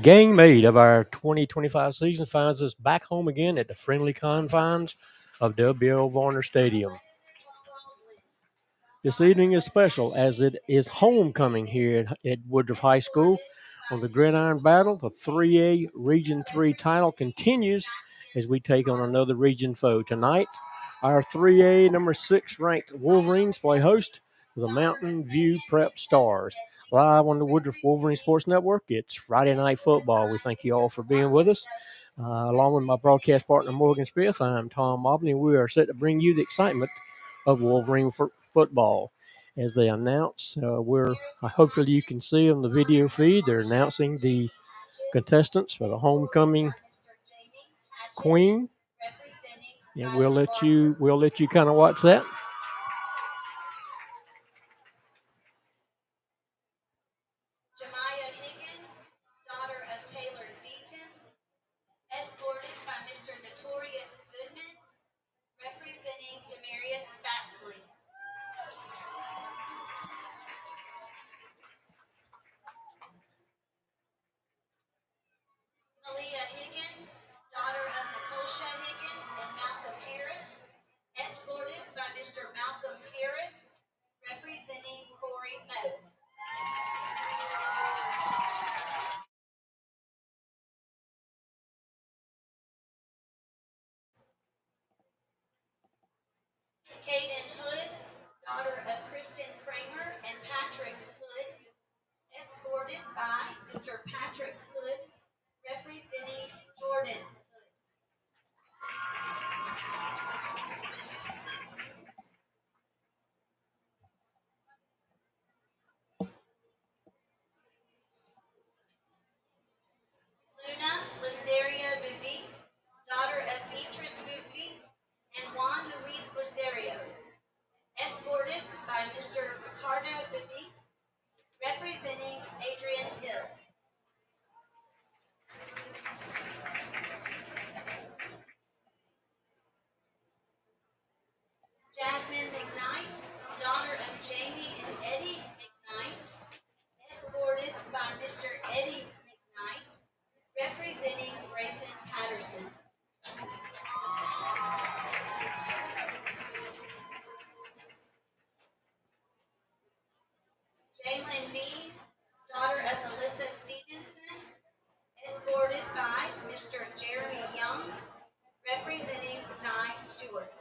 Game 8 of our 2025 season finds us back home again at the friendly confines of W.L. Varner Stadium. This evening is special as it is homecoming here at Woodruff High School. On the Gridiron Battle, the 3A Region 3 title continues as we take on another region foe. Tonight, our 3A number 6 ranked Wolverines play host to the Mountain View Prep Stars. Live on the Woodruff Wolverine Sports Network, it's Friday Night Football. We thank you all for being with us. Along with my broadcast partner, Morgan Smith, I'm Tom Mobley, and we are set to bring you the excitement of Wolverine football. As they announce, hopefully you can see on the video feed, they're announcing the contestants for the homecoming queen. And we'll let you kind of watch that. Kaden Hood, daughter of Kristen Kramer and Patrick Hood, escorted by Mr. Patrick Hood, representing Jordan Hood. Luna Lazaria Buvi, daughter of Beatrice Buvi and Juan Luis Lazario, escorted by Mr. Ricardo Buvi, representing Adrian Hill. Jasmine McKnight, daughter of Jamie and Eddie McKnight, escorted by Mr. Eddie McKnight, representing Grayson Patterson. Jalen Means, daughter of Melissa Stevenson, escorted by Mr. Jeremy Young, representing Zy Stewart.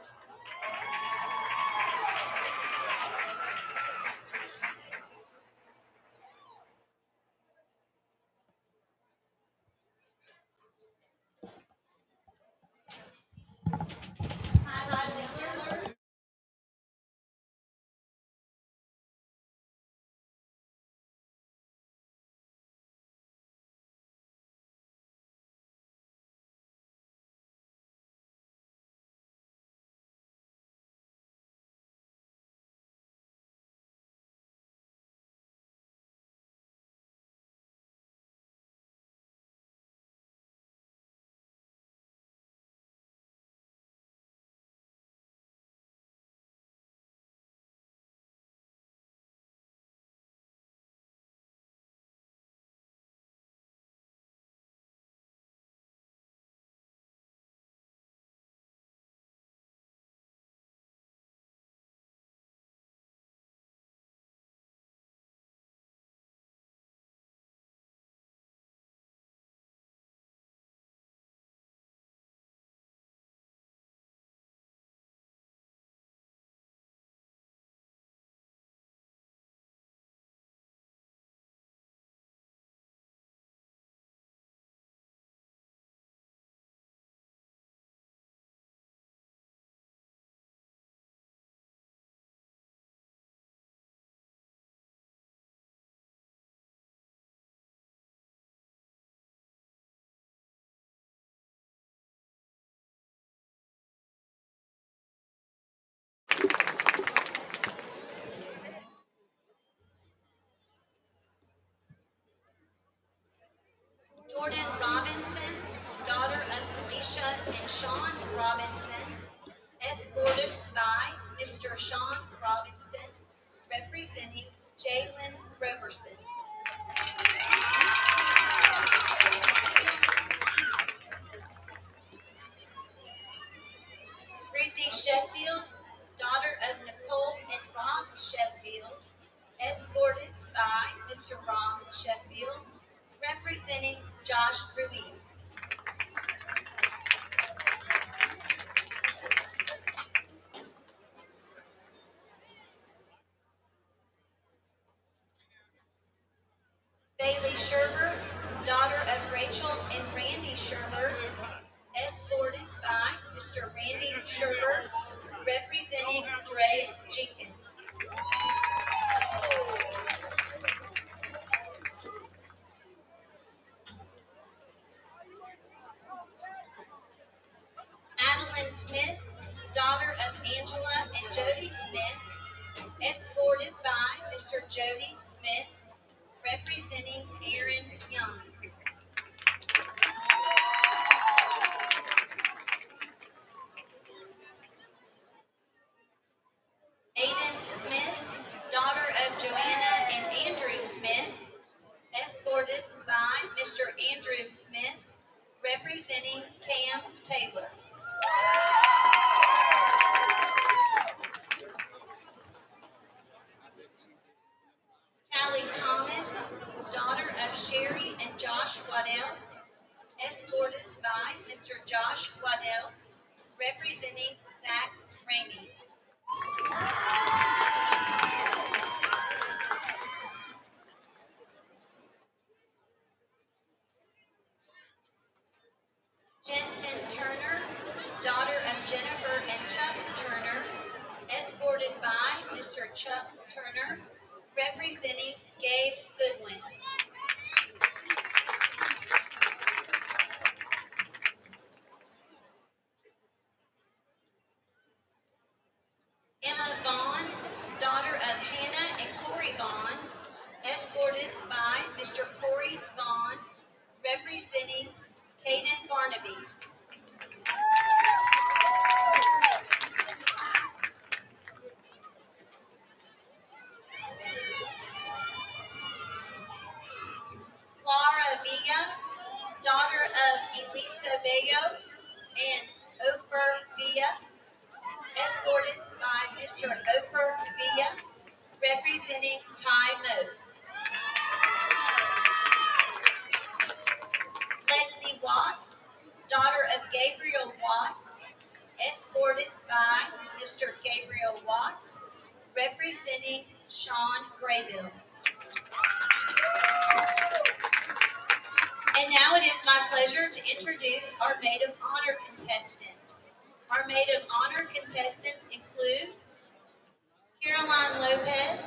Jordan Robinson, daughter of Felicia and Sean Robinson, escorted by Mr. Sean Robinson, representing Jalen Roberson. Rachel and Randy Sherbert, escorted by Mr. Randy Sherbert, representing Dre Jenkins. Adeline Smith, daughter of Angela and Jody Smith, escorted by Mr. Jody Smith, representing Aaron Young. Aiden Smith, daughter of Joanna and Andrew Smith, escorted by Mr. Andrew Smith, representing Cam Taylor. Callie Thomas, daughter of Sherry and Josh Waddell, escorted by Mr. Josh Waddell, representing Zach Ramey. Jensen Turner, daughter of Jennifer and Chuck Turner, escorted by Mr. Chuck Turner, representing Gabe Goodwin. Emma Vaughn, daughter of Hannah and Corey Vaughn, escorted by Mr. Corey Vaughn, representing Caden Barnaby. Clara Villa, daughter of Elisa Bello and Ofer Villa, escorted by Mr. Ofer Villa, representing Ty Moats. Lexi Watts, daughter of Gabriel Watts, escorted by Mr. Gabriel Watts, representing Sean Graybill. And now it is my pleasure to introduce our Maid of Honor contestants. Our Maid of Honor contestants include Caroline Lopez,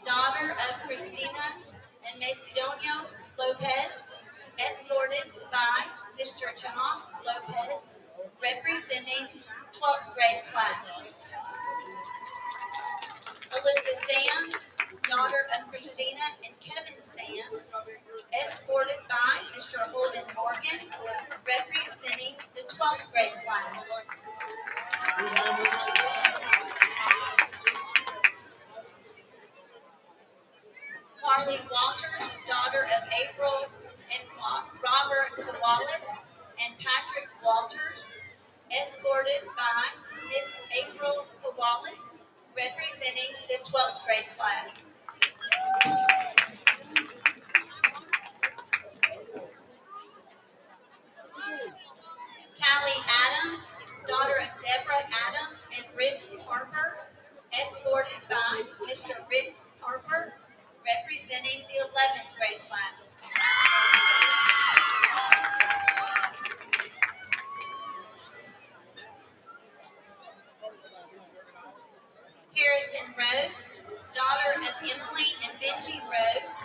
daughter of Christina and Macedonio Lopez, escorted by Mr. Tomas Lopez, representing 12th grade class. Alyssa Sands, daughter of Christina and Kevin Sands, escorted by Mr. Holden Morgan, representing the 12th grade class. Carly Walters, daughter of April and Robert Kowalik and Patrick Walters, escorted by Miss April Kowalik, representing the 12th grade class. Callie Adams, daughter of Deborah Adams and Rick Harper, escorted by Mr. Rick Harper, representing the 11th grade class. Harrison Rhodes, daughter of Emily and Benji Rhodes,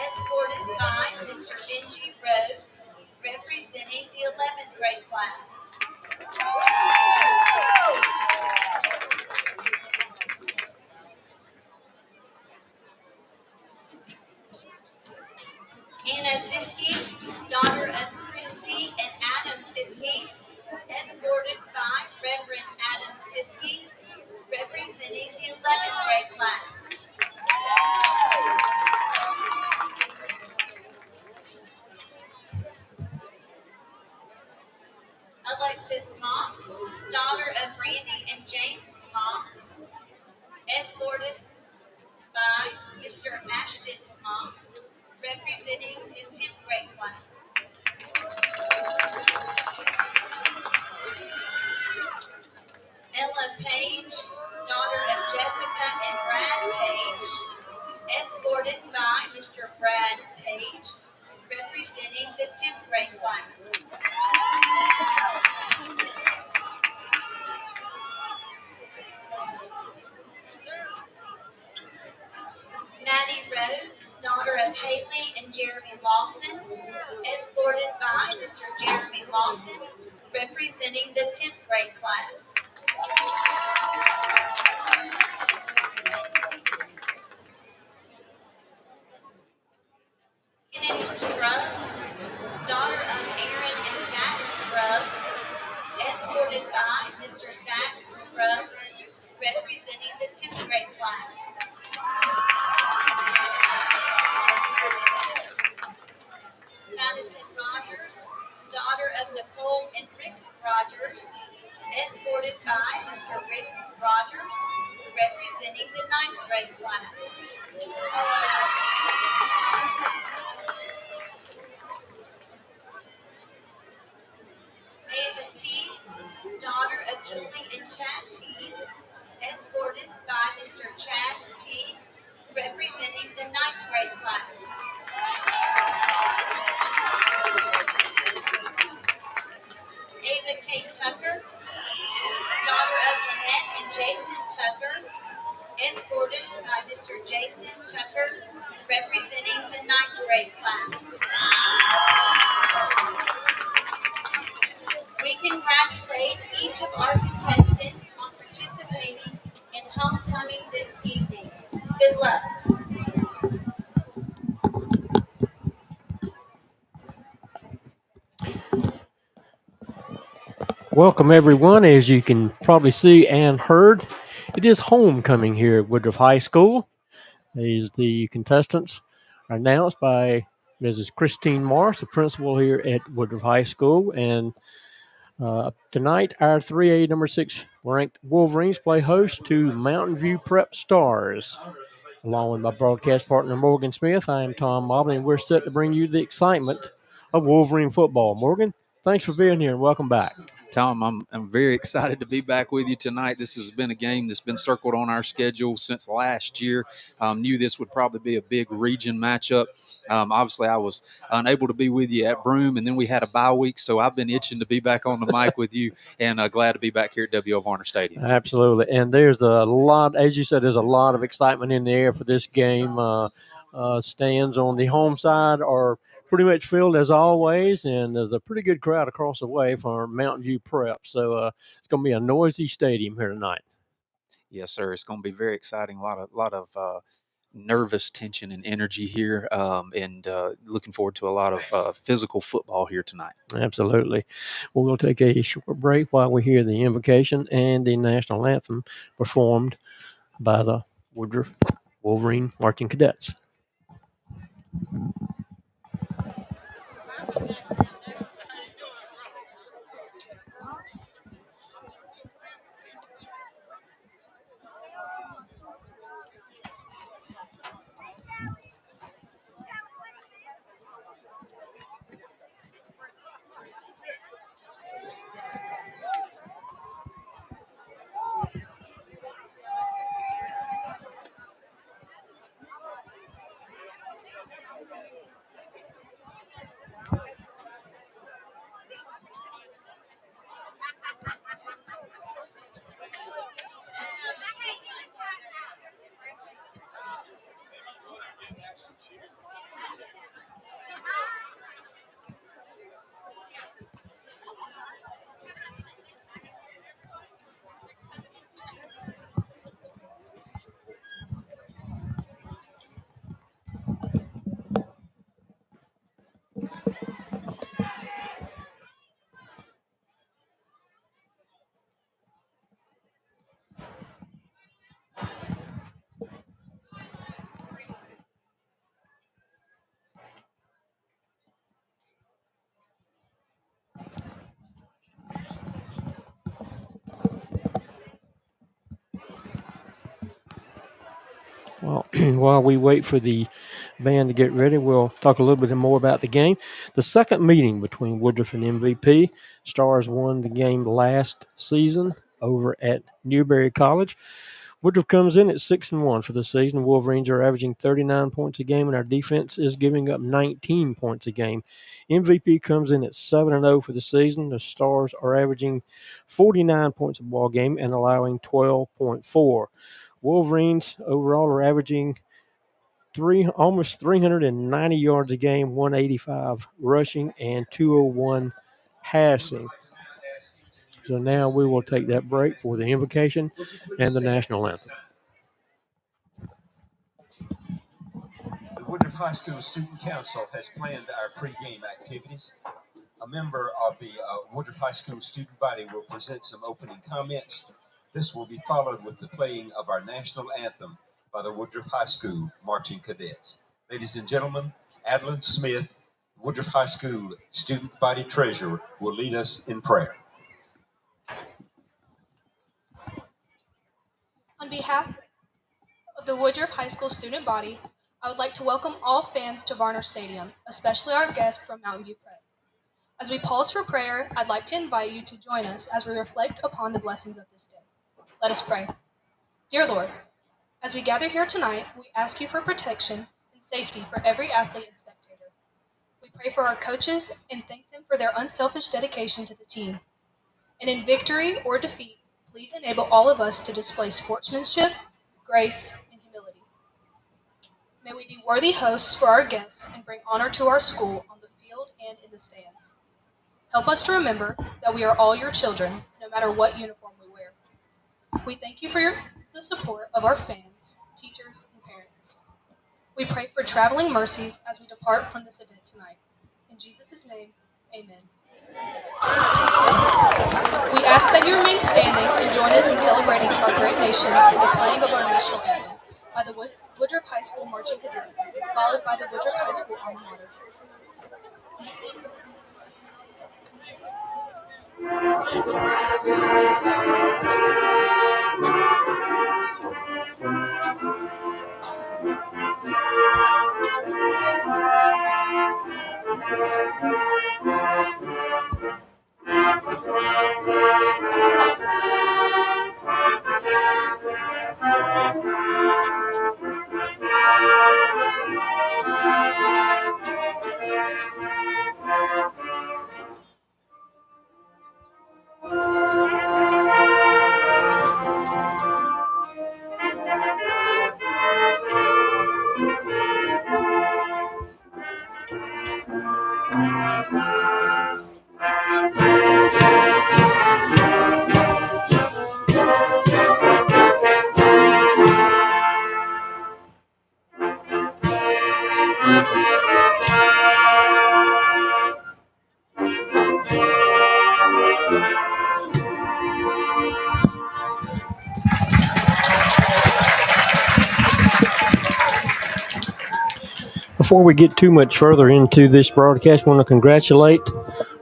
escorted by Mr. Benji Rhodes, representing the 11th grade class. Anna Siskey, daughter of Christy and Adam Siskey, escorted by Reverend Adam Siskey, representing the 11th grade class. Alexis Mock, daughter of Randy and James Mock, escorted by Mr. Ashton Mock, representing the 10th grade class. Ella Page, daughter of Jessica and Brad Page, escorted by Mr. Brad Page, representing the 10th grade Jeremy Lawson, escorted by Mr. Jeremy Lawson, representing the 10th grade class. Kennedy Scruggs, daughter of Aaron and Zach Scruggs, escorted by Mr. Zach Scruggs, representing the 10th grade class. Madison Rogers, daughter of Nicole and Rick Rogers, escorted by Mr. Rick Rogers, representing the 9th grade class. Ava T, daughter of Julie and Chad T, escorted by Mr. Chad T, representing the 9th grade class. Ava K. Tucker, daughter of Lynette and Jason Tucker, escorted by Mr. Jason Tucker, representing the 9th grade class. We congratulate each of our contestants on participating in homecoming this evening. Good luck. Welcome, everyone. As you can probably see and heard, it is homecoming here at Woodruff High School. As the contestants are announced by Mrs. Christine Morris, the principal here at Woodruff High School. And tonight, our 3A number 6 ranked Wolverines play host to Mountain View Prep Stars. Along with my broadcast partner, Morgan Smith, I am Tom Mobley, and we're set to bring you the excitement of Wolverine football. Morgan, thanks for being here and welcome back. Tom, I'm very excited to be back with you tonight. This has been a game that's been circled on our schedule since last year. Knew this would probably be a big region matchup. Obviously, I was unable to be with you at Broome, and then we had a bye week, so I've been itching to be back on the mic with you, and glad to be back here at W.O. Varner Stadium. Absolutely, and there's a lot, as you said, there's a lot of excitement in the air for this game. Stands on the home side are pretty much filled as always, and there's a pretty good crowd across the way for Mountain View Prep. So it's going to be a noisy stadium here tonight. Yes, sir. It's going to be very exciting. A lot of nervous tension and energy here, and looking forward to a lot of physical football here tonight. Absolutely. Well, we'll take a short break while we hear the invocation and the national anthem performed by the Woodruff Wolverine Marching Cadets. Well, while we wait for the band to get ready, we'll talk a little bit more about the game. The second meeting between Woodruff and MVP. Stars won the game last season over at Newberry College. Woodruff comes in at 6-1 for the season. Wolverines are averaging 39 points a game, and our defense is giving up 19 points a game. MVP comes in at 7-0 for the season. The Stars are averaging 49 points a ball game and allowing 12.4. Wolverines overall are averaging almost 390 yards a game, 185 rushing, and 201 passing. So now we will take that break for the invocation and the national anthem. The Woodruff High School Student Council has planned our pregame activities. A member of the Woodruff High School student body will present some opening comments. This will be followed with the playing of our national anthem by the Woodruff High School marching cadets. Ladies and gentlemen, Adeline Smith, Woodruff High School student body treasurer, will lead us in prayer. On behalf of the Woodruff High School student body, I would like to welcome all fans to Varner Stadium, especially our guests from Mountain View Prep. As we pause for prayer, I'd like to invite you to join us as we reflect upon the blessings of this day. Let us pray. Dear Lord, as we gather here tonight, we ask you for protection and safety for every athlete and spectator. We pray for our coaches and thank them for their unselfish dedication to the team. And in victory or defeat, please enable all of us to display sportsmanship, grace, and humility. May we be worthy hosts for our guests and bring honor to our school on the field and in the stands. Help us to remember that we are all your children, no matter what uniform we wear. We thank you for the support of our fans, teachers, and parents. We pray for traveling mercies as we depart from this event tonight. In Jesus' name, amen. We ask that you remain standing and join us in celebrating our great nation with the playing of our national anthem by the Woodruff High School marching cadets, followed by the Woodruff High School alma mater. Before we get too much further into this broadcast, I want to congratulate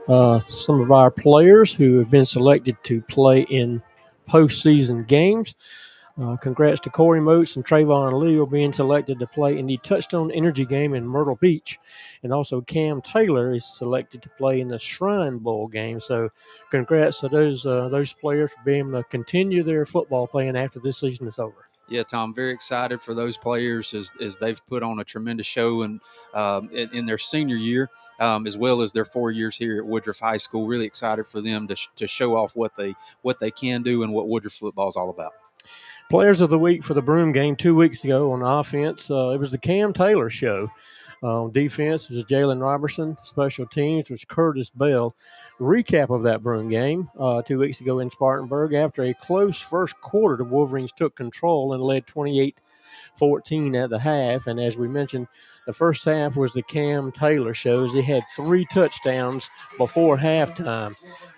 some of our players who have been selected to play in postseason games. Congrats to Corey Moats and Trayvon Leal being selected to play in the Touchstone Energy game in Myrtle Beach. And also Cam Taylor is selected to play in the Shrine Bowl game. So congrats to those players for being able to continue their football playing after this season is over. Yeah, Tom, very excited for those players as they've put on a tremendous show in their senior year, as well as their 4 years here at Woodruff High School. Really excited for them to show off what they can do and what Woodruff football is all about. Players of the week for the Broome game 2 weeks ago on offense, it was the Cam Taylor show. On defense was Jalen Robertson. Special teams was Curtis Bell. Recap of that Broome game 2 weeks ago in Spartanburg. After a close first quarter, the Wolverines took control and led 28-14 at the half. And as we mentioned, the first half was the Cam Taylor show. He had 3 touchdowns before halftime.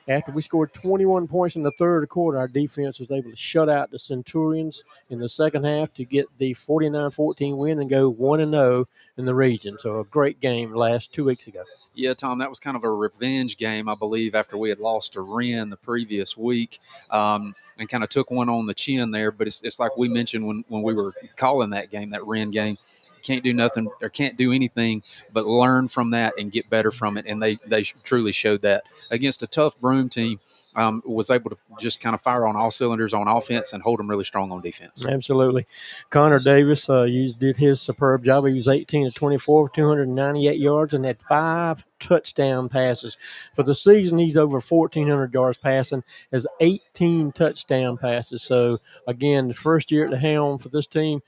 After we scored 21 points in the third quarter, our defense was able to shut out the Centurions in the second half to get the 49-14 win and go 1-0 in the region. So a great game last 2 weeks ago. Yeah, Tom, that was kind of a revenge game, I believe, after we had lost to Wren the previous week and kind of took one on the chin there. But it's like we mentioned when we were calling that game, that Wren game. Can't do nothing or can't do anything but learn from that and get better from it. And they truly showed that against a tough Broome team. Was able to just kind of fire on all cylinders on offense and hold them really strong on defense. Absolutely. Connor Davis did his superb job. He was 18-24, 298 yards, and had 5 touchdown passes. For the season, he's over 1,400 yards passing, has 18 touchdown passes. So, again, the first year at the helm for this team,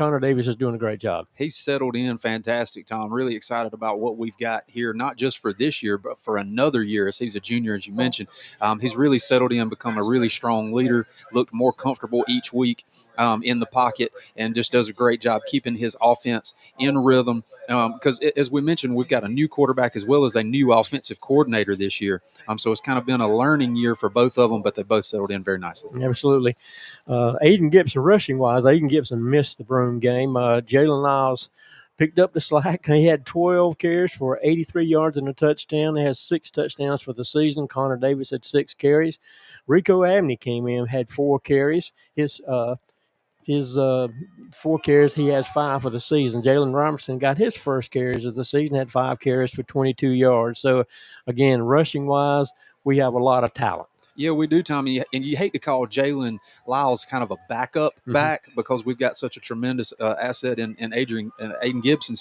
Connor Davis is doing a great job. He's settled in fantastic, Tom. Really excited about what we've got here, not just for this year, but for another year as he's a junior, as you mentioned. He's really settled in, become a really strong leader, looked more comfortable each week in the pocket, and just does a great job keeping his offense in rhythm. Because as we mentioned, we've got a new quarterback as well as a new offensive coordinator this year. So it's kind of been a learning year for both of them, but they both settled in very nicely. Absolutely. Aiden Gibson, rushing-wise, Aiden Gibson missed the Broome game. Jalen Lyles picked up the slack. He had 12 carries for 83 yards and a touchdown. He has 6 touchdowns for the season. Connor Davis had 6 carries. Rico Abney came in, had 4 carries. His 4 carries, he has 5 for the season. Jalen Robertson got his first carries of the season, had 5 carries for 22 yards. So, again, rushing-wise, we have a lot of talent. Yeah, we do, Tommy. And you hate to call Jalen Lyles kind of a backup back because we've got such a tremendous asset in Aiden Gibson,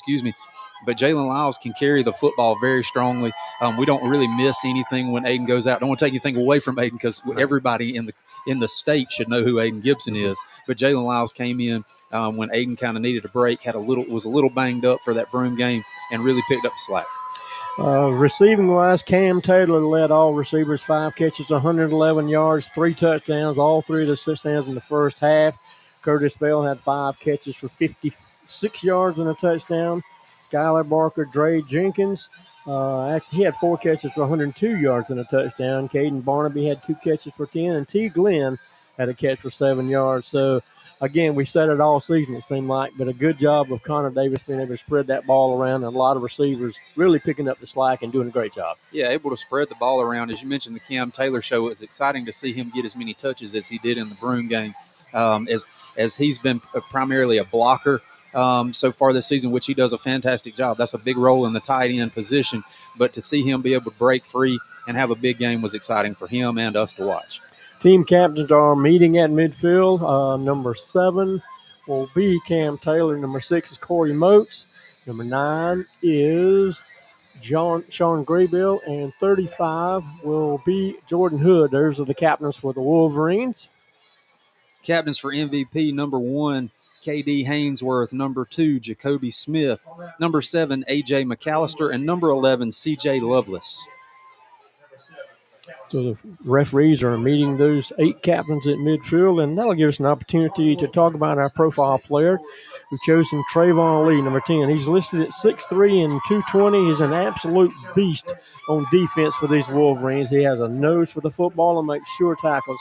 But Jalen Lyles can carry the football very strongly. We don't really miss anything when Aiden goes out. Don't want to take anything away from Aiden because everybody in the state should know who Aiden Gibson is. But Jalen Lyles came in when Aiden kind of needed a break, was a little banged up for that Broome game, and really picked up the slack. Receiving-wise, Cam Taylor led all receivers, 5 catches, 111 yards, 3 touchdowns, all 3 of the touchdowns in the first half. Curtis Bell had 5 catches for 56 yards and a touchdown. Skylar Barker, Dre Jenkins, actually he had 4 catches for 102 yards and a touchdown. Caden Barnaby had 2 catches for 10, and T. Glenn had a catch for 7 yards. So, again, we said it all season, it seemed like, but a good job of Connor Davis being able to spread that ball around, and a lot of receivers really picking up the slack and doing a great job. Yeah, able to spread the ball around. As you mentioned, the Cam Taylor show, it's exciting to see him get as many touches as he did in the Broome game, as he's been primarily a blocker so far this season, which he does a fantastic job. That's a big role in the tight end position, but to see him be able to break free and have a big game was exciting for him and us to watch. Team captains are meeting at midfield. Number 7 will be Cam Taylor. Number 6 is Corey Moats. Number 9 is Sean Graybill. And 35 will be Jordan Hood. Those are the captains for the Wolverines. Captains for MVP, number 1, K.D. Hainsworth. Number 2, Jacoby Smith. Number 7, A.J. McAllister. And number 11, C.J. Lovelace. So the referees are meeting those 8 captains at midfield, and that'll give us an opportunity to talk about our profile player. We've chosen Trayvon Lee, number 10. He's listed at 6'3" and 220. He's an absolute beast on defense for these Wolverines. He has a nose for the football and makes sure tackles.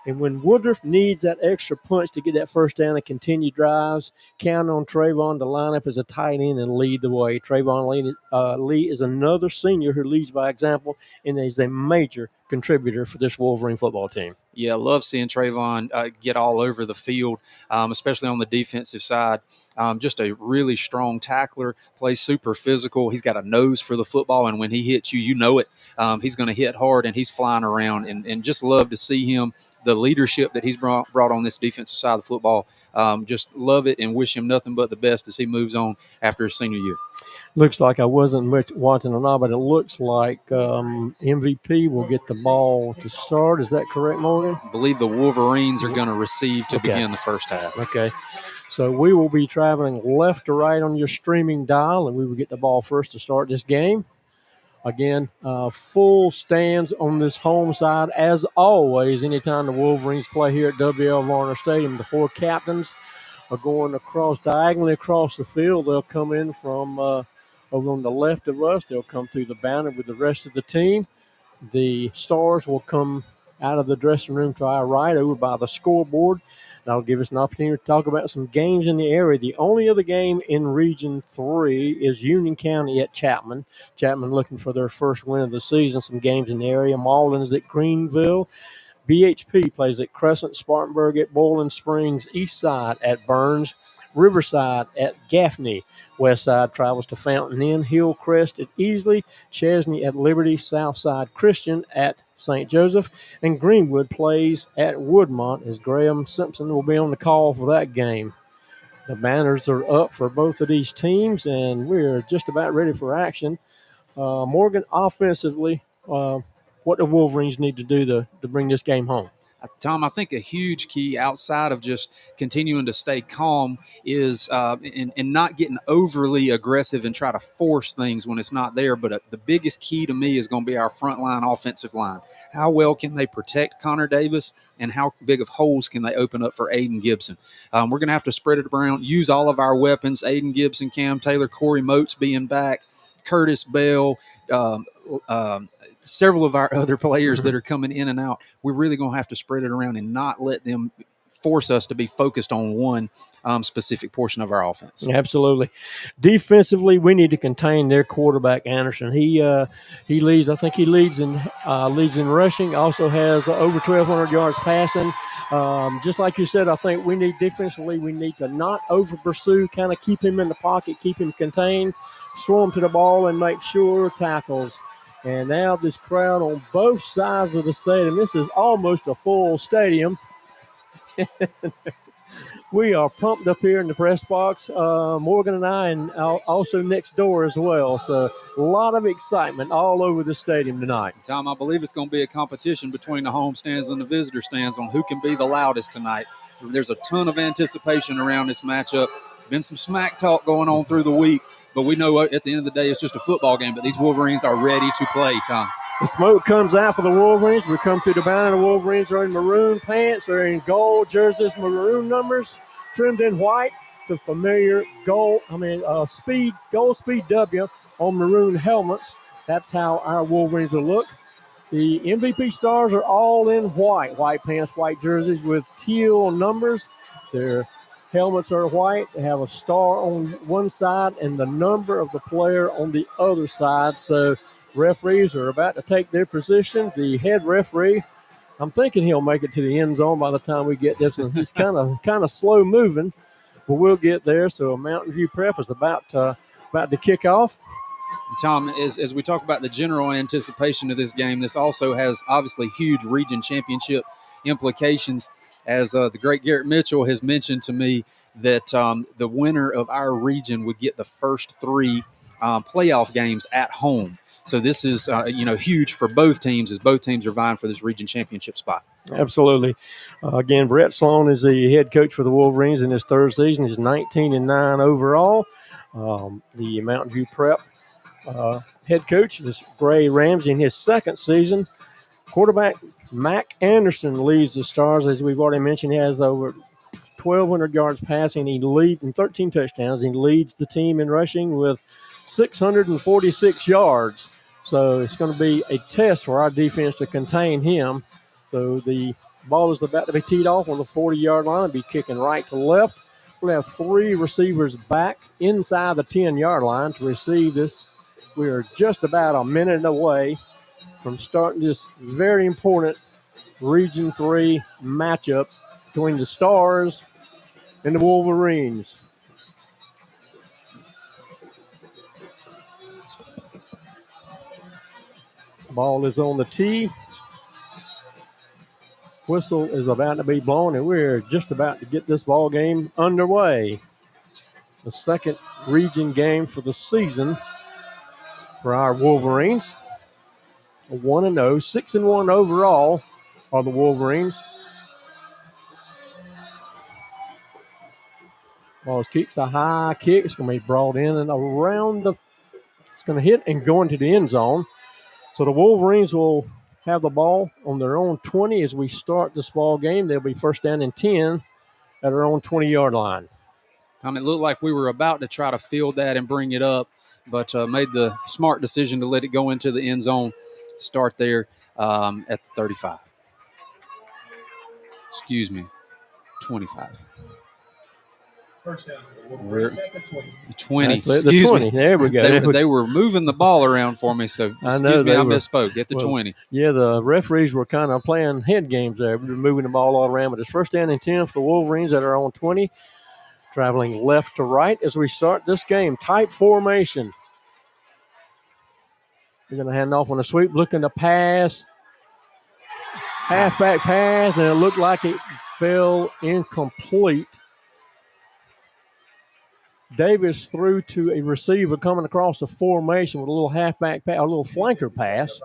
And when Woodruff needs that extra punch to get that first down and continue drives, count on Trayvon to line up as a tight end and lead the way. Trayvon Lee is another senior who leads by example and is a major contributor for this Wolverine football team. Yeah, love seeing Trayvon get all over the field, especially on the defensive side. Just a really strong tackler, plays super physical. He's got a nose for the football, and when he hits you, you know it. He's going to hit hard, and he's flying around. And just love to see him, the leadership that he's brought on this defensive side of the football. Just love it and wish him nothing but the best as he moves on after his senior year. Looks like I wasn't much watching or not, but it looks like MVP will get the ball to start. Is that correct, Morgan? I believe the Wolverines are going to receive to begin the first half. Okay. So we will be traveling left to right on your streaming dial, and we will get the ball first to start this game. Again, full stands on this home side, as always, anytime the Wolverines play here at W.L. Varner Stadium. The 4 captains are going diagonally across the field. They'll come in from over on the left of us. They'll come through the banner with the rest of the team. The stars will come out of the dressing room to our right over by the scoreboard. That'll give us an opportunity to talk about some games in the area. The only other game in Region 3 is Union County at Chapman. Chapman looking for their first win of the season. Some games in the area. Malden's at Greenville. BHP plays at Crescent. Spartanburg at Boiling Springs. Eastside at Burns. Riverside at Gaffney. Westside travels to Fountain Inn. Hillcrest at Easley. Chesney at Liberty. Southside Christian at St. Joseph. And Greenwood plays at Woodmont as Graham Simpson will be on the call for that game. The banners are up for both of these teams, and we're just about ready for action. Morgan, offensively, what do Wolverines need to do to bring this game home? Tom, I think a huge key outside of just continuing to stay calm is in not getting overly aggressive and try to force things when it's not there. But the biggest key to me is going to be our front line offensive line. How well can they protect Connor Davis, and how big of holes can they open up for Aiden Gibson? We're going to have to spread it around, use all of our weapons. Aiden Gibson, Cam Taylor, Corey Moats being back, Curtis Bell, several of our other players that are coming in and out. We're really going to have to spread it around and not let them force us to be focused on one specific portion of our offense. Absolutely. Defensively, we need to contain their quarterback, Anderson. He leads. I think he leads in rushing. Also has over 1,200 yards passing. Just like you said, I think we need to not over pursue, kind of keep him in the pocket, keep him contained, swarm to the ball, and make sure tackles. And now this crowd on both sides of the stadium. This is almost a full stadium. We are pumped up here in the press box, Morgan and I, and also next door as well. So a lot of excitement all over the stadium tonight. Tom, I believe it's going to be a competition between the home stands and the visitor stands on who can be the loudest tonight. There's a ton of anticipation around this matchup. Been some smack talk going on through the week, but we know at the end of the day it's just a football game, but these Wolverines are ready to play, Tom. The smoke comes out for the Wolverines. We come to the boundary. The Wolverines are in maroon pants. They're in gold jerseys, maroon numbers, trimmed in white. The familiar gold speed W on maroon helmets. That's how our Wolverines will look. The MVP stars are all in white pants, white jerseys with teal numbers. Their helmets are white. They have a star on one side and the number of the player on the other side. So referees are about to take their position. The head referee, I'm thinking he'll make it to the end zone by the time we get this one. He's kind of slow moving, but we'll get there. So Mountain View Prep is about to kick off. Tom, as we talk about the general anticipation of this game, this also has obviously huge region championship implications. As the great Garrett Mitchell has mentioned to me that the winner of our region would get the first three playoff games at home. So this is, huge for both teams as both teams are vying for this region championship spot. Absolutely. Again, Brett Sloan is the head coach for the Wolverines in his third season. He's 19-9 overall. The Mountain View Prep head coach is Gray Ramsey in his second season. Quarterback Mac Anderson leads the Stars, as we've already mentioned. He has over 1,200 yards passing. He leads in 13 touchdowns. He leads the team in rushing with 646 yards. So it's going to be a test for our defense to contain him. So the ball is about to be teed off on the 40-yard line. It'll be kicking right to left. We'll have three receivers back inside the 10-yard line to receive this. We are just about a minute away from starting this very important Region 3 matchup between the Stars and the Wolverines. Ball is on the tee. Whistle is about to be blown, and we're just about to get this ball game underway. The second region game for the season for our Wolverines. 1-0, 6-1 overall are the Wolverines. Ball kicks a high kick. It's going to be brought in and around it's going to hit and go into the end zone. So the Wolverines will have the ball on their own 20 as we start this ball game. They'll be first down and 10 at our own 20-yard line. It looked like we were about to try to field that and bring it up, but made the smart decision to let it go into the end zone. Start there at the 35. 25. First down. We're 20. Excuse the 20. Me. There we go. They were moving the ball around for me, so I misspoke. At the 20. Yeah, the referees were kind of playing head games there. We were moving the ball all around, but it's first down and 10 for the Wolverines at our own 20. Traveling left to right as we start this game. Tight formation. We're going to hand off on a sweep, looking to pass. Halfback pass, and it looked like it fell incomplete. Davis threw to a receiver coming across the formation with a little halfback pass, a little flanker pass,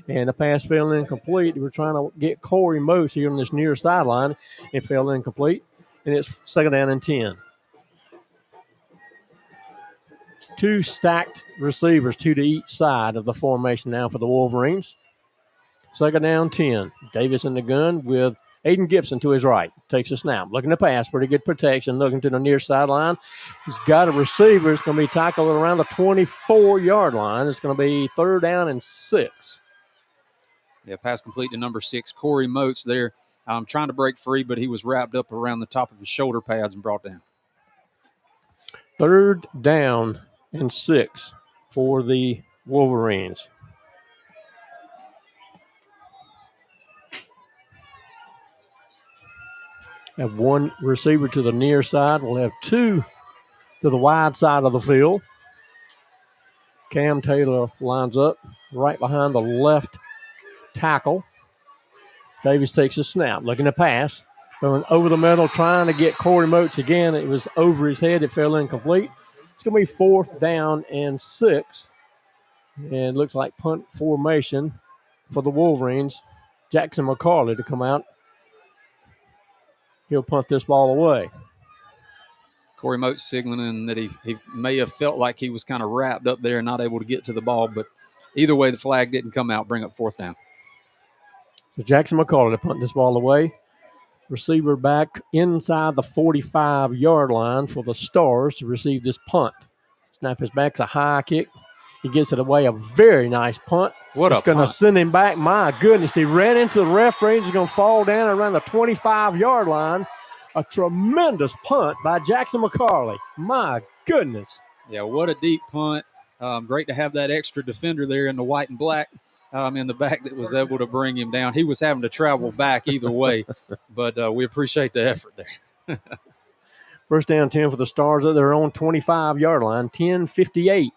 and the pass fell incomplete. They were trying to get Corey Moats here on this near sideline. It fell incomplete, and it's 2nd down and 10. 2 stacked receivers, 2 to each side of the formation now for the Wolverines. 2nd down, 10. Davis in the gun with Aiden Gibson to his right. Takes a snap. Looking to pass. Pretty good protection. Looking to the near sideline. He's got a receiver. It's going to be tackled around the 24-yard line. It's going to be 3rd down and 6. Yeah, pass complete to number 6, Corey Moats there. Trying to break free, but he was wrapped up around the top of his shoulder pads and brought down. 3rd down and 6 for the Wolverines. Have 1 receiver to the near side. We'll have 2 to the wide side of the field. Cam Taylor lines up right behind the left tackle. Davis takes a snap, looking to pass. Going over the middle, trying to get Corey Moats again. It was over his head. It fell incomplete. It's going to be 4th down and 6. And it looks like punt formation for the Wolverines. Jackson McCarley to come out. He'll punt this ball away. Corey Moats signaling that he may have felt like he was kind of wrapped up there and not able to get to the ball, but either way, the flag didn't come out. Bring up 4th down. So Jackson McCarley to punt this ball away. Receiver back inside the 45-yard line for the Stars to receive this punt. Snap is back. It's a high kick. He gets it away. A very nice punt. What it's going to send him back. My goodness. He ran into the referee. He's going to fall down around the 25-yard line. A tremendous punt by Jackson McCarley. My goodness. Yeah, what a deep punt. Great to have that extra defender there in the white and black in the back that was able to bring him down. He was having to travel back either way, but we appreciate the effort there. 1st down 10 for the Stars at their own 25-yard line, 10:58.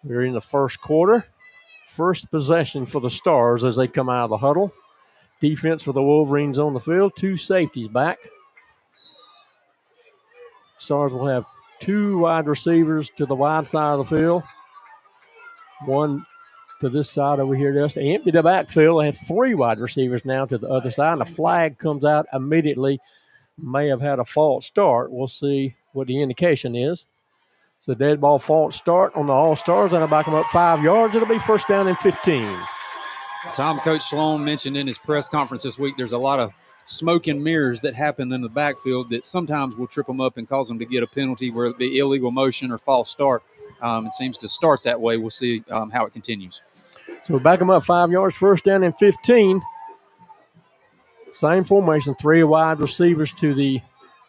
We're in the first quarter. First possession for the Stars as they come out of the huddle. Defense for the Wolverines on the field, 2 safeties back. Stars will have 2 wide receivers to the wide side of the field. 1 to this side over here. Just empty the backfield. They have 3 wide receivers now to the other side. And the flag comes out immediately. May have had a false start. We'll see what the indication is. It's a dead ball false start on the All-Stars. That'll back them up 5 yards. It'll be 1st down and 15. Coach Sloan mentioned in his press conference this week there's a lot of smoke and mirrors that happen in the backfield that sometimes will trip them up and cause them to get a penalty, whether it be illegal motion or false start. It seems to start that way. We'll see how it continues. So back them up 5 yards, 1st down and 15. Same formation, 3 wide receivers to the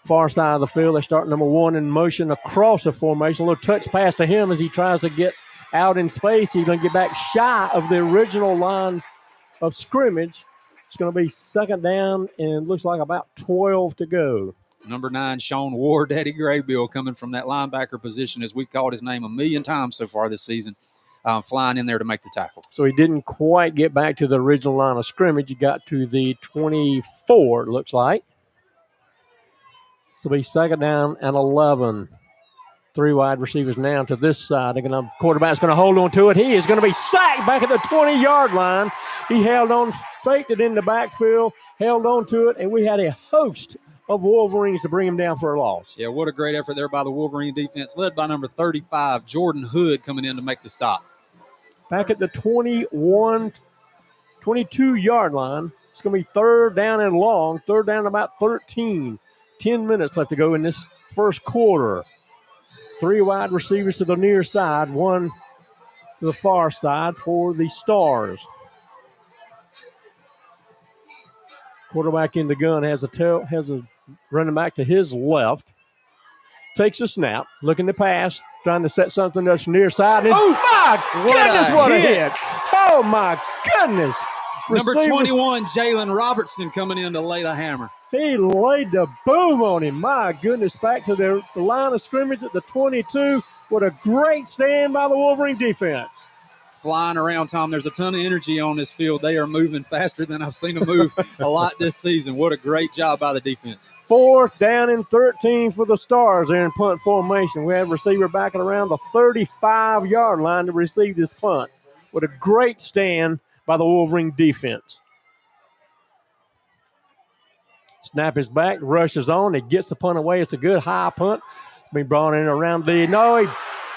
far side of the field. They start number 1 in motion across the formation. A little touch pass to him as he tries to get out in space. He's going to get back shy of the original line of scrimmage. It's going to be 2nd down and looks like about 12 to go. Number 9, Sean Ward, Daddy Graybill, coming from that linebacker position, as we've called his name a million times so far this season, flying in there to make the tackle. So he didn't quite get back to the original line of scrimmage. He got to the 24, it looks like. So it'll be 2nd down and 11. 3 wide receivers now to this side. Quarterback's going to hold on to it. He is going to be sacked back at the 20-yard line. He held on, faked it in the backfield, held on to it, and we had a host of Wolverines to bring him down for a loss. Yeah, what a great effort there by the Wolverine defense, led by number 35, Jordan Hood, coming in to make the stop. Back at the 22-yard line. It's going to be 3rd down and long, 3rd down about 13. 10 minutes left to go in this first quarter. 3 wide receivers to the near side, 1 to the far side for the Stars. Quarterback in the gun has a running back to his left. Takes a snap, looking to pass, trying to set something that's near side. And my goodness, what a hit! Oh, my goodness. Number 21, Jalen Robertson, coming in to lay the hammer. He laid the boom on him. My goodness, back to the line of scrimmage at the 22. What a great stand by the Wolverine defense. flying around, Tom. There's a ton of energy on this field. They are moving faster than I've seen them move a lot this season. What a great job by the defense. 4th down and 13 for the Stars there in punt formation. We have a receiver back at around the 35-yard line to receive this punt. What a great stand by the Wolverine defense. Snap is back, rushes on. He gets the punt away. It's a good high punt. Being brought in around the – no, he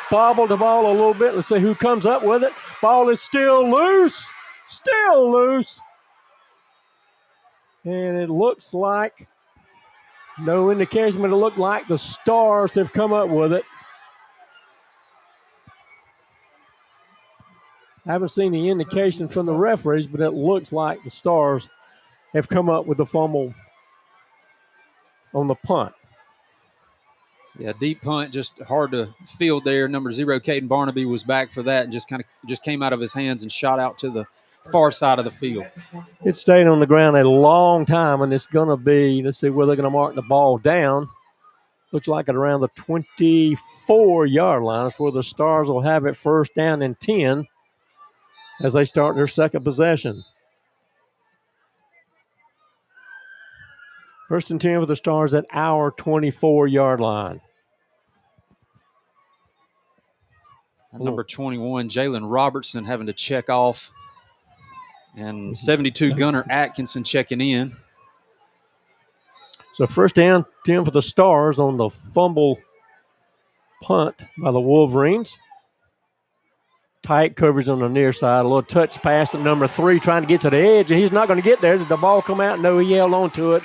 bobbled the ball a little bit. Let's see who comes up with it. Ball is still loose. Still loose. And it looks like no indication, but it looked like the Stars have come up with it. I haven't seen the indication from the referees, but it looks like the Stars have come up with the fumble on the punt. Yeah, deep punt, just hard to field there. Number 0, Caden Barnaby, was back for that and just came out of his hands and shot out to the far side of the field. It stayed on the ground a long time, and it's going to be, let's see where they're going to mark the ball down. Looks like at around the 24-yard line is where the Stars will have it 1st down and 10 as they start their second possession. 1st and 10 for the Stars at our 24-yard line. Number 21, Jalen Robertson, having to check off. And 72, Gunnar Atkinson checking in. So 1st down, 10 for the Stars on the fumble punt by the Wolverines. Tight coverage on the near side. A little touch pass to number 3 trying to get to the edge. He's not going to get there. Did the ball come out? No, he held on to it.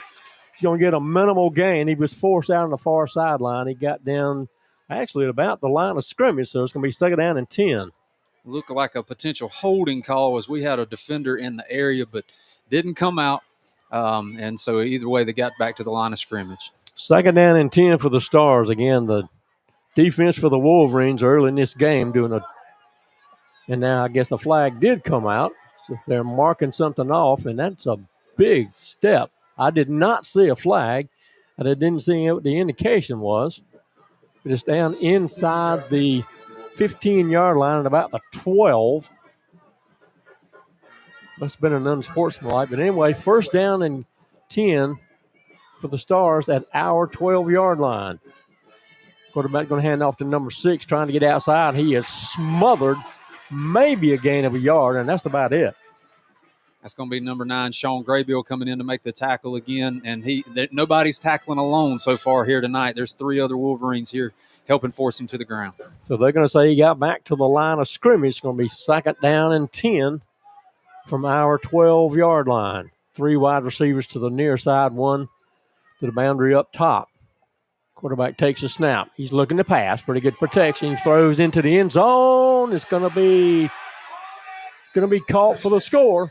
He's going to get a minimal gain. He was forced out on the far sideline. He got down actually at about the line of scrimmage, so it's going to be 2nd down and 10. Looked like a potential holding call as we had a defender in the area, but didn't come out. And so either way, they got back to the line of scrimmage. 2nd down and 10 for the Stars. Again, the defense for the Wolverines early in this game and now I guess a flag did come out. So they're marking something off, and that's a big step. I did not see a flag, and I didn't see what the indication was. But it's down inside the 15-yard line at about the 12. Must have been an unsportsmanlike. But anyway, 1st down and 10 for the Stars at our 12-yard line. Quarterback going to hand off to number 6, trying to get outside. He is smothered, maybe a gain of a yard, and that's about it. That's going to be number 9, Sean Graybill, coming in to make the tackle again. And nobody's tackling alone so far here tonight. There's 3 other Wolverines here helping force him to the ground. So they're going to say he got back to the line of scrimmage. It's going to be 2nd down and 10 from our 12-yard line. 3 wide receivers to the near side, 1 to the boundary up top. Quarterback takes a snap. He's looking to pass. Pretty good protection. He throws into the end zone. It's going to be caught for the score.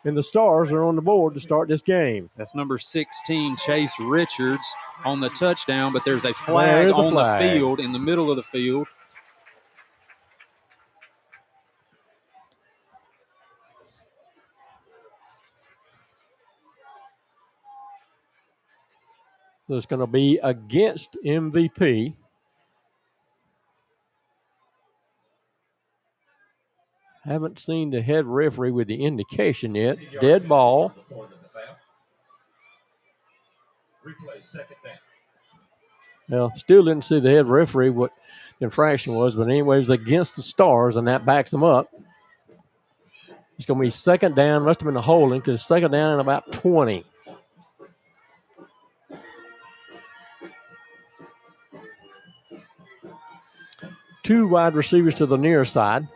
And the Stars are on the board to start this game. That's number 16, Chase Richards, on the touchdown, but there's a flag on the field, in the middle of the field. So it's going to be against MVP. Haven't seen the head referee with the indication yet. Dead ball. Replay, 2nd down. Well, still didn't see the head referee what the infraction was, but anyway, it was against the Stars, and that backs them up. It's going to be 2nd down. Must have been a holding because 2nd down and about 20. Two wide receivers to the near side.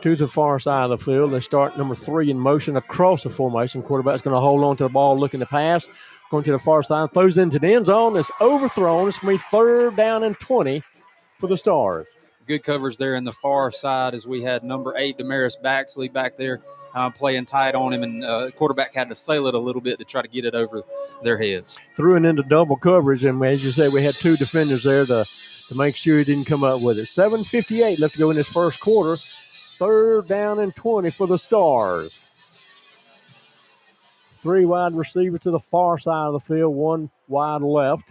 2 to the far side of the field. They start number 3 in motion across the formation. Quarterback's going to hold on to the ball, looking to pass. Going to the far side, throws into the end zone. It's overthrown. It's going to be 3rd down and 20 for the Stars. Good coverage there in the far side as we had number 8, Damaris Baxley, back there playing tight on him, and quarterback had to sail it a little bit to try to get it over their heads. Threw it into double coverage, and as you said, we had 2 defenders there to make sure he didn't come up with it. 7:58 left to go in this first quarter. 3rd down and 20 for the Stars. 3 wide receivers to the far side of the field, 1 wide left.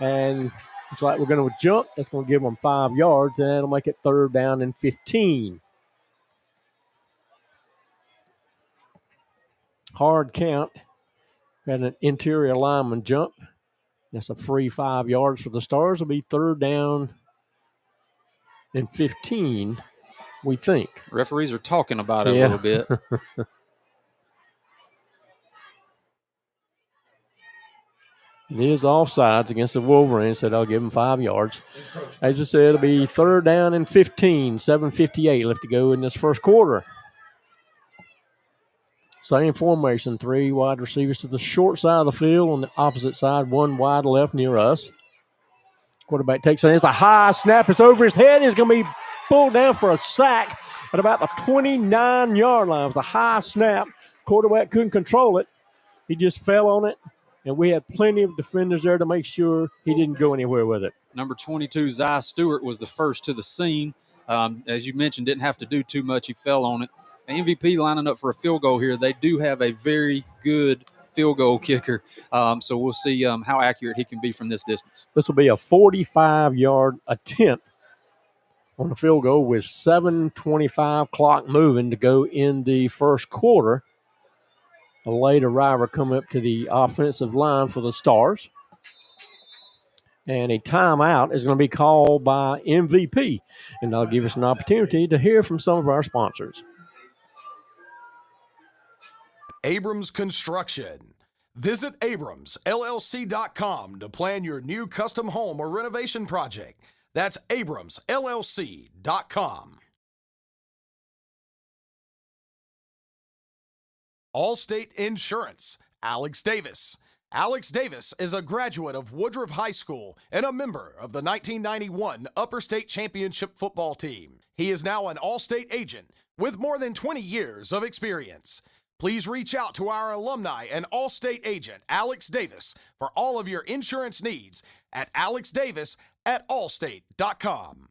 And Looks like we're going to jump. That's going to give them 5 yards, and that'll make it 3rd down and 15. Hard count. Got an interior lineman jump. That's a free 5 yards for the Stars. It'll be 3rd down and 15, we think. Referees are talking about it a little bit. It is offsides against the Wolverines, so they'll give them 5 yards. As I said, it'll be 3rd down and 15, 7:58 left to go in this first quarter. Same formation, 3 wide receivers to the short side of the field. On the opposite side, 1 wide left near us. Quarterback takes it. It's a high snap. It's over his head. It's going to be pulled down for a sack at about the 29-yard line. It was a high snap. Quarterback couldn't control it. He just fell on it. And we had plenty of defenders there to make sure he didn't go anywhere with it. Number 22, Zy Stewart, was the first to the scene. As you mentioned, didn't have to do too much. He fell on it. MVP lining up for a field goal here. They do have a very good field goal kicker, so we'll see how accurate he can be from this distance. This will be a 45-yard attempt on the field goal with 7:25 clock moving to go in the first quarter. A late arriver coming up to the offensive line for the Stars. And a timeout is going to be called by MVP. And that'll give us an opportunity to hear from some of our sponsors. Abrams Construction. Visit abramsllc.com to plan your new custom home or renovation project. That's abramsllc.com. Allstate Insurance, Alex Davis. Alex Davis is a graduate of Woodruff High School and a member of the 1991 Upper State Championship football team. He is now an Allstate agent with more than 20 years of experience. Please reach out to our alumni and Allstate agent, Alex Davis, for all of your insurance needs at alexdavis@allstate.com.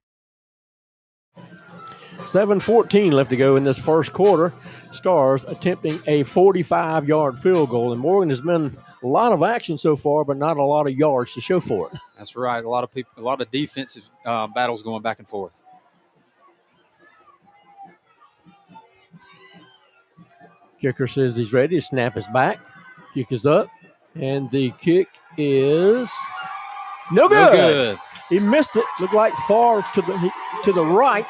7:14 left to go in this first quarter. Stars attempting a 45-yard field goal. And Morgan has been a lot of action so far, but not a lot of yards to show for it. That's right. A lot of defensive battles going back and forth. Kicker says he's ready. His snap is back. Kick is up. And the kick is no good. He missed it. Looked like far to the right.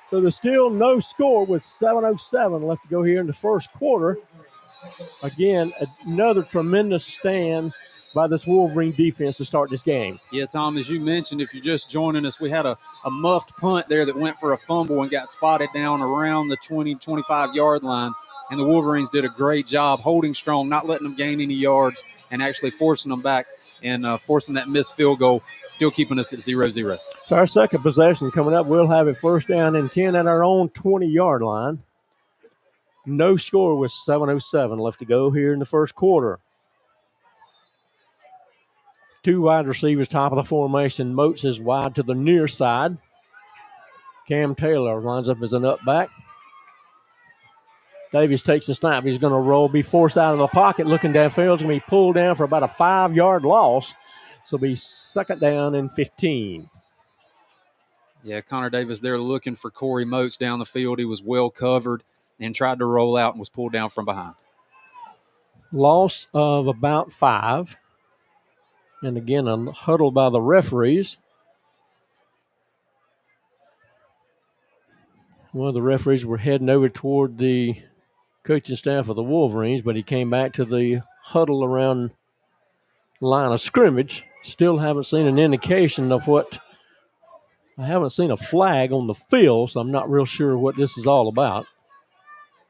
So there's still no score with 7:07 left to go here in the first quarter. Again, another tremendous stand by this Wolverine defense to start this game. Yeah, Tom, as you mentioned, if you're just joining us, we had a muffed punt there that went for a fumble and got spotted down around the 20, 25-yard line. And the Wolverines did a great job holding strong, not letting them gain any yards, and actually forcing them back and forcing that missed field goal, still keeping us at 0-0. So our second possession coming up, we'll have it 1st down and 10 at our own 20-yard line. No score with 7:07 left to go here in the first quarter. 2 wide receivers, top of the formation. Moats is wide to the near side. Cam Taylor lines up as an up back. Davies takes the snap. He's going to roll, be forced out of the pocket, looking downfield. It's going to be pulled down for about a 5-yard loss. So it'll be 2nd down and 15. Yeah, Connor Davis there looking for Corey Moats down the field. He was well covered and tried to roll out and was pulled down from behind. Loss of about 5. And again, a huddle by the referees. One of the referees were heading over toward the coaching staff of the Wolverines, but he came back to the huddle around line of scrimmage. Still haven't seen an indication of what. I haven't seen a flag on the field, so I'm not real sure what this is all about.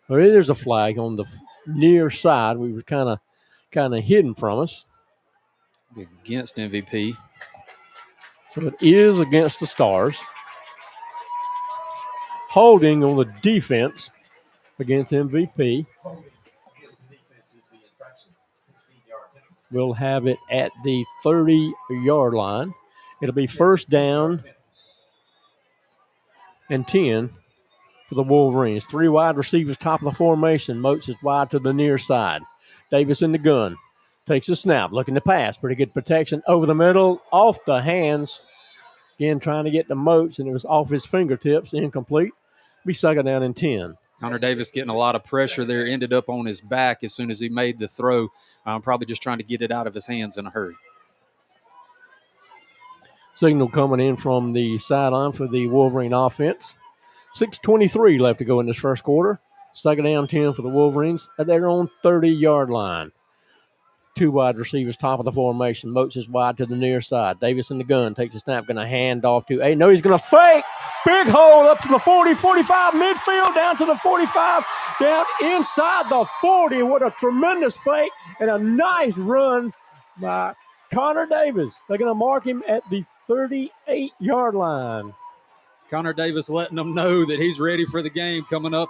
But there's a flag on the near side. We were kind of hidden from us. Against MVP. So it is against the Stars. Holding on the defense against MVP. We'll have it at the 30-yard line. It'll be 1st down and 10 for the Wolverines. 3 wide receivers, top of the formation. Moats is wide to the near side. Davis in the gun. Takes a snap, looking to pass. Pretty good protection over the middle, off the hands. Again, trying to get the Moats, and it was off his fingertips, incomplete. Be second down and 10. Connor Davis getting a lot of pressure there, ended up on his back as soon as he made the throw. Probably just trying to get it out of his hands in a hurry. Signal coming in from the sideline for the Wolverine offense. 6:23 left to go in this first quarter. Second down 10 for the Wolverines at their own 30-yard line. Two wide receivers, top of the formation. Moats is wide to the near side. Davis in the gun, takes a snap, going to hand off to A. No, he's going to fake. Big hole up to the 40, 45, midfield, down to the 45, down inside the 40. What a tremendous fake and a nice run by Connor Davis. They're going to mark him at the 38-yard line. Connor Davis letting them know that he's ready for the game coming up.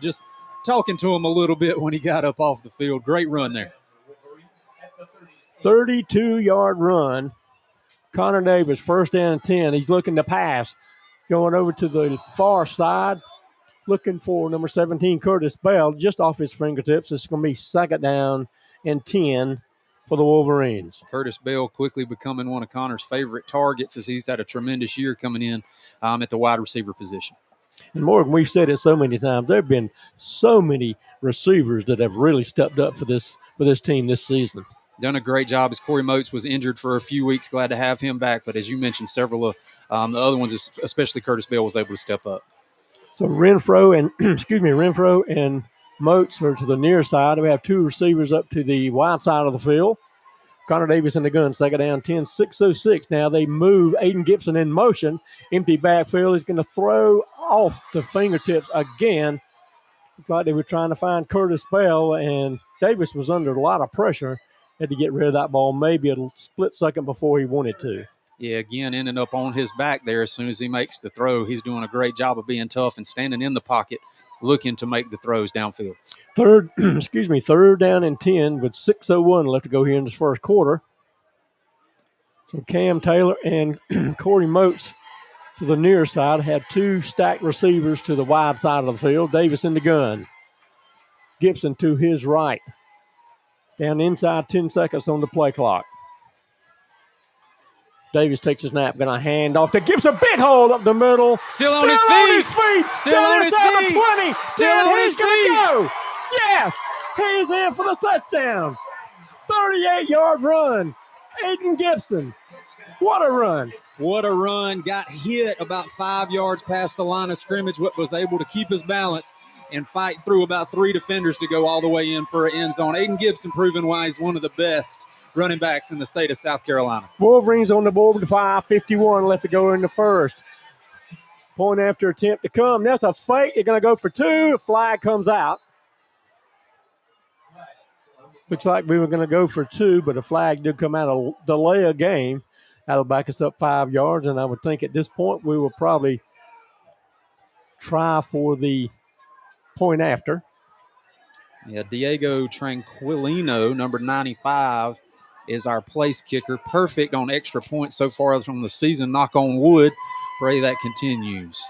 Just talking to him a little bit when he got up off the field. Great run there. 32-yard run. Connor Davis, first down and 10. He's looking to pass. Going over to the far side. Looking for number 17, Curtis Bell, just off his fingertips. It's going to be second down and 10 for the Wolverines. Curtis Bell quickly becoming one of Connor's favorite targets as he's had a tremendous year coming in at the wide receiver position. And Morgan, we've said it so many times, there have been so mmany receivers that have really stepped up for this team this season. Done a great job as Corey Moats was injured for a few weeks. Glad to have him back. But as you mentioned, several of the other ones, especially Curtis Bell, was able to step up. So Renfro and Moats are to the near side. We have two receivers up to the wide side of the field. Connor Davis in the gun, second down, 10, 6:06. Now they move Aiden Gibson in motion. Empty backfield. He's going to throw off the fingertips again. Looks like they were trying to find Curtis Bell, and Davis was under a lot of pressure. Had to get rid of that ball maybe a split second before he wanted to. Yeah, again, ending up on his back there as soon as he makes the throw. He's doing a great job of being tough and standing in the pocket, looking to make the throws downfield. Third down and 10 with 6:01 left to go here in this first quarter. So Cam Taylor and Corey Moats to the near side had two stacked receivers to the wide side of the field. Davis in the gun. Gibson to his right. Down inside, 10 seconds on the play clock. Davis takes a snap, going to hand off to Gibson. Big hole up the middle. Still on his feet. Still on his feet. 20. Still on his feet. Going to go. Yes. He's in for the touchdown. 38-yard run. Aiden Gibson. What a run. What a run. Got hit about 5 yards past the line of scrimmage, but was able to keep his balance and fight through about three defenders to go all the way in for an end zone. Aiden Gibson proving why he's one of the best running backs in the state of South Carolina. Wolverines on the board with 5:51 left to go in the first. Point after attempt to come. That's a fake. They're going to go for two. A flag comes out. Looks like we were going to go for two, but a flag did come out of delay a game. That'll back us up 5 yards, and I would think at this point we will probably try for the point after. Yeah, Diego Tranquilino, number 95, is our place kicker. Perfect on extra points so far from the season. Knock on wood. Pray that continues.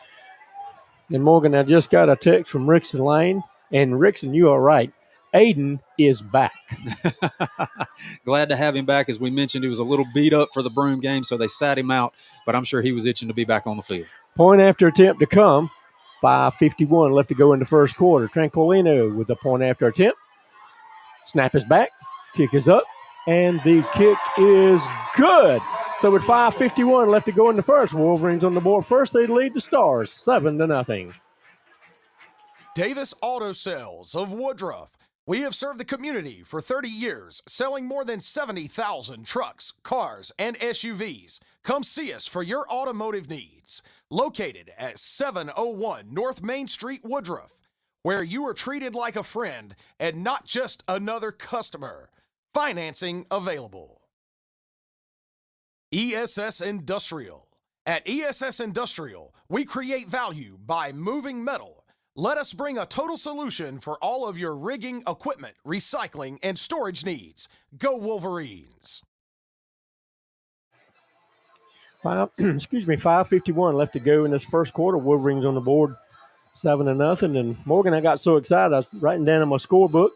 And Morgan, I just got a text from Rickson Lane. And Rickson, you are right. Aiden is back. Glad to have him back. As we mentioned, he was a little beat up for the Broome game, so they sat him out. But I'm sure he was itching to be back on the field. Point after attempt to come. 5:51 left to go in the first quarter. Tranquilino with the point after attempt. Snap is back. Kick is up. And the kick is good. So with 5:51 left to go in the first, Wolverines on the board first. They lead the Stars 7-0. Davis Auto Sales of Woodruff. We have served the community for 30 years, selling more than 70,000 trucks, cars, and SUVs. Come see us for your automotive needs. Located at 701 North Main Street, Woodruff, where you are treated like a friend and not just another customer. Financing available. ESS Industrial. At ESS Industrial, we create value by moving metal. Let us bring a total solution for all of your rigging, equipment, recycling, and storage needs. Go Wolverines. 5:51 left to go in this first quarter. Wolverines on the board 7-0. And Morgan, I got so excited I was writing down in my scorebook.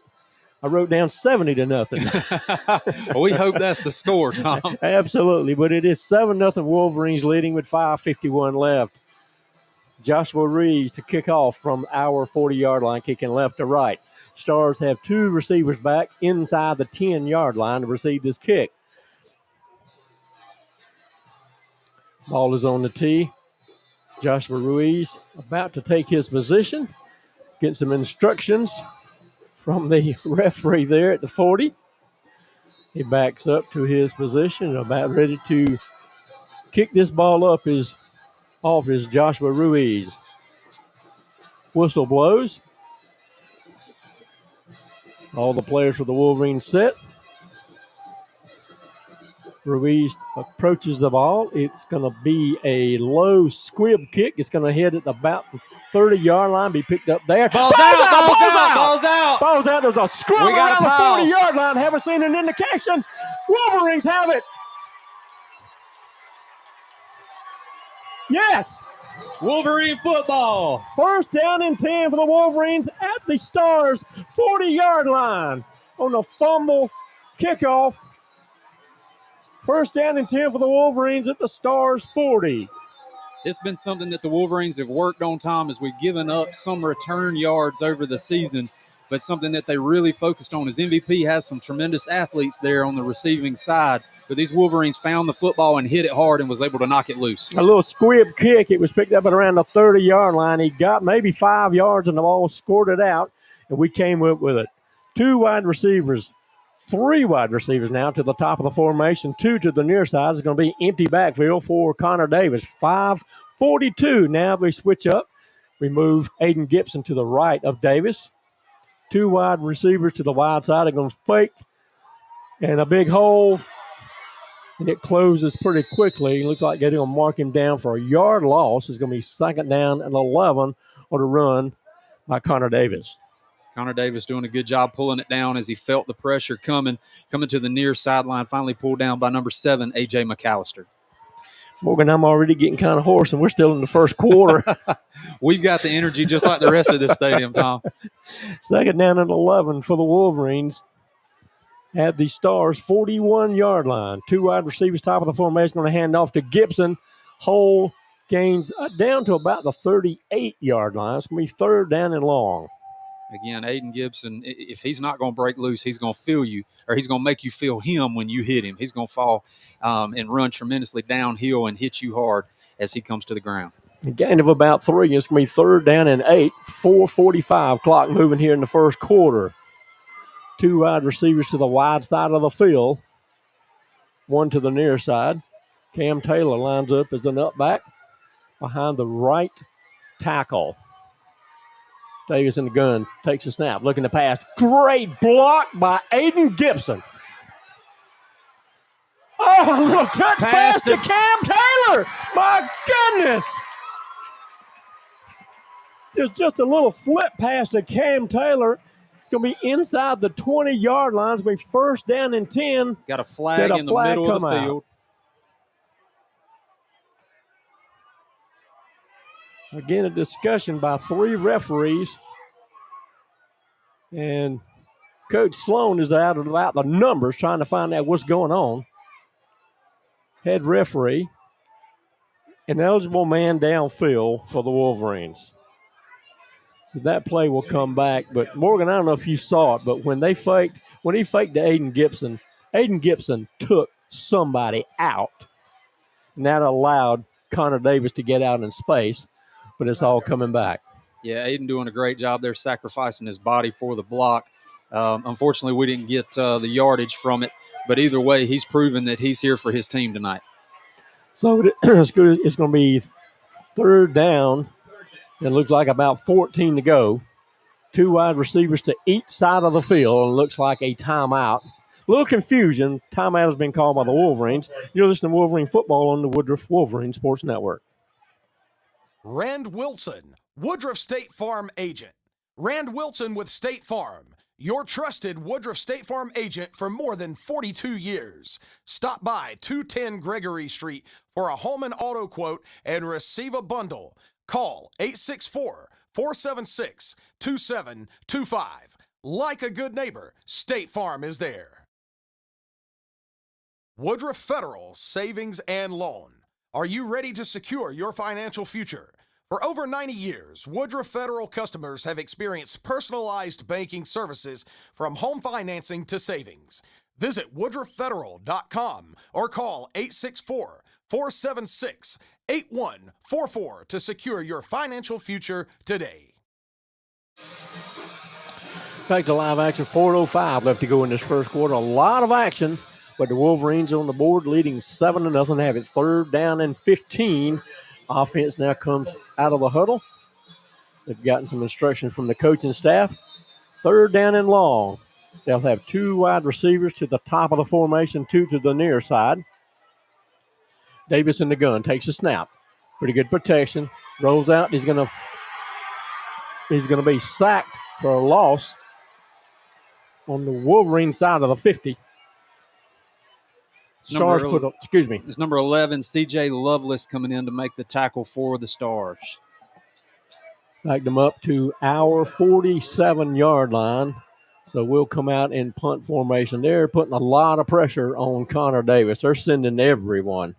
I wrote down 70-0. Well, we hope that's the score, Tom. Absolutely, but it is 7-0 Wolverines leading with 5:51 left. Joshua Reeves to kick off from our 40-yard line, kicking left to right. Stars have two receivers back inside the 10-yard line to receive this kick. Ball is on the tee. Joshua Ruiz about to take his position. Get some instructions from the referee there at the 40. He backs up to his position, about ready to kick this ball up. Is Joshua Ruiz. Whistle blows. All the players for the Wolverines set. Ruiz approaches the ball. It's going to be a low squib kick. It's going to hit at about the 30-yard line, be picked up there. Ball's out. Ball's out. There's a scrum around the 40-yard line. Haven't seen an indication. Wolverines have it. Yes. Wolverine football. First down and 10 for the Wolverines at the Stars' 40-yard line on the fumble kickoff. First down and 10 for the Wolverines at the Stars' 40. It's been something that the Wolverines have worked on, Tom, as we've given up some return yards over the season, but something that they really focused on is MVP has some tremendous athletes there on the receiving side, but these Wolverines found the football and hit it hard and was able to knock it loose. A little squib kick. It was picked up at around the 30-yard line. He got maybe 5 yards and the ball scored it out, and we came up with it. 3 wide receivers now to the top of the formation. 2 to the near side. It's going to be empty backfield for Connor Davis. 5:42. Now we switch up. We move Aiden Gibson to the right of Davis. 2 wide receivers to the wide side. They're going to fake and a big hole, and it closes pretty quickly. It looks like they're going to mark him down for a yard loss. It's going to be 2nd down and 11 on the run by Connor Davis. Connor Davis doing a good job pulling it down as he felt the pressure coming to the near sideline, finally pulled down by number 7, A.J. McAllister. Morgan, I'm already getting kind of hoarse, and we're still in the first quarter. We've got the energy just like the rest of this stadium, Tom. 2nd down and 11 for the Wolverines at the Stars' 41-yard line. 2 wide receivers, top of the formation, going to hand off to Gibson. Hole gains down to about the 38-yard line. It's going to be 3rd down and long. Again, Aiden Gibson, if he's not going to break loose, he's going to feel you, or he's going to make you feel him when you hit him. He's going to fall and run tremendously downhill and hit you hard as he comes to the ground. A gain of about 3. It's going to be 3rd down and 8. 4:45 clock moving here in the first quarter. 2 wide receivers to the wide side of the field. 1 to the near side. Cam Taylor lines up as an up back behind the right tackle. Davis in the gun, takes a snap, looking to pass. Great block by Aiden Gibson. Oh, a little touch pass to Cam Taylor. My goodness. There's just a little flip pass to Cam Taylor. It's going to be inside the 20-yard line. It's going to be 1st down and 10. Got a flag in the middle of the field. Again, a discussion by 3 referees. And Coach Sloan is out about the numbers, trying to find out what's going on. Head referee, an eligible man downfield for the Wolverines. So that play will come back. But Morgan, I don't know if you saw it, but when he faked to Aiden Gibson took somebody out. And that allowed Connor Davis to get out in space. But it's all coming back. Yeah, Aiden doing a great job there, sacrificing his body for the block. Unfortunately, we didn't get the yardage from it. But either way, he's proven that he's here for his team tonight. So it's going to be 3rd down. It looks like about 14 to go. 2 wide receivers to each side of the field. And it looks like a timeout. A little confusion. Timeout has been called by the Wolverines. You're listening to Wolverine football on the Woodruff Wolverine Sports Network. Rand Wilson, Woodruff State Farm agent. Rand Wilson with State Farm, your trusted Woodruff State Farm agent for more than 42 years. Stop by 210 Gregory Street for a home and auto quote and receive a bundle. Call 864-476-2725 Like a good neighbor, State Farm is there. Woodruff Federal Savings and Loan. Are you ready to secure your financial future? For over 90 years, Woodruff Federal customers have experienced personalized banking services from home financing to savings. Visit woodruffederal.com or call 864-476-8144 to secure your financial future today. Back to live action, 4:05 left to go in this first quarter. A lot of action, but the Wolverines on the board leading 7-0. Have it 3rd down and 15. Offense now comes out of the huddle. They've gotten some instruction from the coaching staff. 3rd down and long. They'll have 2 wide receivers to the top of the formation, 2 to the near side. Davis in the gun, takes a snap. Pretty good protection. Rolls out. He's gonna be sacked for a loss on the Wolverine side of the 50. Stars put up, It's number 11, C.J. Lovelace, coming in to make the tackle for the Stars. Backed them up to our 47-yard line. So we'll come out in punt formation. They're putting a lot of pressure on Connor Davis. They're sending everyone.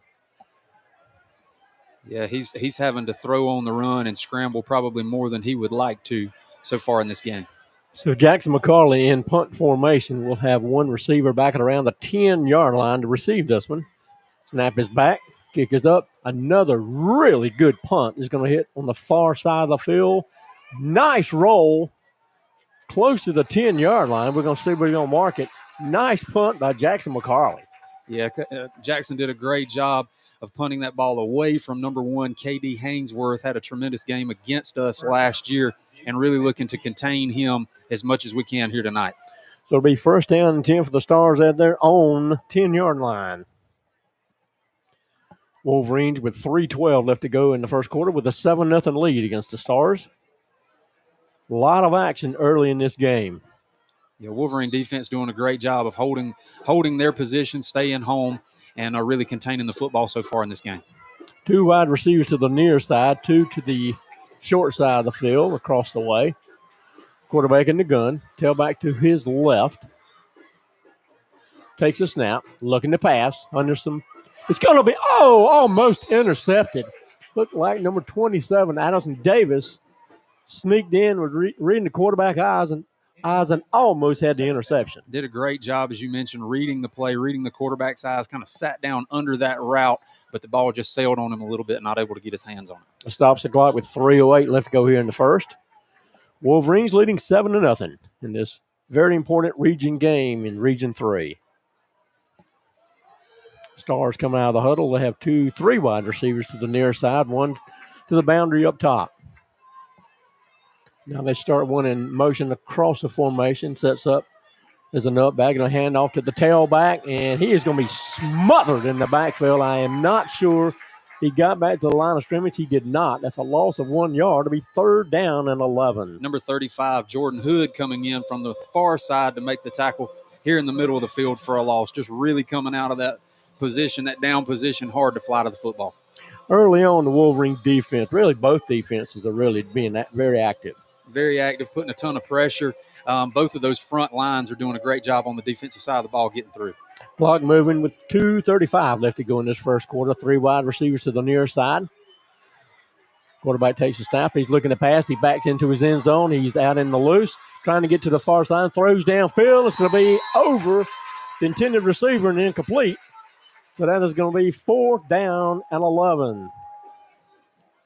Yeah, he's having to throw on the run and scramble probably more than he would like to so far in this game. So Jackson McCarley in punt formation will have 1 receiver back at around the 10-yard line to receive this one. Snap is back. Kick is up. Another really good punt is going to hit on the far side of the field. Nice roll. Close to the 10-yard line. We're going to see where he's going to mark it. Nice punt by Jackson McCarley. Yeah, Jackson did a great job of punting that ball away from number 1, K.D. Hainsworth. Had a tremendous game against us last year and really looking to contain him as much as we can here tonight. So it'll be 1st down and 10 for the Stars at their own 10-yard line. Wolverines with 3:12 left to go in the first quarter with a 7-0 lead against the Stars. A lot of action early in this game. Yeah, Wolverine defense doing a great job of holding their position, staying home, and are really containing the football so far in this game. 2 wide receivers to the near side, 2 to the short side of the field across the way. Quarterback in the gun, tailback to his left. Takes a snap, looking to pass under some. It's going to be, almost intercepted. Looked like number 27, Addison Davis, sneaked in with reading the quarterback eyes and almost had the interception. Did a great job, as you mentioned, reading the play, reading the quarterback's eyes, kind of sat down under that route, but the ball just sailed on him a little bit, not able to get his hands on it. Stops the clock with 3:08 left to go here in the first. Wolverines leading 7-0 in this very important region game in Region 3. Stars coming out of the huddle. They have 3 wide receivers to the near side, 1 to the boundary up top. Now they start 1 in motion across the formation, sets up as a nutback, and a handoff to the tailback, and he is going to be smothered in the backfield. I am not sure he got back to the line of scrimmage. He did not. That's a loss of 1 yard. It'll be 3rd down and 11. Number 35, Jordan Hood, coming in from the far side to make the tackle here in the middle of the field for a loss. Just really coming out of that position, that down position, hard to fly to the football. Early on, the Wolverine defense, really both defenses are really being very active. Very active, putting a ton of pressure. Both of those front lines are doing a great job on the defensive side of the ball getting through. Clock moving with 2:35 left to go in this first quarter. 3 wide receivers to the near side. Quarterback takes a snap. He's looking to pass. He backs into his end zone. He's out in the loose, trying to get to the far side. Throws downfield. It's going to be over the intended receiver and incomplete. So that is going to be 4th down and 11.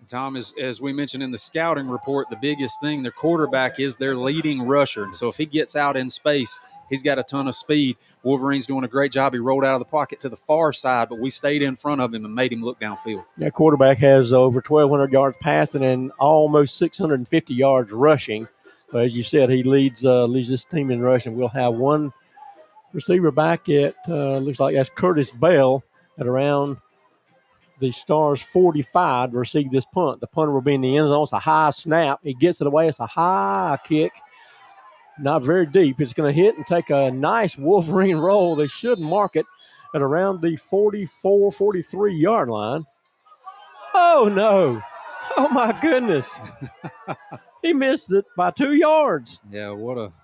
Tom, as we mentioned in the scouting report, the biggest thing, their quarterback is their leading rusher. And so if he gets out in space, he's got a ton of speed. Wolverine's doing a great job. He rolled out of the pocket to the far side, but we stayed in front of him and made him look downfield. That quarterback has over 1,200 yards passing and almost 650 yards rushing. So as you said, he leads this team in rushing. We'll have 1 receiver back at, looks like that's Curtis Bell at around the Stars 45 to receive this punt. The punter will be in the end zone. It's a high snap. He gets it away. It's a high kick. Not very deep. It's going to hit and take a nice Wolverine roll. They should mark it at around the 44, 43-yard line. Oh, no. Oh, my goodness. He missed it by 2 yards. Yeah,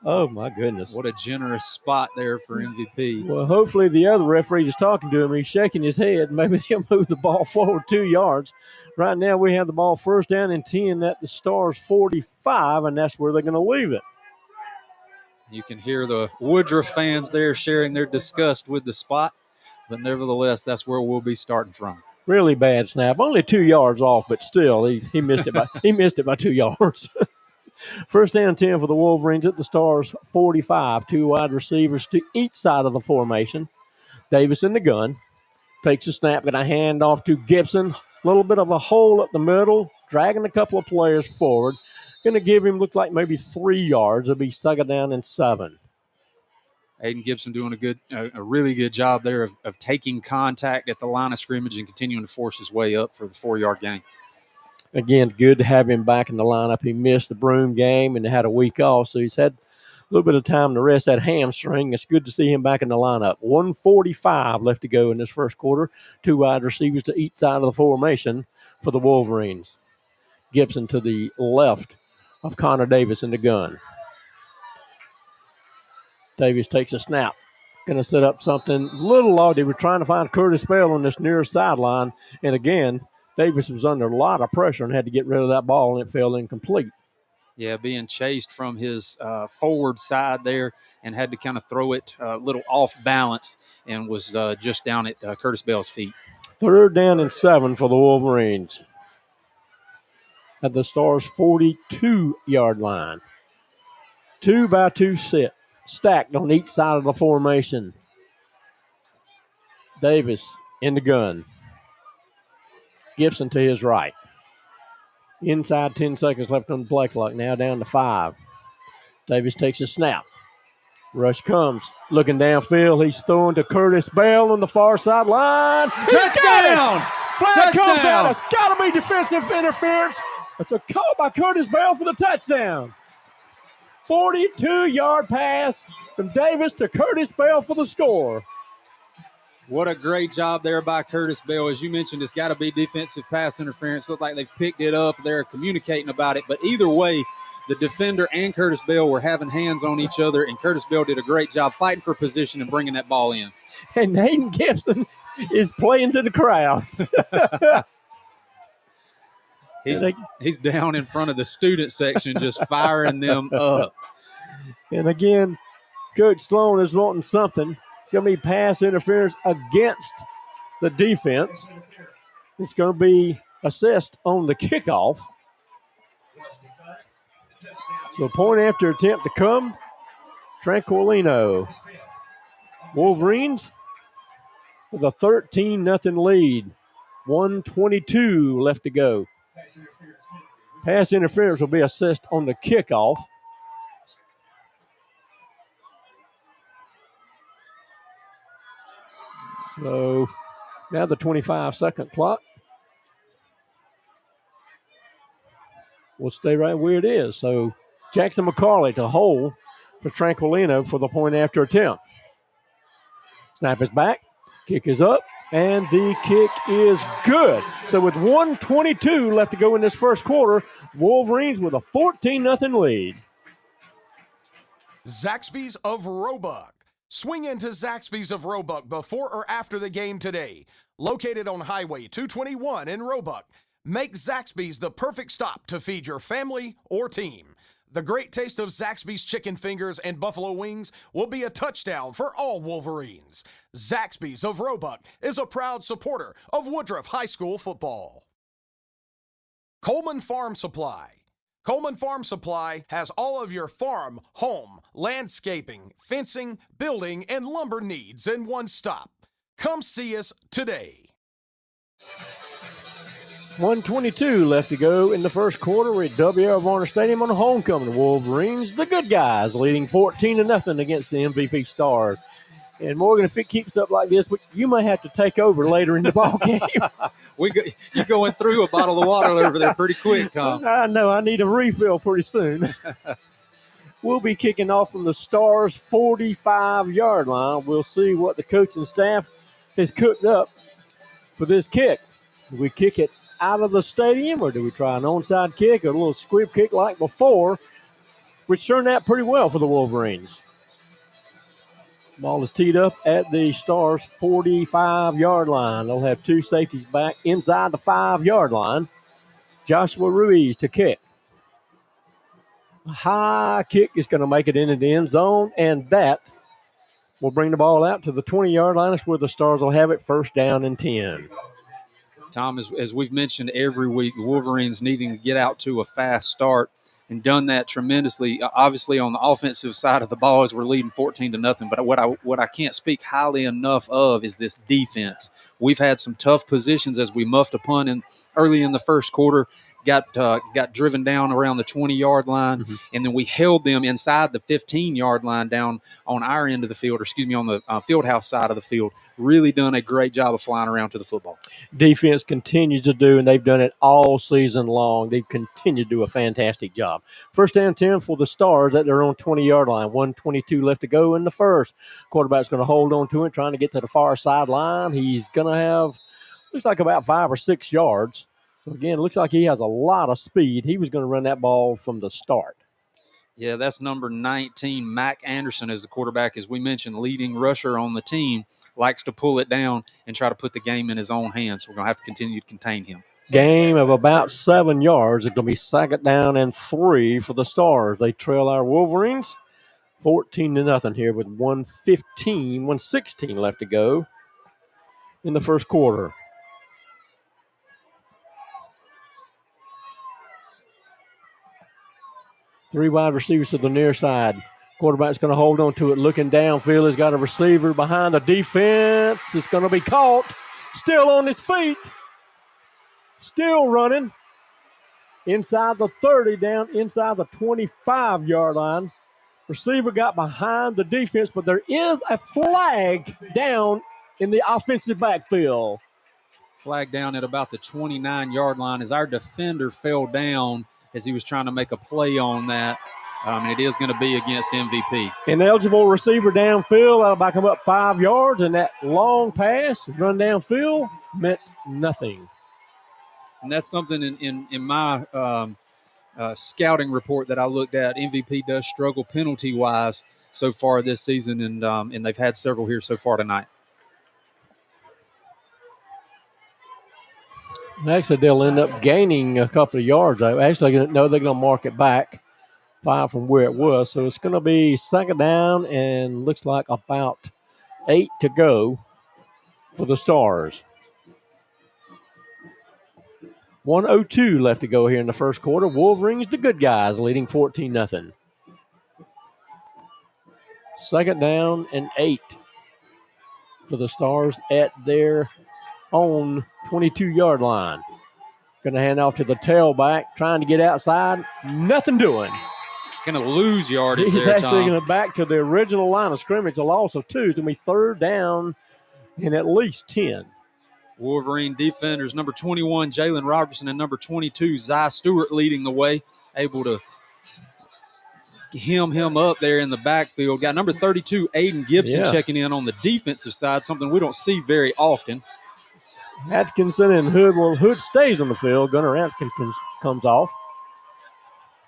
Oh, my goodness. what a generous spot there for MVP. Well, hopefully the other referee is talking to him. He's shaking his head. Maybe they'll move the ball forward 2 yards. Right now we have the ball first down and 10 at the Stars 45, and that's where they're going to leave it. You can hear the Woodruff fans there sharing their disgust with the spot, but nevertheless, that's where we'll be starting from. Really bad snap. Only 2 yards off, but still he missed it by 2 yards. First down 10 for the Wolverines at the Stars 45. 2 wide receivers to each side of the formation. Davis in the gun. Takes a snap, going to hand off to Gibson. A little bit of a hole up the middle, dragging a couple of players forward. Going to give him, looks like maybe 3 yards. It'll be second down and 7. Aiden Gibson doing a really good job there of taking contact at the line of scrimmage and continuing to force his way up for the 4-yard gain. Again, good to have him back in the lineup. He missed the Broome game and had a week off, so he's had a little bit of time to rest that hamstring. It's good to see him back in the lineup. 1:45 left to go in this first quarter. 2 wide receivers to each side of the formation for the Wolverines. Gibson to the left of Connor Davis in the gun. Davis takes a snap. Going to set up something a little odd. They were trying to find Curtis Bell on this near sideline. And again, Davis was under a lot of pressure and had to get rid of that ball, and it fell incomplete. Yeah, being chased from his forward side there and had to kind of throw it a little off balance and was just down at Curtis Bell's feet. Third down and 7 for the Wolverines at the Stars' 42-yard line. 2-by-2 set, stacked on each side of the formation. Davis in the gun. Gibson to his right. Inside 10 seconds left on the play clock. Now down to 5. Davis takes a snap. Rush comes. Looking downfield. He's throwing to Curtis Bell on the far sideline. Touchdown! Flag comes out. It's got to be defensive interference. It's a call by Curtis Bell for the touchdown. 42-yard pass from Davis to Curtis Bell for the score. What a great job there by Curtis Bell. As you mentioned, it's got to be defensive pass interference. Looked like they've picked it up. They're communicating about it. But either way, the defender and Curtis Bell were having hands on each other, and Curtis Bell did a great job fighting for position and bringing that ball in. And Aiden Gibson is playing to the crowd. He's down in front of the student section just firing them up. And again, Coach Sloan is wanting something. It's going to be pass interference against the defense. It's going to be assessed on the kickoff. So point after attempt to come. Tranquilino. Wolverines with a 13-0 lead. 1:22 left to go. Pass interference will be assessed on the kickoff. So now the 25-second clock will stay right where it is. So Jackson McCarley to hold for Tranquilino for the point after attempt. Snap is back. Kick is up. And the kick is good. So with 1:22 left to go in this first quarter, Wolverines with a 14-0 lead. Zaxby's of Roebuck. Swing into Zaxby's of Roebuck before or after the game today. Located on Highway 221 in Roebuck, make Zaxby's the perfect stop to feed your family or team. The great taste of Zaxby's chicken fingers and buffalo wings will be a touchdown for all Wolverines. Zaxby's of Roebuck is a proud supporter of Woodruff High School football. Coleman Farm Supply. Coleman Farm Supply has all of your farm, home, landscaping, fencing, building, and lumber needs in one stop. Come see us today. 1:22 left to go in the first quarter. We're at W.R. Varner Stadium on the homecoming. Wolverines, the good guys, leading 14-0 against the MVP Stars. And Morgan, if it keeps up like this, you may have to take over later in the ball game. You're going through a bottle of water over there pretty quick, Tom. I know. I need a refill pretty soon. We'll be kicking off from the Stars' 45-yard line. We'll see what the coaching staff has cooked up for this kick. We kick it out of the stadium, or do we try an onside kick, or a little squib kick like before, which turned out pretty well for the Wolverines? Ball is teed up at the Stars' 45-yard line. They'll have two safeties back inside the 5-yard line. Joshua Ruiz to kick. A high kick is going to make it into the end zone, and that will bring the ball out to the 20-yard line. That's where the Stars will have it, first down and 10. Tom, as we've mentioned every week, the Wolverines needing to get out to a fast start and done that tremendously. Obviously, on the offensive side of the ball, as we're leading 14-0. But what I can't speak highly enough of is this defense. We've had some tough positions as we muffed a punt early in the first quarter. Got driven down around the 20-yard line, and then we held them inside the 15-yard line down on our end of the field, on the field house side of the field. Really done a great job of flying around to the football. Defense continues to do, and they've done it all season long. They've continued to do a fantastic job. First down 10 for the Stars at their own 20-yard line. 1:22 left to go in the first. Quarterback's going to hold on to it, trying to get to the far sideline. He's going to have, looks like about 5 or 6 yards. So, again, it looks like he has a lot of speed. He was going to run that ball from the start. Yeah, that's number 19, Mac Anderson, as the quarterback, as we mentioned, leading rusher on the team, likes to pull it down and try to put the game in his own hands. So we're going to have to continue to contain him. Game of about 7 yards. It's going to be second down and 3 for the Stars. They trail our Wolverines 14-0 here with 1:16 left to go in the first quarter. Three wide receivers to the near side. Quarterback's going to hold on to it, looking downfield. He's got a receiver behind the defense. It's going to be caught. Still on his feet. Still running. Inside the 30, down inside the 25-yard line. Receiver got behind the defense, but there is a flag down in the offensive backfield. Flag down at about the 29-yard line as our defender fell down as he was trying to make a play on that. And it is going to be against MVP. An eligible receiver downfield. That'll back him up 5 yards. And that long pass, run downfield, meant nothing. And that's something in my scouting report that I looked at. MVP does struggle penalty-wise so far this season, and they've had several here so far tonight. Actually, they'll end up gaining a couple of yards. Actually, no, they're going to mark it back 5 from where it was. So it's going to be second down and looks like about 8 to go for the Stars. 1:02 left to go here in the first quarter. Wolverines, the good guys, leading 14-0. Second down and 8 for the Stars at their own 22-yard line. Going to hand off to the tailback, trying to get outside. Nothing doing. Going to lose yardage He's there, actually Tom. going to back to the original line of scrimmage, a loss of 2. It's going to be third down and at least 10. Wolverine defenders, number 21, Jalen Robertson, and number 22, Zy Stewart leading the way, able to him up there in the backfield. Got number 32, Aiden Gibson, checking in on the defensive side, something we don't see very often. Atkinson and Hood. Well, Hood stays on the field. Gunnar Atkinson comes off.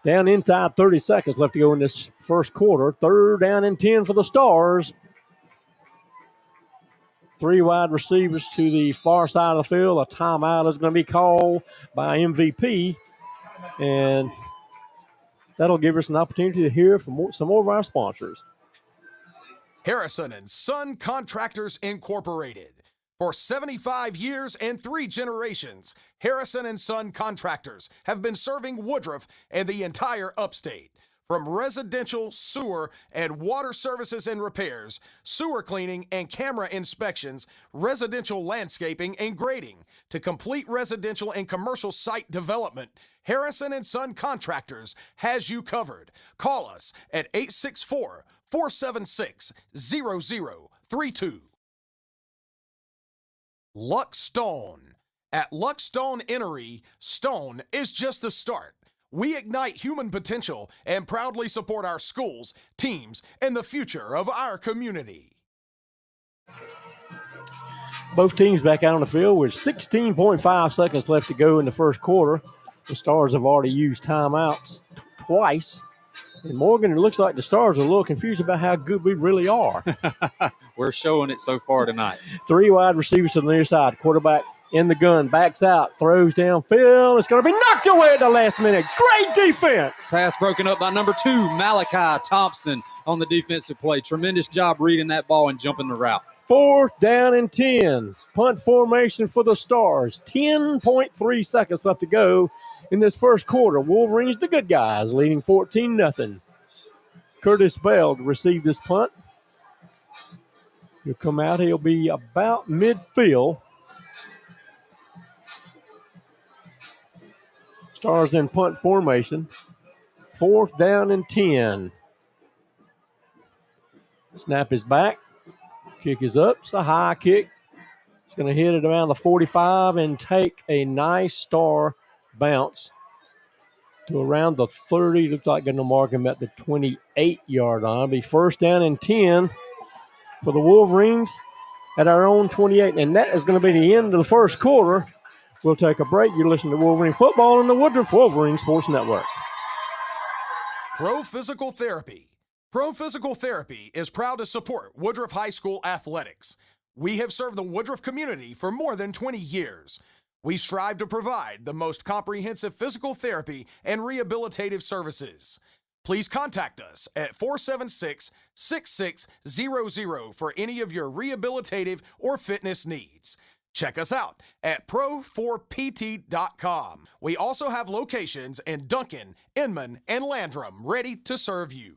Down inside 30 seconds left to go in this first quarter. Third down and 10 for the Stars. 3 wide receivers to the far side of the field. A timeout is going to be called by MVP. And that'll give us an opportunity to hear from some more of our sponsors. Harrison and Son Contractors Incorporated. For 75 years and 3 generations, Harrison and Son Contractors have been serving Woodruff and the entire upstate. From residential, sewer, and water services and repairs, sewer cleaning and camera inspections, residential landscaping and grading, to complete residential and commercial site development, Harrison and Son Contractors has you covered. Call us at 864-476-0032. Luck Stone. At Luck Stone Innery, stone is just the start. We ignite human potential and proudly support our schools, teams, and the future of our community. Both teams back out on the field with 16.5 seconds left to go in the first quarter. The Stars have already used timeouts twice. And Morgan, it looks like the Stars are a little confused about how good we really are. We're showing it so far tonight. 3 wide receivers to the near side. Quarterback in the gun, backs out, throws downfield. It's going to be knocked away at the last minute. Great defense. Pass broken up by number 2, Malachi Thompson on the defensive play. Tremendous job reading that ball and jumping the route. 4th down and 10. Punt formation for the Stars. 10.3 seconds left to go in this first quarter. Wolverines, the good guys, leading 14-0. Curtis Bell to receive this punt. He'll come out. He'll be about midfield. Stars in punt formation. 4th down and 10. Snap is back. Kick is up. It's a high kick. It's going to hit it around the 45 and take a nice Star bounce to around the 30. Looks like going to mark him at the 28-yard line. It'll be 1st down and 10 for the Wolverines at our own 28. And that is going to be the end of the first quarter. We'll take a break. You're listening to Wolverine Football on the Woodruff Wolverine Sports Network. Pro Physical Therapy. Pro Physical Therapy is proud to support Woodruff High School athletics. We have served the Woodruff community for more than 20 years. We strive to provide the most comprehensive physical therapy and rehabilitative services. Please contact us at 476-6600 for any of your rehabilitative or fitness needs. Check us out at pro4pt.com. We also have locations in Duncan, Inman, and Landrum ready to serve you.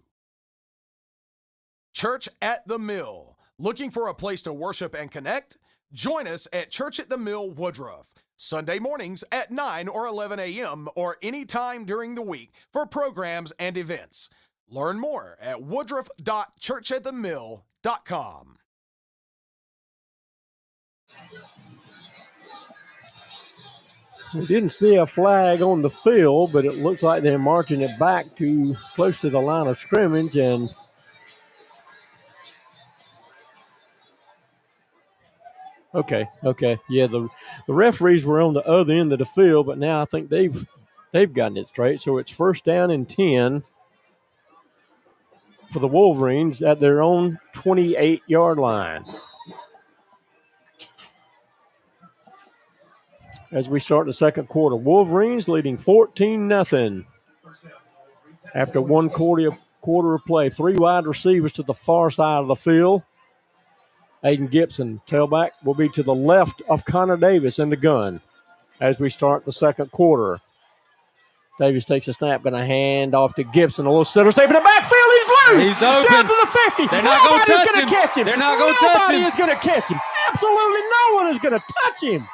Church at the Mill. Looking for a place to worship and connect? Join us at Church at the Mill Woodruff, Sunday mornings at 9 or 11 a.m. or any time during the week for programs and events. Learn more at woodruff.churchatthemill.com. We didn't see a flag on the field, but it looks like they're marching it back to close to the line of scrimmage. And okay. Yeah, the referees were on the other end of the field, but now I think they've gotten it straight. So it's 1st down and 10 for the Wolverines at their own 28-yard line. As we start the second quarter, Wolverines leading 14-0 after one quarter of play. 3 wide receivers to the far side of the field. Aiden Gibson, tailback, will be to the left of Connor Davis in the gun as we start the second quarter. Davis takes a snap, going to hand off to Gibson. A little center step in the backfield. He's loose. He's open. Down to the 50. They're not going to touch him. Catch him. They're not going to touch him. Nobody is going to catch him. Absolutely no one is going to touch him.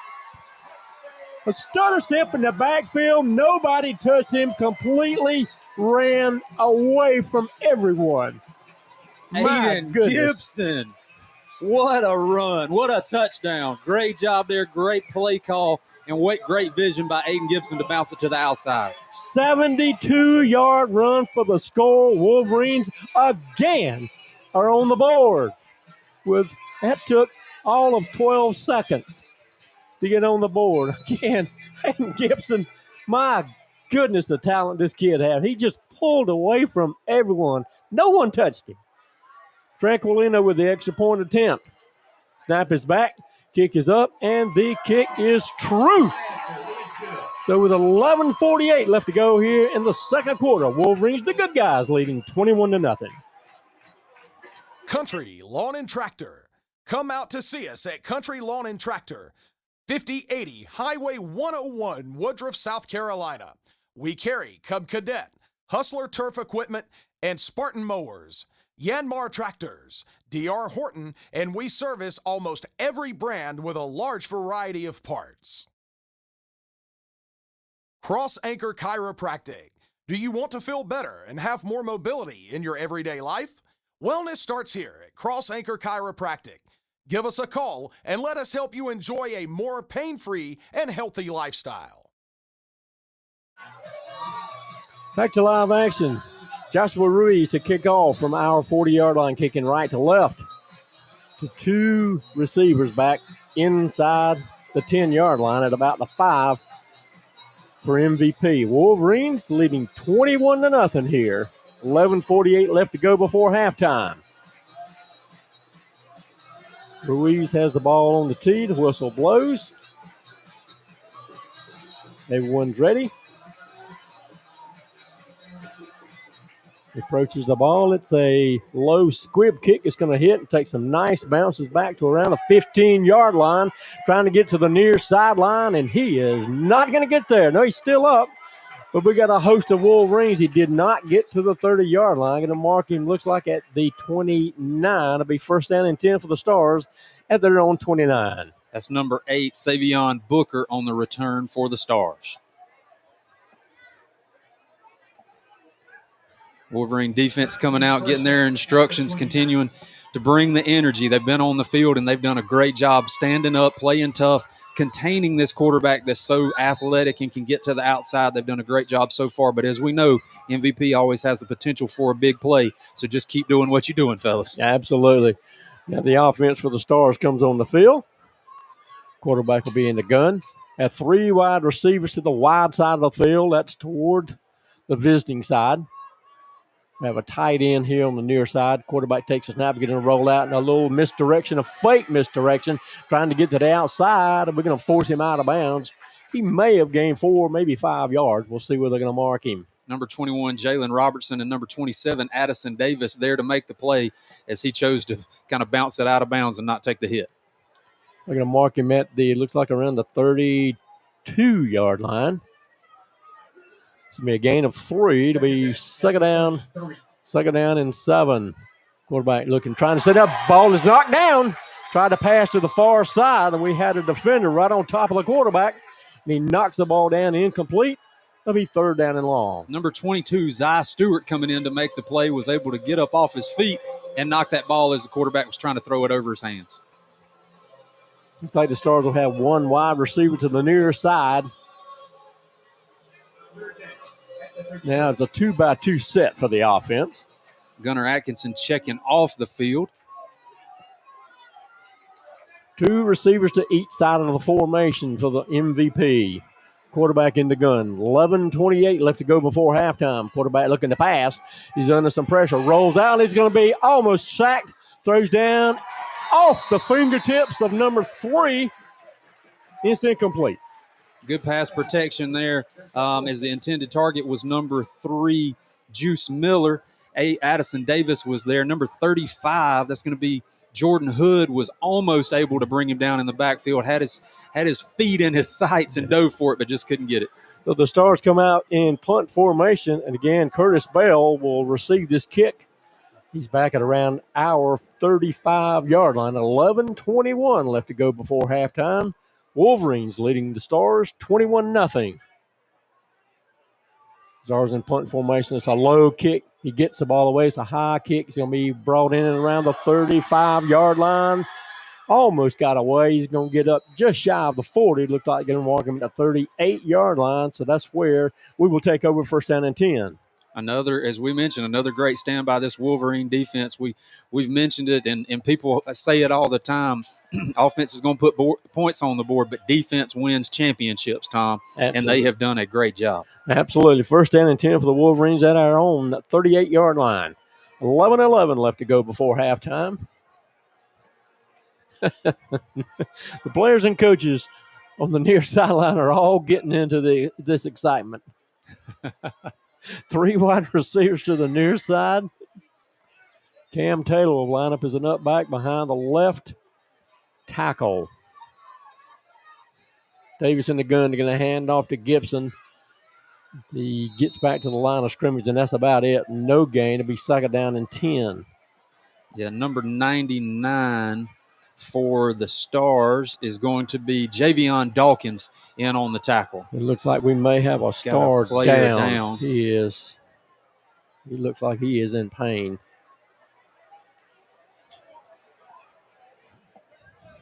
A stutter step in the backfield. Nobody touched him. Completely ran away from everyone. My Aiden goodness. Gibson. What a run. What a touchdown. Great job there. Great play call. And great vision by Aiden Gibson to bounce it to the outside. 72-yard run for the score. Wolverines again are on the board. That took all of 12 seconds to get on the board. Again, Aiden Gibson, my goodness, the talent this kid had. He just pulled away from everyone. No one touched him. Tranquilino with the extra point attempt. Snap is back. Kick is up, and the kick is true. So with 11:48 left to go here in the second quarter, Wolverines, the good guys, leading 21-0. Country Lawn and Tractor. Come out to see us at Country Lawn and Tractor, 5080 Highway 101, Woodruff, South Carolina. We carry Cub Cadet, Hustler Turf Equipment, and Spartan Mowers. Yanmar Tractors, D.R. Horton, and we service almost every brand with a large variety of parts. Cross Anchor Chiropractic. Do you want to feel better and have more mobility in your everyday life? Wellness starts here at Cross Anchor Chiropractic. Give us a call and let us help you enjoy a more pain-free and healthy lifestyle. Back to live action. Joshua Ruiz to kick off from our 40-yard line, kicking right to left to 2 receivers back inside the 10-yard line at about the 5 for MVP. Wolverines leading 21-0 here. 11:48 left to go before halftime. Ruiz has the ball on the tee. The whistle blows. Everyone's ready. Approaches the ball. It's a low squib kick. It's going to hit and take some nice bounces back to around the 15-yard line, trying to get to the near sideline, and he is not going to get there. No, he's still up, but we got a host of Wolverines. He did not get to the 30-yard line. Going to mark him, looks like, at the 29. It'll be first down and 10 for the Stars at their own 29. That's number 8, Savion Booker, on the return for the Stars. Wolverine defense coming out, getting their instructions, continuing to bring the energy. They've been on the field, and they've done a great job standing up, playing tough, containing this quarterback that's so athletic and can get to the outside. They've done a great job so far. But as we know, MVP always has the potential for a big play. So just keep doing what you're doing, fellas. Absolutely. Now the offense for the Stars comes on the field. Quarterback will be in the gun. Have 3 wide receivers to the wide side of the field. That's toward the visiting side. We have a tight end here on the near side. Quarterback takes a snap, getting a roll out, and a little misdirection, a fake misdirection, trying to get to the outside, and we're going to force him out of bounds. He may have gained 4, maybe 5 yards. We'll see where they're going to mark him. Number 21, Jalen Robertson, and number 27, Addison Davis, there to make the play as he chose to kind of bounce it out of bounds and not take the hit. They're going to mark him at looks like around the 32-yard line. It's going to be a gain of 3 to be second down and 7. Quarterback looking, trying to set up. Ball is knocked down. Tried to pass to the far side, and we had a defender right on top of the quarterback, and he knocks the ball down incomplete. It'll be third down and long. Number 22, Zy Stewart, coming in to make the play, was able to get up off his feet and knock that ball as the quarterback was trying to throw it over his hands. Looks like the Stars will have 1 wide receiver to the near side. Now it's a 2-by-2 set for the offense. Gunnar Atkinson checking off the field. 2 receivers to each side of the formation for the MVP. Quarterback in the gun. 11:28 left to go before halftime. Quarterback looking to pass. He's under some pressure. Rolls out. He's going to be almost sacked. Throws down off the fingertips of number 3. It's incomplete. Good pass protection there, as the intended target was number 3, Juice Miller. Addison Davis was there. Number 35, that's going to be Jordan Hood, was almost able to bring him down in the backfield, had his feet in his sights and dove for it, but just couldn't get it. So the Stars come out in punt formation, and again, Curtis Bell will receive this kick. He's back at around our 35-yard line. 11:21 left to go before halftime. Wolverines leading the Stars 21-0. Stars in punt formation. It's a low kick. He gets the ball away. It's a high kick. It's going to be brought in and around the 35-yard line. Almost got away. He's going to get up just shy of the 40. Looked like going to mark him at the 38-yard line. So that's where we will take over first down and 10. Another, as we mentioned, another great stand by this Wolverine defense. We've mentioned it, and people say it all the time. Offense is going to put points on the board, but defense wins championships, Tom. Absolutely. And they have done a great job. Absolutely. First down and 10 for the Wolverines at our own 38-yard line. 11:11 left to go before halftime. The players and coaches on the near sideline are all getting into this excitement. 3 wide receivers to the near side. Cam Taylor will line up as an up back behind the left tackle. Davis in the gun, going to hand off to Gibson. He gets back to the line of scrimmage, and that's about it. No gain. It'll be second down and 10. Yeah, number 99 for the Stars is going to be Javion Dawkins in on the tackle. It looks like we may have a Star down. He looks like he is in pain.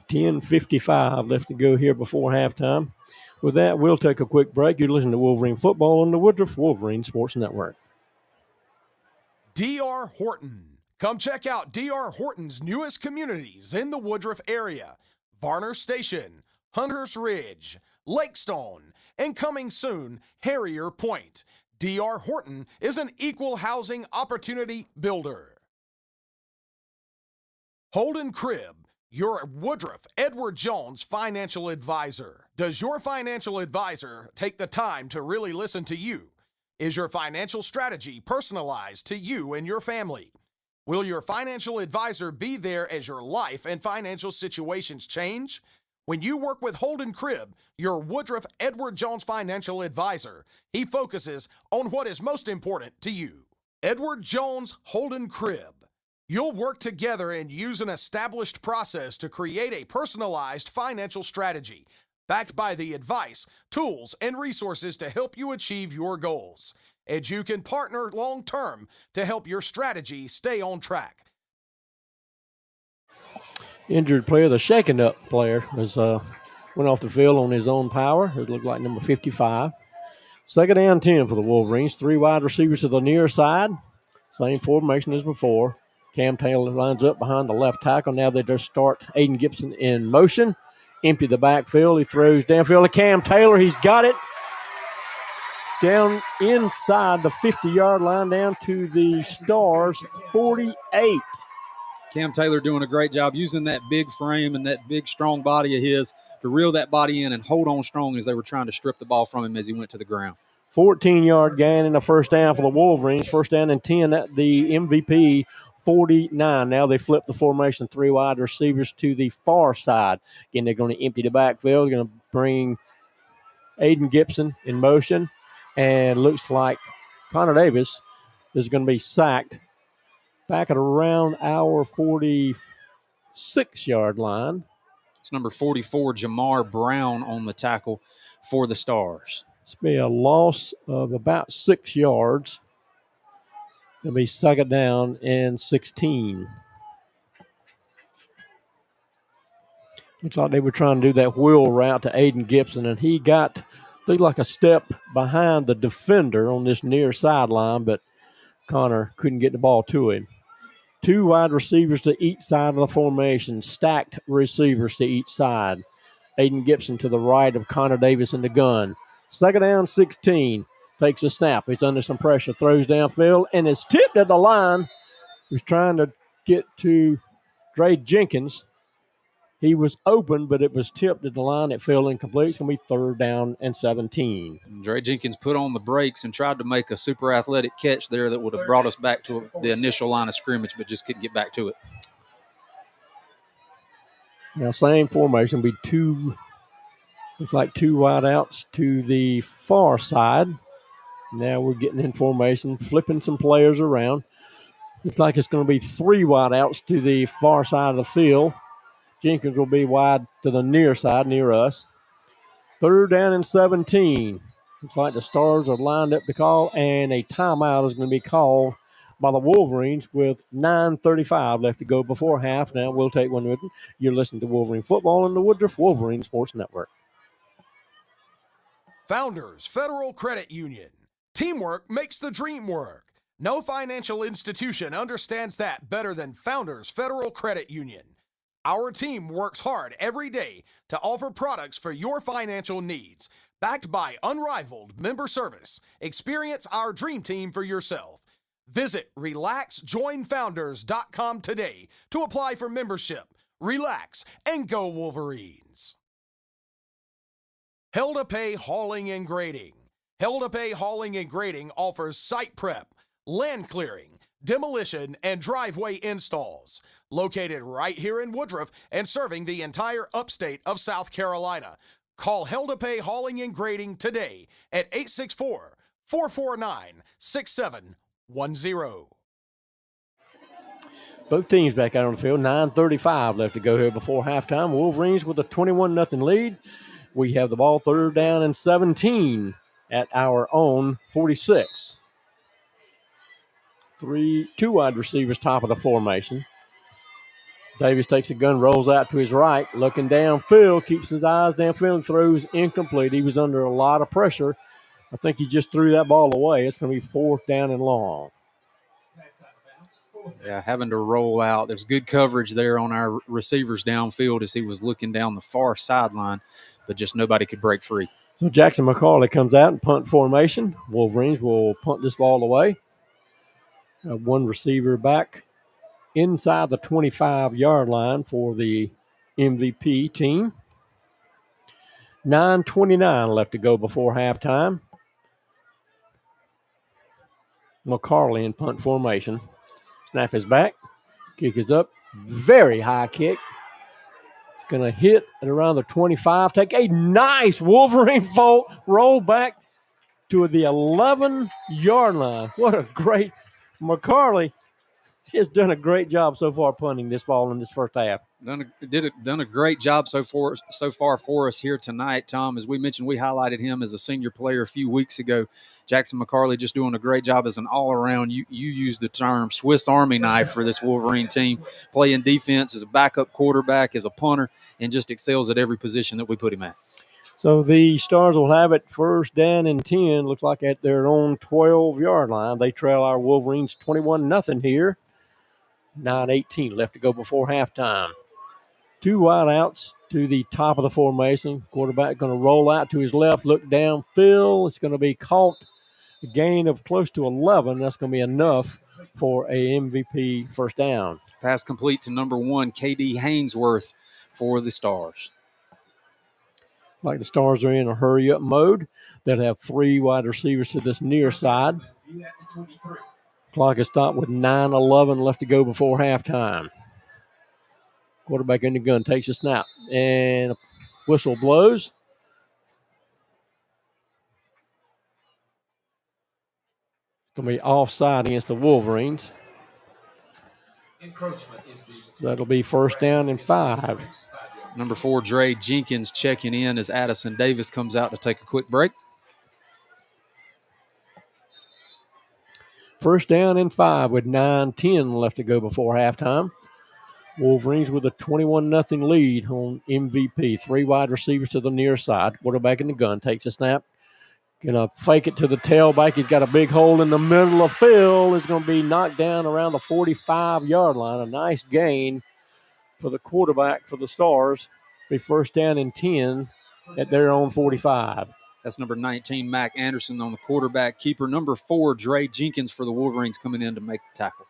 10:55 left to go here before halftime. With that, we'll take a quick break. You're listening to Wolverine Football on the Woodruff Wolverine Sports Network. D.R. Horton. Come check out D.R. Horton's newest communities in the Woodruff area. Varner Station, Hunters Ridge, Lakestone, and coming soon, Harrier Point. D.R. Horton is an equal housing opportunity builder. Holden Cribb, your Woodruff Edward Jones financial advisor. Does your financial advisor take the time to really listen to you? Is your financial strategy personalized to you and your family? Will your financial advisor be there as your life and financial situations change? When you work with Holden Cribb, your Woodruff Edward Jones financial advisor, he focuses on what is most important to you. Edward Jones Holden Cribb. You'll work together and use an established process to create a personalized financial strategy, backed by the advice, tools, and resources to help you achieve your goals. And you can partner long-term to help your strategy stay on track. Injured player, the shaken up player, was went off the field on his own power. It looked like number 55. Second down 10 for the Wolverines. 3 wide receivers to the near side. Same formation as before. Cam Taylor lines up behind the left tackle. Now they just start Aiden Gibson in motion. Empty the backfield. He throws downfield to Cam Taylor. He's got it down inside the 50-yard line down to the Stars 48. Cam Taylor doing a great job using that big frame and that big, strong body of his to reel that body in and hold on strong as they were trying to strip the ball from him as he went to the ground. 14-yard gain and a first down for the Wolverines. First down and 10 at the MVP 49. Now they flip the formation. 3 wide receivers to the far side. Again, they're going to empty the backfield. They're going to bring Aiden Gibson in motion. And looks like Connor Davis is going to be sacked back at around our 46-yard line. It's number 44, Jamar Brown, on the tackle for the Stars. It's be a loss of about 6 yards. It'll be second down and 16. Looks like they were trying to do that wheel route to Aiden Gibson, and he got, looked like a step behind the defender on this near sideline, but Connor couldn't get the ball to him. 2 wide receivers to each side of the formation, stacked receivers to each side. Aiden Gibson to the right of Connor Davis in the gun. Second down, 16. Takes a snap. He's under some pressure. Throws downfield and is tipped at the line. He's trying to get to Dre Jenkins. He was open, but it was tipped at the line. It fell incomplete. It's going to be third down and 17. Dre Jenkins put on the brakes and tried to make a super athletic catch there that would have brought us back to the initial line of scrimmage, but just couldn't get back to it. Now, same formation. Be looks like 2 wideouts to the far side. Now we're getting in formation, flipping some players around. Looks like it's going to be 3 wideouts to the far side of the field. Jenkins will be wide to the near side, near us. Third down and 17. Looks like the Stars are lined up to call, and a timeout is going to be called by the Wolverines with 9:35 left to go before half. Now we'll take one with them. You're listening to Wolverine Football on the Woodruff Wolverine Sports Network. Founders Federal Credit Union. Teamwork makes the dream work. No financial institution understands that better than Founders Federal Credit Union. Our team works hard every day to offer products for your financial needs. Backed by unrivaled member service, experience our dream team for yourself. Visit RelaxJoinFounders.com today to apply for membership. Relax and go Wolverines. Helda Pay Hauling and Grading. Helda Pay Hauling and Grading offers site prep, land clearing, demolition, and driveway installs. Located right here in Woodruff and serving the entire upstate of South Carolina. Call Helda Pay Hauling and Grading today at 864-449-6710. Both teams back out on the field. 9:35 left to go here before halftime. Wolverines with a 21-0 lead. We have the ball third down and 17 at our own 46. 2 wide receivers top of the formation. Davis takes a gun, rolls out to his right, looking downfield, keeps his eyes downfield, and throws incomplete. He was under a lot of pressure. I think he just threw that ball away. It's going to be fourth down and long. Yeah, having to roll out. There's good coverage there on our receivers downfield as he was looking down the far sideline, but just nobody could break free. So Jackson McCarley comes out in punt formation. Wolverines will punt this ball away. One receiver back inside the 25-yard line for the MVP team. 9:29 left to go before halftime. McCarley in punt formation. Snap is back. Kick is up. Very high kick. It's going to hit at around the 25. Take a nice Wolverine roll back to the 11-yard line. What a great McCarley has done a great job so far punting this ball in this first half. Done a great job so far for us here tonight, Tom. As we mentioned, we highlighted him as a senior player a few weeks ago. Jackson McCarley just doing a great job as an all-around. You used the term Swiss Army knife for this Wolverine team, playing defense as a backup quarterback, as a punter, and just excels at every position that we put him at. So the Stars will have it first down and 10. Looks like at their own 12-yard line. They trail our Wolverines 21-0 here. 9:18 left to go before halftime. Two wideouts to the top of the formation. Quarterback going to roll out to his left, look downfield. It's going to be caught. A gain of close to 11. That's going to be enough for a MVP first down. Pass complete to number 1, K.D. Hainsworth for the Stars. Like the Stars are in a hurry-up mode. They'll have 3 wide receivers to this near side. Clock is stopped with 9:11 left to go before halftime. Quarterback in the gun takes a snap, and a whistle blows. It's going to be offside against the Wolverines. So that'll be first down and 5. Number 4, Dre Jenkins checking in as Addison Davis comes out to take a quick break. First down and 5 with 9:10 left to go before halftime. Wolverines with a 21-0 lead on MVP. 3 wide receivers to the near side. Quarterback in the gun takes a snap. Gonna fake it to the tailback. He's got a big hole in the middle of the field. It's going to be knocked down around the 45-yard line. A nice gain for the quarterback for the Stars. Be first down and 10 at their own 45. That's number 19, Mac Anderson on the quarterback keeper. Number 4, Dre Jenkins for the Wolverines coming in to make the tackle.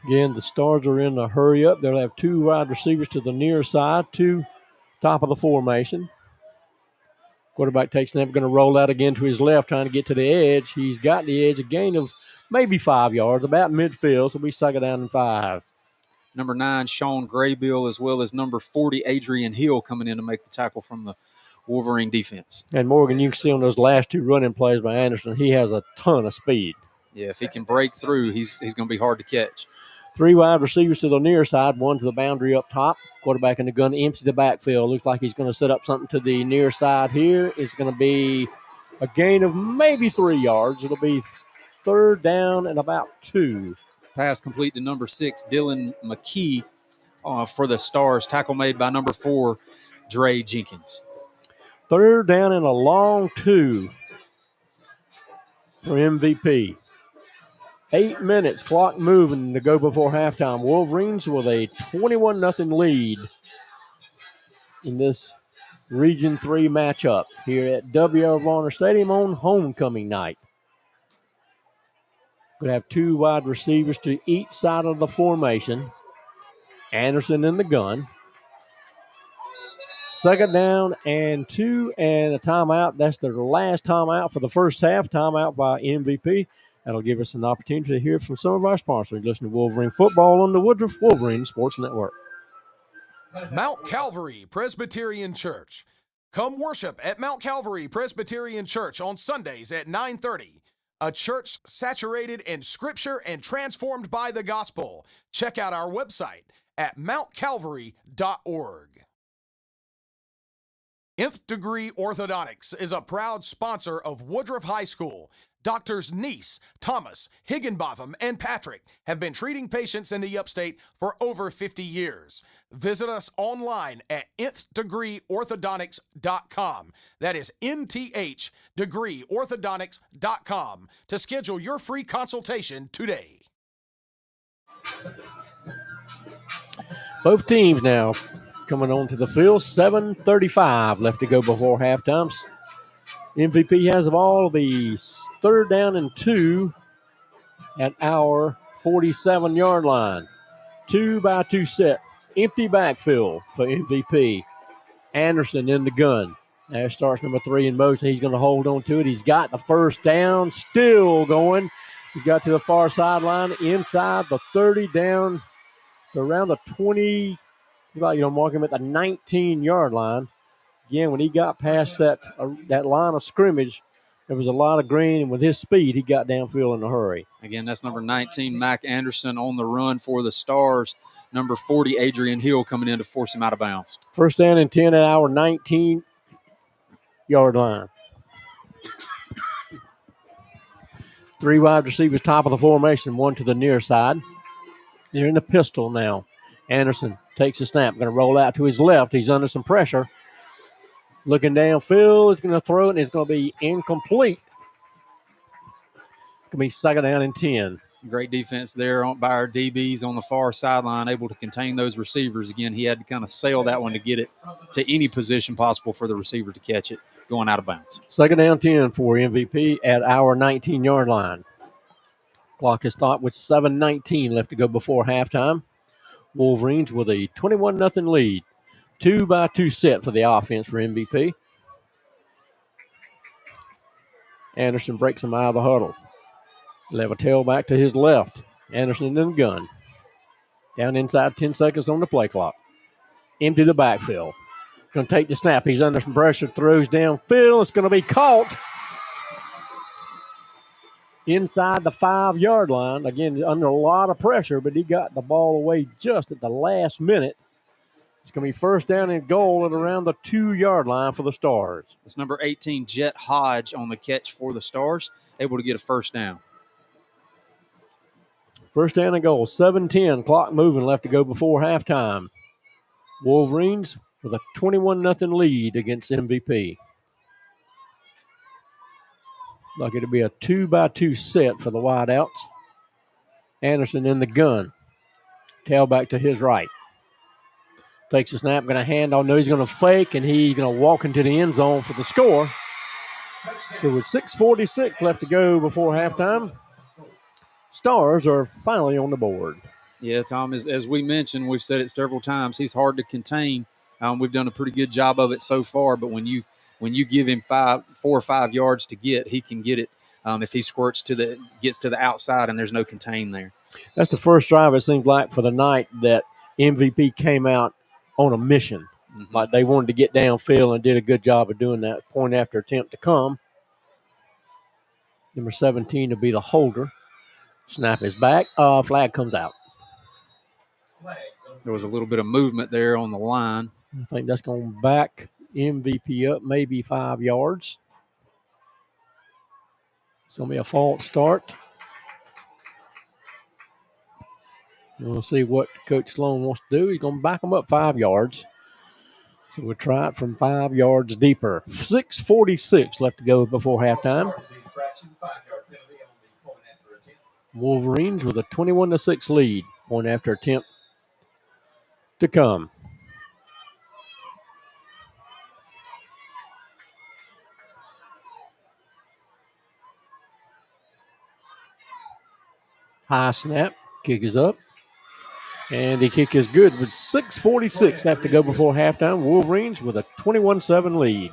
Again, the Stars are in a hurry up. They'll have 2 wide receivers to the near side, 2 top of the formation. Quarterback takes snap, going to roll out again to his left, trying to get to the edge. He's got the edge, a gain of maybe 5 yards, about midfield, so we suck it down in 5. Number 9, Sean Graybill, as well as number 40, Adrian Hill, coming in to make the tackle from the Wolverine defense. And Morgan, you can see on those last 2 running plays by Anderson, he has a ton of speed. Yeah, if he can break through, he's going to be hard to catch. 3 wide receivers to the near side, 1 to the boundary up top. Quarterback in the gun, empty the backfield. Looks like he's going to set up something to the near side here. It's going to be a gain of maybe 3 yards. It'll be third down and about 2. Pass complete to number 6, Dylan McKee for the Stars. Tackle made by number 4, Dre Jenkins. Third down and a long 2 for MVP. 8 minutes, clock moving to go before halftime. Wolverines with a 21-0 lead in this Region 3 matchup here at W.R. Varner Stadium on homecoming night. Going to have 2 wide receivers to each side of the formation. Anderson in the gun. Second down and 2 and a timeout. That's their last timeout for the first half. Timeout by MVP. That'll give us an opportunity to hear from some of our sponsors. Listen to Wolverine football on the Woodruff Wolverine Sports Network. Mount Calvary Presbyterian Church. Come worship at Mount Calvary Presbyterian Church on Sundays at 9:30. A church saturated in Scripture and transformed by the gospel. Check out our website at mountcalvary.org. Nth Degree Orthodontics is a proud sponsor of Woodruff High School. Doctors Neese, Thomas, Higginbotham, and Patrick have been treating patients in the upstate for over 50 years. Visit us online at nthDegreeOrthodontics.com. That is nthDegreeOrthodontics.com to schedule your free consultation today. Both teams now coming onto the field. 7:35 left to go before halftime. MVP has the ball. The 3rd down and 2 at our 47-yard line. 2-by-2 set. Empty backfield for MVP. Anderson in the gun. There starts number 3 in motion. He's going to hold on to it. He's got the first down. Still going. He's got to the far sideline. Inside the 30 down to around the 20. Mark him at the 19-yard line. Again, when he got past that line of scrimmage, there was a lot of green, and with his speed, he got downfield in a hurry. Again, that's number 19, Mac Anderson, on the run for the Stars. Number 40, Adrian Hill, coming in to force him out of bounds. 1st down and 10 at our 19-yard line. 3 wide receivers, top of the formation, 1 to the near side. They're in the pistol now. Anderson takes a snap, going to roll out to his left. He's under some pressure. Looking downfield, he's going to throw it, and it's going to be incomplete. It's going to be 2nd down and 10. Great defense there by our DBs on the far sideline, able to contain those receivers. Again, he had to kind of sail that one to get it to any position possible for the receiver to catch it going out of bounds. 2nd down 10 for MVP at our 19-yard line. Clock is stopped with 7:19 left to go before halftime. Wolverines with a 21-0 lead. 2-by-2 set for the offense for MVP. Anderson breaks him out of the huddle. He'll have a tailback to his left. Anderson in the gun. Down inside, 10 seconds on the play clock. Empty the backfield. Going to take the snap. He's under some pressure, throws downfield. It's going to be caught inside the 5-yard line. Again, under a lot of pressure, but he got the ball away just at the last minute. It's going to be 1st down and goal at around the 2-yard line for the Stars. It's number 18, Jet Hodge, on the catch for the Stars, able to get a 1st down. 1st down and goal. 7:10. Clock moving left to go before halftime. Wolverines with a 21-0 lead against MVP. Like it'll be a 2-by-2 set for the wideouts. Anderson in the gun. Tailback to his right. Takes a snap, going to hand on. No, he's going to fake, and he's going to walk into the end zone for the score. So with 6:46 left to go before halftime, Stars are finally on the board. Yeah, Tom, as we mentioned, we've said it several times, he's hard to contain. We've done a pretty good job of it so far, but when you give him 4 or 5 yards to get, he can get it if he gets to the outside and there's no contain there. That's the first drive, it seems like, for the night that MVP came out on a mission. Mm-hmm. Like they wanted to get downfield and did a good job of doing that. Point after attempt to come. Number 17 to be the holder. Snap is back. Flag comes out. There was a little bit of movement there on the line. I think that's going to back MVP up maybe 5 yards. It's going to be a false start. We'll see what Coach Sloan wants to do. He's going to back them up 5 yards. So we'll try it from 5 yards deeper. 6:46 left to go before halftime. Wolverines with a 21-6 lead. Point after attempt to come. High snap. Kick is up. And the kick is good with 6:46 left to go before halftime. Wolverines with a 21-7 lead.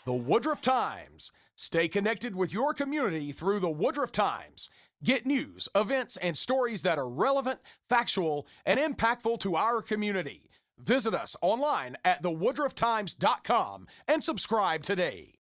The Woodruff Times. Stay connected with your community through the Woodruff Times. Get news, events, and stories that are relevant, factual, and impactful to our community. Visit us online at thewoodrufftimes.com and subscribe today.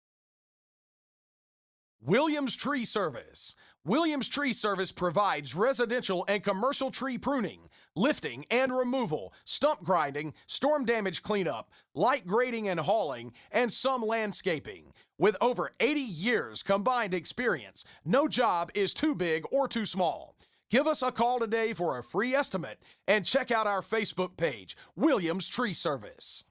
Williams Tree Service. Williams Tree Service provides residential and commercial tree pruning, lifting and removal, stump grinding, storm damage cleanup, light grading and hauling, and some landscaping. With over 80 years combined experience, no job is too big or too small. Give us a call today for a free estimate and check out our Facebook page, Williams Tree Service.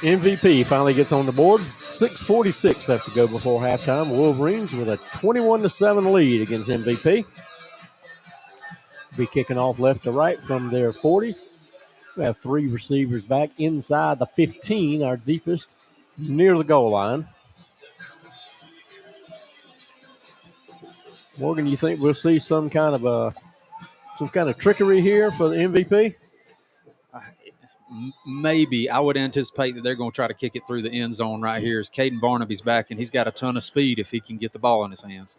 MVP finally gets on the board. 6:46 left to go before halftime. Wolverines with a 21-7 lead against MVP. Be kicking off left to right from their 40. We have 3 receivers back inside the 15, our deepest, near the goal line. Morgan, you think we'll see some kind of trickery here for the MVP? Maybe. I would anticipate that they're going to try to kick it through the end zone right here as Caden Barnaby's back, and he's got a ton of speed if he can get the ball in his hands.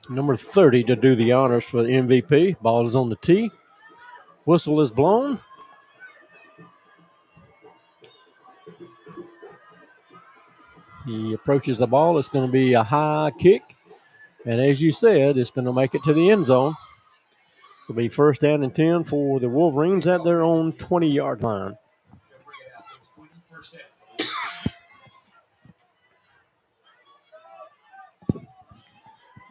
Number 30 to do the honors for the MVP. Ball is on the tee. Whistle is blown. He approaches the ball. It's going to be a high kick. And as you said, it's going to make it to the end zone. It'll be first down and 10 for the Wolverines at their own 20-yard line.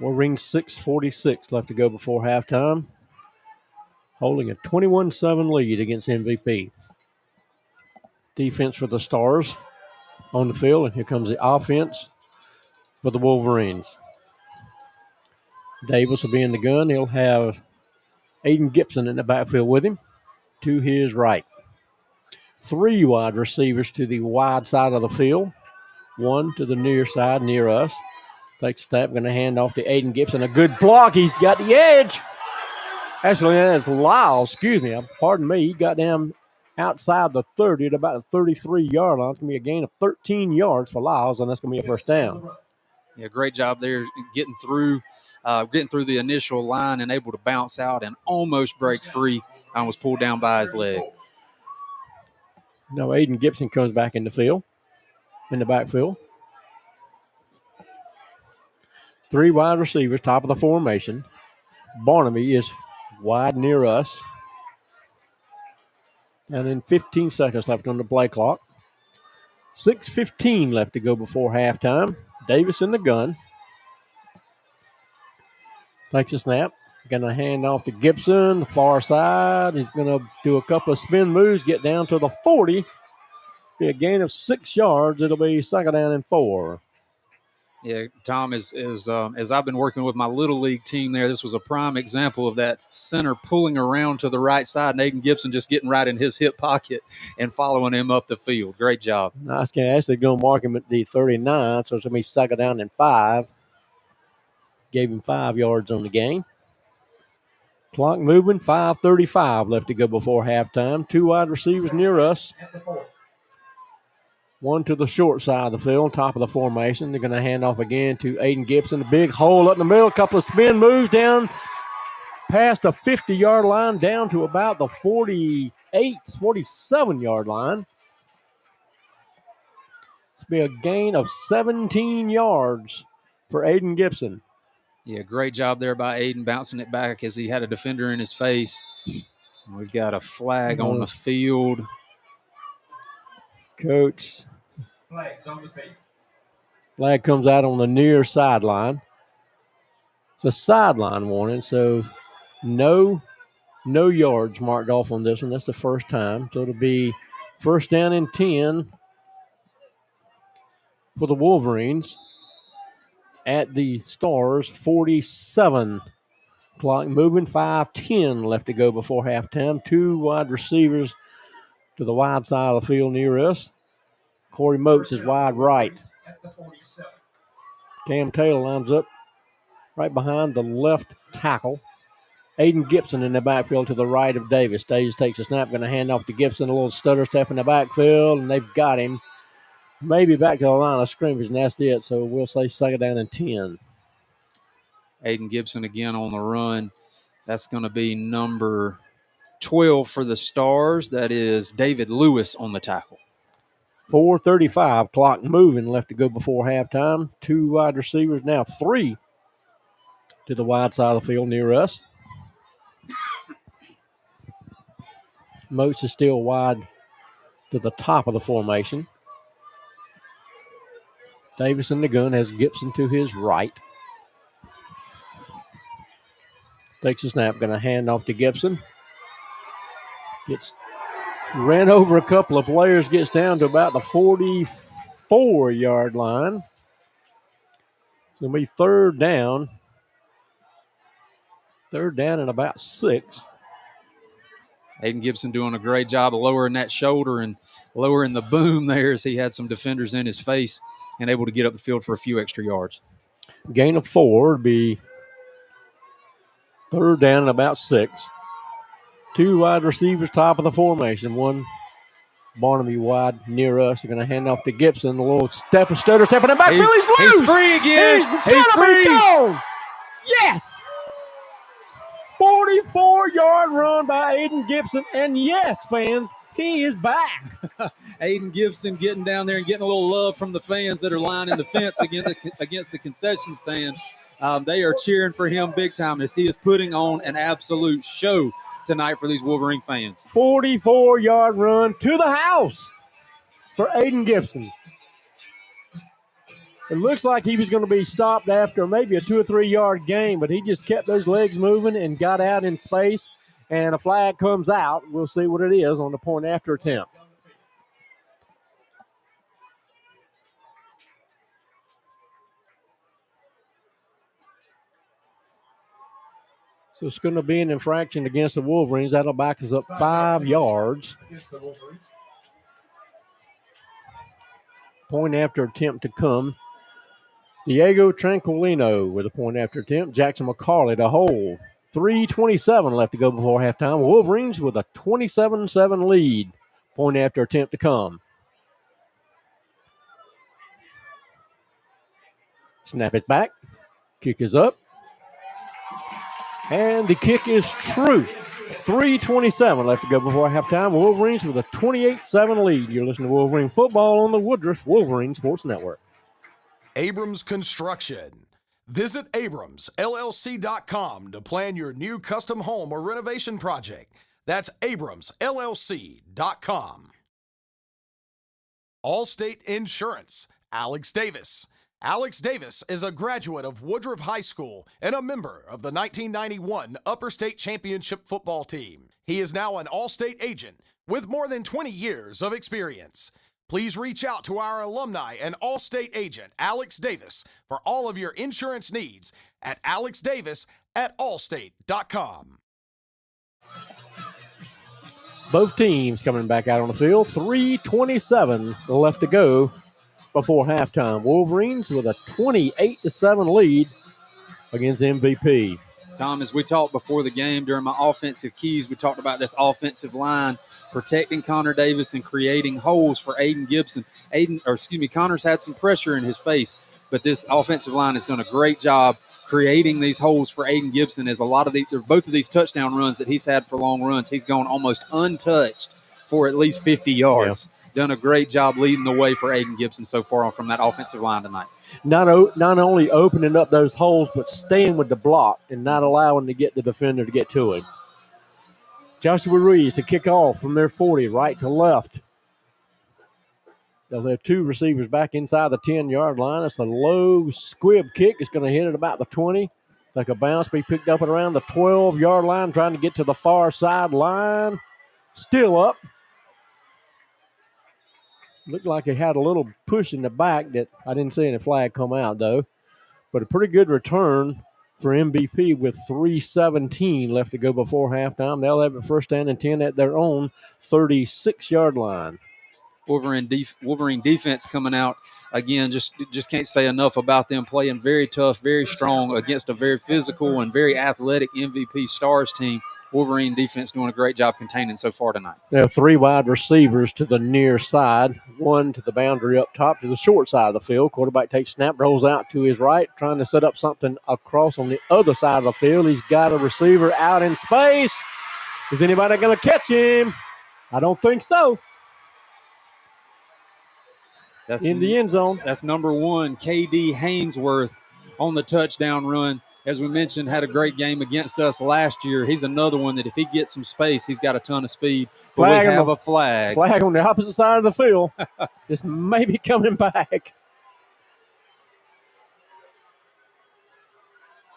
Wolverines 6:46 left to go before halftime. Holding a 21-7 lead against MVP. Defense for the Stars on the field, and here comes the offense for the Wolverines. Davis will be in the gun. He'll have Aiden Gibson in the backfield with him to his right. 3 wide receivers to the wide side of the field. 1 to the near side, near us. Takes a step, going to hand off to Aiden Gibson. A good block. He's got the edge. Actually, that's Lyle. Excuse me. Pardon me. He got down outside the 30 at about the 33-yard line. It's going to be a gain of 13 yards for Lyles, and that's going to be a first down. Yeah, great job there getting through the initial line and able to bounce out and almost break free. And was pulled down by his leg. No, Aiden Gibson comes back in the backfield. 3 wide receivers, top of the formation. Barnaby is wide near us. And then 15 seconds left on the play clock. 6:15 left to go before halftime. Davis in the gun. Takes a snap. Going to hand off to Gibson, the far side. He's going to do a couple of spin moves, get down to the 40. Be a gain of 6 yards. It'll be second down and 4. Yeah, Tom, as I've been working with my Little League team there, this was a prime example of that center pulling around to the right side, and Aiden Gibson just getting right in his hip pocket and following him up the field. Great job. Nice catch. Actually going to mark him at the 39, so it's going to be second down and 5. Gave him 5 yards on the gain. Clock moving, 5:35 left to go before halftime. 2 wide receivers near us. 1 to the short side of the field, top of the formation. They're going to hand off again to Aiden Gibson. A big hole up in the middle, a couple of spin moves down past the 50-yard line, down to about the 48, 47-yard line. It's be a gain of 17 yards for Aiden Gibson. Yeah, great job there by Aiden bouncing it back as he had a defender in his face. We've got a flag on the field. Coach. Flags on the field. Flag comes out on the near sideline. It's a sideline warning, so no yards marked off on this one. That's the first time. So it'll be first down and 10 for the Wolverines at the Stars, 47. Clock moving, 5:10 left to go before halftime. 2 wide receivers to the wide side of the field near us. Corey Moats is wide right. Cam Taylor lines up right behind the left tackle. Aiden Gibson in the backfield to the right of Davis. Davis takes a snap, going to hand off to Gibson. A little stutter step in the backfield, and they've got him. Maybe back to the line of scrimmage, and that's it. So we'll say second down and 10. Aiden Gibson again on the run. That's going to be number 12 for the Stars. That is David Lewis on the tackle. 4:35, clock moving, left to go before halftime. 2 wide receivers, now 3 to the wide side of the field near us. Moats is still wide to the top of the formation. Davis in the gun has Gibson to his right. Takes a snap, going to hand off to Gibson. Ran over a couple of players, gets down to about the 44-yard line. It's going to be third down. Third down and about 6. Aiden Gibson doing a great job of lowering that shoulder and lowering the boom there as he had some defenders in his face and able to get up the field for a few extra yards. Gain of 4 would be third down and about 6. 2 wide receivers, top of the formation. One Barnaby wide near us. They're going to hand off to Gibson. A little stutter stepping in the backfield. He's loose. He's free again. He's free. Gone. Yes. 44-yard run by Aiden Gibson. And yes, fans, he is back. Aiden Gibson getting down there and getting a little love from the fans that are lining the fence against the concession stand. They are cheering for him big time as he is putting on an absolute show tonight for these Wolverine fans. 44-yard run to the house for Aiden Gibson. It looks like he was going to be stopped after maybe a 2 or 3 yard gain, but he just kept those legs moving and got out in space, and a flag comes out. We'll see what it is on the point after attempt. So it's going to be an infraction against the Wolverines. That'll back us up 5 yards. Point after attempt to come. Diego Tranquilino with a point after attempt. Jackson McCarley to hold. 3:27 left to go before halftime. Wolverines with a 27-7 lead. Point after attempt to come. Snap is back. Kick is up. And the kick is true. 3:27 left to go before halftime. Wolverines with a 28-7 lead. You're listening to Wolverine football on the Woodruff Wolverine Sports Network. Abrams Construction. Visit abramsllc.com to plan your new custom home or renovation project. That's abramsllc.com. Allstate Insurance. Alex Davis. Alex Davis is a graduate of Woodruff High School and a member of the 1991 Upper State Championship football team. He is now an Allstate agent with more than 20 years of experience. Please reach out to our alumni and Allstate agent, Alex Davis, for all of your insurance needs at alexdavis@allstate.com. Both teams coming back out on the field. 3:27 left to go before halftime. Wolverines with a 28-7 lead against MVP. Tom, as we talked before the game during my offensive keys, we talked about this offensive line protecting Connor Davis and creating holes for Aiden Gibson. Connor's had some pressure in his face, but this offensive line has done a great job creating these holes for Aiden Gibson. As both of these touchdown runs that he's had for long runs, he's gone almost untouched for at least 50 yards. Yeah. Done a great job leading the way for Aiden Gibson so far from that offensive line tonight. Not only opening up those holes, but staying with the block and not allowing to get the defender to get to him. Joshua Ruiz to kick off from their 40, right to left. They'll have 2 receivers back inside the 10-yard line. It's a low squib kick. It's going to hit at about the 20. Like a bounce, be picked up at around the 12-yard line, trying to get to the far sideline. Still up. Looked like he had a little push in the back that I didn't see any flag come out, though. But a pretty good return for MVP with 3:17 left to go before halftime. They'll have it first down and 10 at their own 36-yard line. Wolverine defense coming out again. Just can't say enough about them playing very tough, very strong against a very physical and very athletic MVP Stars team. Wolverine defense doing a great job containing so far tonight. There are 3 wide receivers to the near side, 1 to the boundary up top to the short side of the field. Quarterback takes snap, rolls out to his right, trying to set up something across on the other side of the field. He's got a receiver out in space. Is anybody going to catch him? I don't think so. That's in the end zone. That's number 1, KD Hainsworth on the touchdown run. As we mentioned, had a great game against us last year. He's another one that if he gets some space, he's got a ton of speed. But we have a flag. Flag on the opposite side of the field. Just maybe coming back.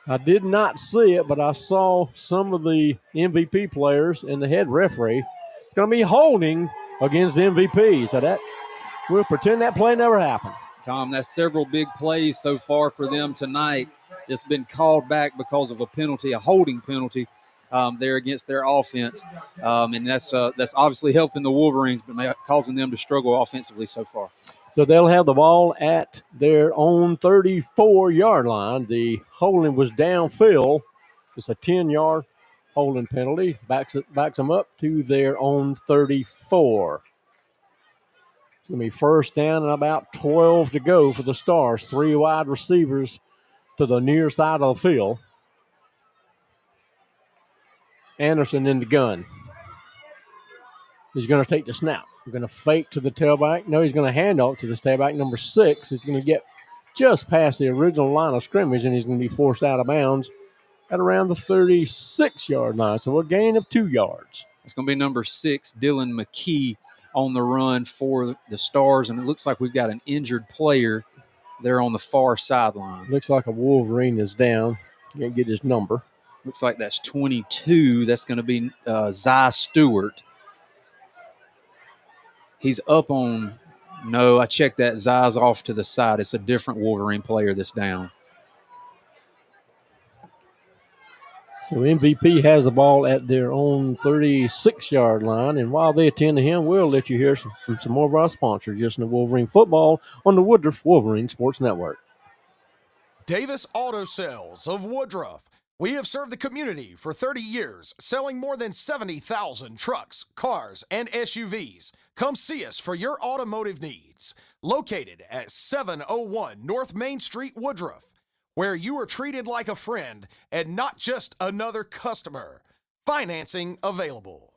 I did not see it, but I saw some of the MVP players and the head referee. It's going to be holding against the MVP. So that we'll pretend that play never happened. Tom, that's several big plays so far for them tonight. It's been called back because of a penalty, a holding penalty there against their offense. And that's obviously helping the Wolverines, but causing them to struggle offensively so far. So they'll have the ball at their own 34-yard line. The holding was downfield. It's a 10-yard holding penalty. Backs them up to their own 34. It's going to be first down and about 12 to go for the Stars. 3 wide receivers to the near side of the field. Anderson in the gun. He's going to take the snap. We're going to fake to the tailback. No, he's going to hand off to the tailback, number 6. He's going to get just past the original line of scrimmage, and he's going to be forced out of bounds at around the 36-yard line. So a gain of 2 yards. It's going to be number 6, Dylan McKee, on the run for the Stars, and it looks like we've got an injured player there on the far sideline. Looks like a Wolverine is down. Can't get his number. Looks like that's 22. That's going to be Zy Stewart. He's up on – no, I checked that. Zy's off to the side. It's a different Wolverine player that's down. So MVP has the ball at their own 36-yard line, and while they attend to him, we'll let you hear from some more of our sponsors, just in the Wolverine football on the Woodruff Wolverine Sports Network. Davis Auto Sales of Woodruff. We have served the community for 30 years, selling more than 70,000 trucks, cars, and SUVs. Come see us for your automotive needs. Located at 701 North Main Street, Woodruff, where you are treated like a friend and not just another customer. Financing available.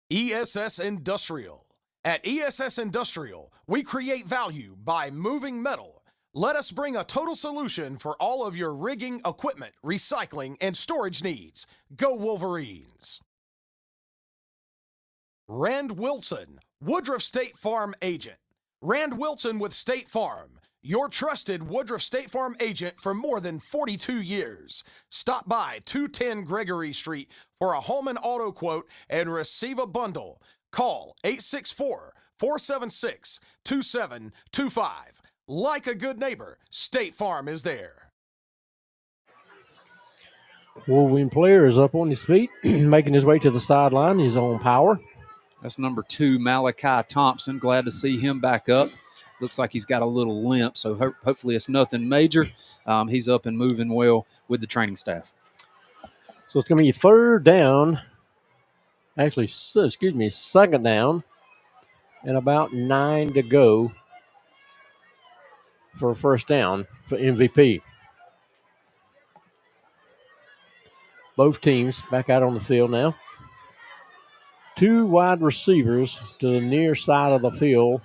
ESS Industrial. At ESS Industrial, we create value by moving metal. Let us bring a total solution for all of your rigging, equipment, recycling, and storage needs. Go Wolverines. Rand Wilson, Woodruff State Farm Agent. Rand Wilson with State Farm, your trusted Woodruff State Farm agent for more than 42 years. Stop by 210 Gregory Street for a home and auto quote and receive a bundle. Call 864-476-2725. Like a good neighbor, State Farm is there. Wolverine player is up on his feet, making his way to the sideline, his own power. That's number 2, Malachi Thompson. Glad to see him back up. Looks like he's got a little limp, so hopefully it's nothing major. He's up and moving well with the training staff. So it's going to be second down, and about 9 to go for a first down for MVP. Both teams back out on the field now. 2 wide receivers to the near side of the field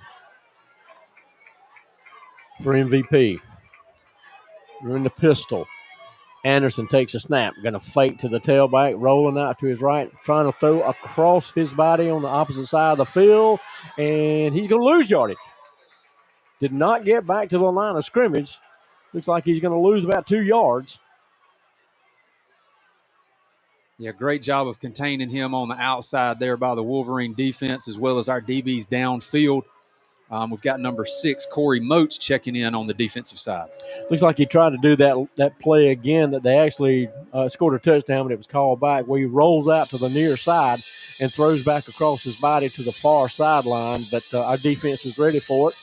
for MVP. We're in the pistol. Anderson takes a snap. Going to fake to the tailback, rolling out to his right, trying to throw across his body on the opposite side of the field, and he's going to lose yardage. Did not get back to the line of scrimmage. Looks like he's going to lose about 2 yards. Yeah, great job of containing him on the outside there by the Wolverine defense, as well as our DBs downfield. We've got number 6, Corey Moats, checking in on the defensive side. Looks like he tried to do that play again that they actually scored a touchdown, but it was called back, where he rolls out to the near side and throws back across his body to the far sideline. But our defense is ready for it.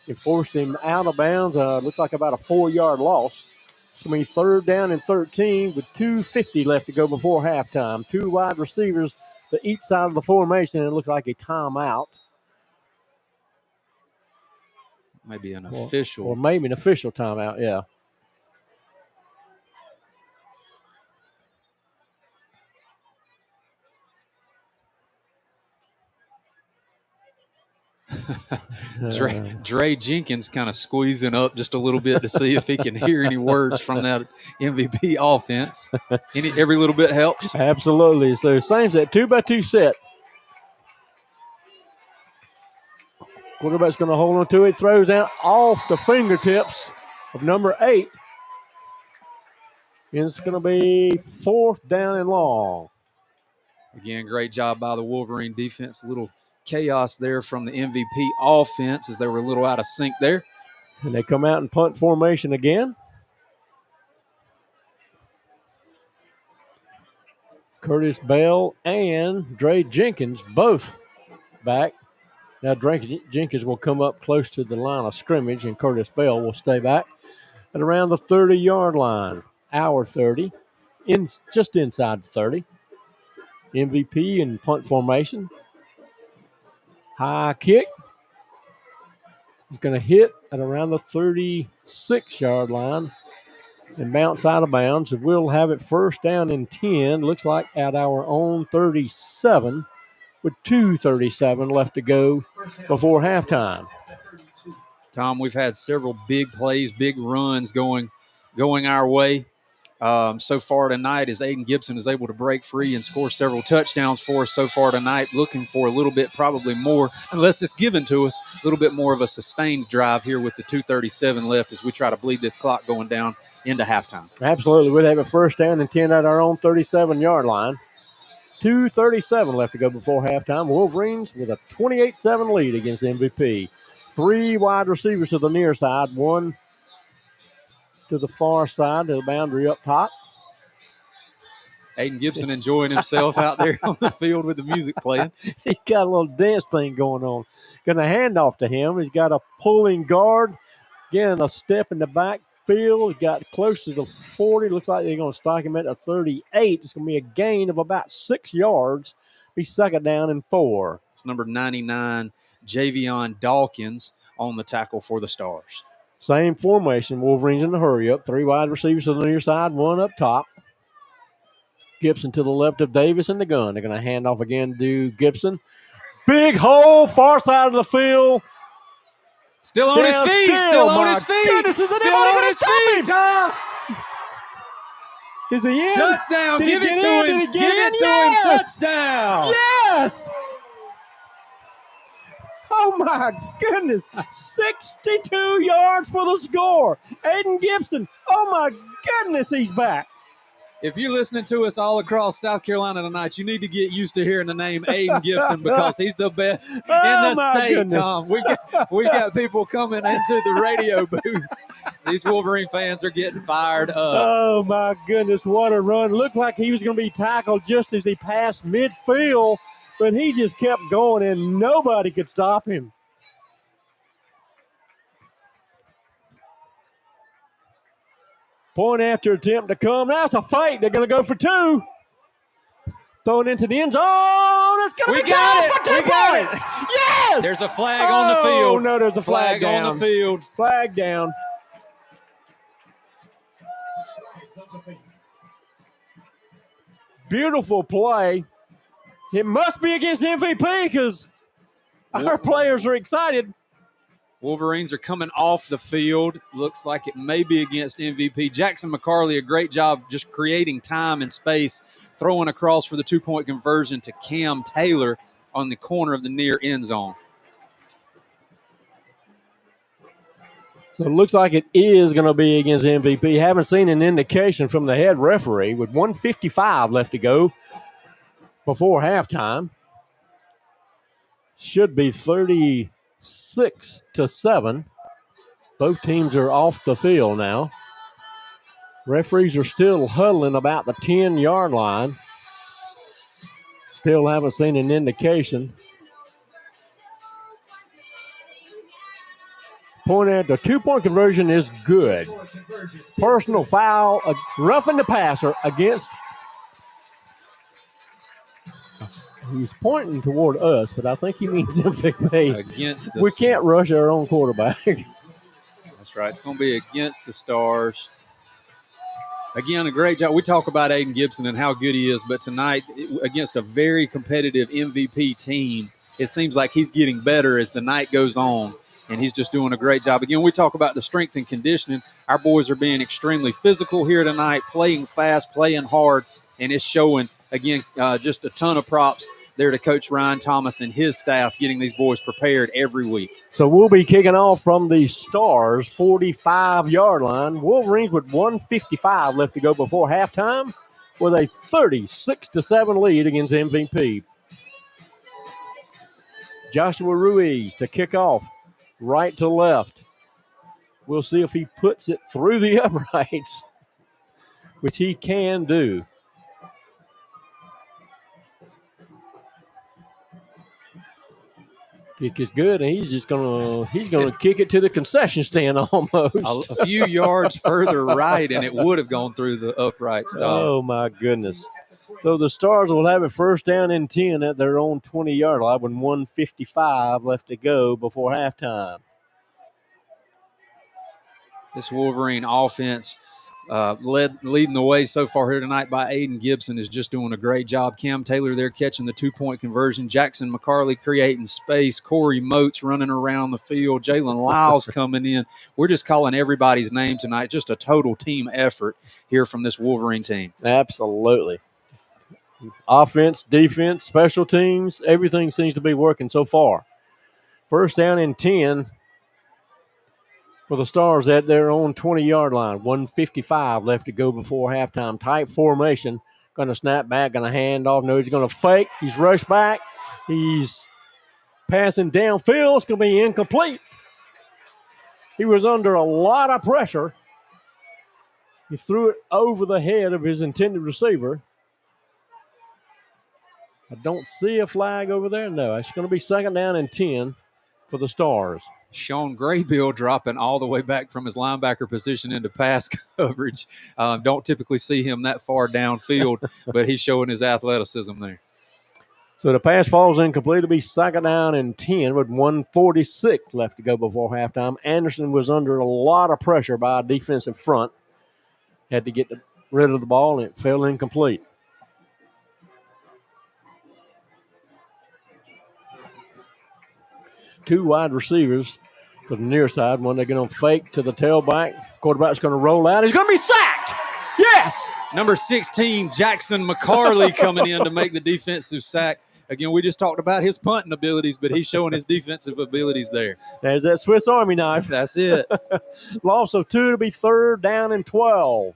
It forced him out of bounds. Looks like about a 4-yard loss. It's going to be third down and 13 with 2:50 left to go before halftime. 2 wide receivers to each side of the formation, and it looks like a timeout. Maybe an official. Or maybe an official timeout, yeah. Dre Jenkins kind of squeezing up just a little bit to see if he can hear any words from that MVP offense. Every little bit helps. Absolutely. So same set, 2-by-2 set. Quarterback's going to hold on to it, throws out off the fingertips of number 8. And it's going to be 4th down and long. Again, great job by the Wolverine defense. A little chaos there from the MVP offense as they were a little out of sync there. And they come out in punt formation again. Curtis Bell and Dre Jenkins both back. Now Dre Jenkins will come up close to the line of scrimmage, and Curtis Bell will stay back at around the 30-yard line. Our 30, just inside the 30. MVP in punt formation. High kick. He's going to hit at around the 36-yard line and bounce out of bounds. And we'll have it 1st down and 10. Looks like at our own 37 with 2:37 left to go before halftime. Tom, we've had several big plays, big runs going our way. So far tonight as Aiden Gibson is able to break free and score several touchdowns for us so far tonight, looking for a little bit, probably more, unless it's given to us, a little bit more of a sustained drive here with the 2:37 left as we try to bleed this clock going down into halftime. Absolutely. We'll have a 1st down and 10 at our own 37-yard line. 2:37 left to go before halftime. Wolverines with a 28-7 lead against MVP. 3 wide receivers to the near side, 1 to the far side, to the boundary up top. Aiden Gibson enjoying himself out there on the field with the music playing. He's got a little dance thing going on. Going to hand off to him. He's got a pulling guard. Again, a step in the backfield. He got close to the 40. Looks like they're going to stock him at the 38. It's going to be a gain of about 6 yards. Be 2nd down and 4. It's number 99, Javion Dawkins, on the tackle for the Stars. Same formation. Wolverines in the hurry up. 3 wide receivers to the near side, 1 up top. Gibson to the left of Davis in the gun. They're going to hand off again to Gibson. Big hole, far side of the field. Still on his feet. Still on his feet. Goodness, is still on his feet, Tom. Is he in? Touchdown. Did Give he it get to in? him. Did he Give get it in? to him. Yes! Touchdown. Yes! Oh, my goodness. 62 yards for the score. Aiden Gibson. Oh, my goodness, he's back. If you're listening to us all across South Carolina tonight, you need to get used to hearing the name Aiden Gibson because he's the best in the state, goodness. Tom. We got people coming into the radio booth. These Wolverine fans are getting fired up. Oh, my goodness, what a run. Looked like he was going to be tackled just as he passed midfield, but he just kept going, and nobody could stop him. Point after attempt to come. That's a fake. They're going to go for 2. Thrown into the end zone. It's going to be got for 2 it. We got points. it. Yes. There's a flag on the field. Oh, no, there's a flag down. on the field. Flag down. Beautiful play. It must be against MVP because our players are excited. Wolverines are coming off the field. Looks like it may be against MVP. Jackson McCarley, a great job just creating time and space, throwing across for the 2-point conversion to Cam Taylor on the corner of the near end zone. So it looks like it is going to be against MVP. Haven't seen an indication from the head referee with 1:55 left to go before halftime. Should be 36-7. Both teams are off the field now. Referees are still huddling about the 10-yard line. Still haven't seen an indication. Point at the 2-point conversion is good. Personal foul, roughing the passer against. He's pointing toward us, but I think he means MVP. Against we can't rush our own quarterback. That's right. It's going to be against the Stars. Again, a great job. We talk about Aiden Gibson and how good he is, but tonight against a very competitive MVP team, it seems like he's getting better as the night goes on, and he's just doing a great job. Again, we talk about the strength and conditioning. Our boys are being extremely physical here tonight, playing fast, playing hard, and it's showing, again, just a ton of props there to Coach Ryan Thomas and his staff getting these boys prepared every week. So we'll be kicking off from the Stars 45-yard line. Wolverines with 1:55 left to go before halftime with a 36-7 lead against MVP. Joshua Ruiz to kick off, right to left. We'll see if he puts it through the uprights, which he can do. Kick is good, and he's gonna kick it to the concession stand almost. A few yards further right, and it would have gone through the upright stall. Oh my goodness! So the Stars will have it first down and 10 at their own 20-yard line with 1:55 left to go before halftime. This Wolverine offense, leading the way so far here tonight by Aiden Gibson, is just doing a great job. Cam Taylor there catching the two-point conversion. Jackson McCarley creating space. Corey Moats running around the field. Jalen Lyles coming in. We're just calling everybody's name tonight. Just a total team effort here from this Wolverine team. Absolutely. Offense, defense, special teams, everything seems to be working so far. First down and 10 for the Stars at their own 20-yard line. 1:55 left to go before halftime. Tight formation. Going to snap back, going to hand off. No, he's going to fake. He's rushed back. He's passing downfield. It's going to be incomplete. He was under a lot of pressure. He threw it over the head of his intended receiver. I don't see a flag over there. No, it's going to be second down and 10 for the Stars. Sean Graybill dropping all the way back from his linebacker position into pass coverage. Don't typically see him that far downfield, but he's showing his athleticism there. So the pass falls incomplete. It'll be second down and 10 with 1:46 left to go before halftime. Anderson was under a lot of pressure by a defensive front. Had to get rid of the ball, and it fell incomplete. Two wide receivers to the near side. One they're going to fake to the tailback. Quarterback's going to roll out. He's going to be sacked. Yes. Number 16, Jackson McCarley coming in to make the defensive sack. Again, we just talked about his punting abilities, but he's showing his defensive abilities there. There's that Swiss Army knife. That's it. Loss of 2 to be third down and 12.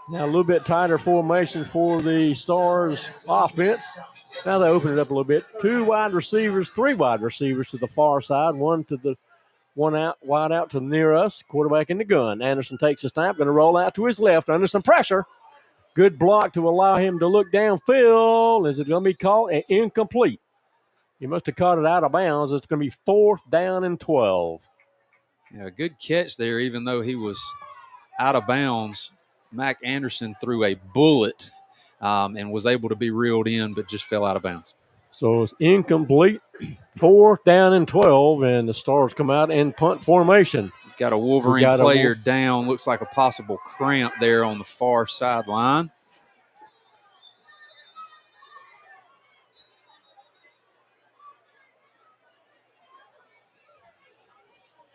Now a little bit tighter formation for the Stars offense. Now they open it up a little bit. 2 wide receivers, 3 wide receivers to the far side. One out wide out to near us. Quarterback in the gun. Anderson takes a snap, going to roll out to his left under some pressure. Good block to allow him to look downfield. Is it going to be called incomplete? He must have caught it out of bounds. It's going to be fourth down and 12. Yeah, good catch there, even though he was out of bounds. Mac Anderson threw a bullet and was able to be reeled in, but just fell out of bounds. So it's incomplete. Fourth down and 12, and the Stars come out in punt formation. Got a Wolverine player down. Looks like a possible cramp there on the far sideline.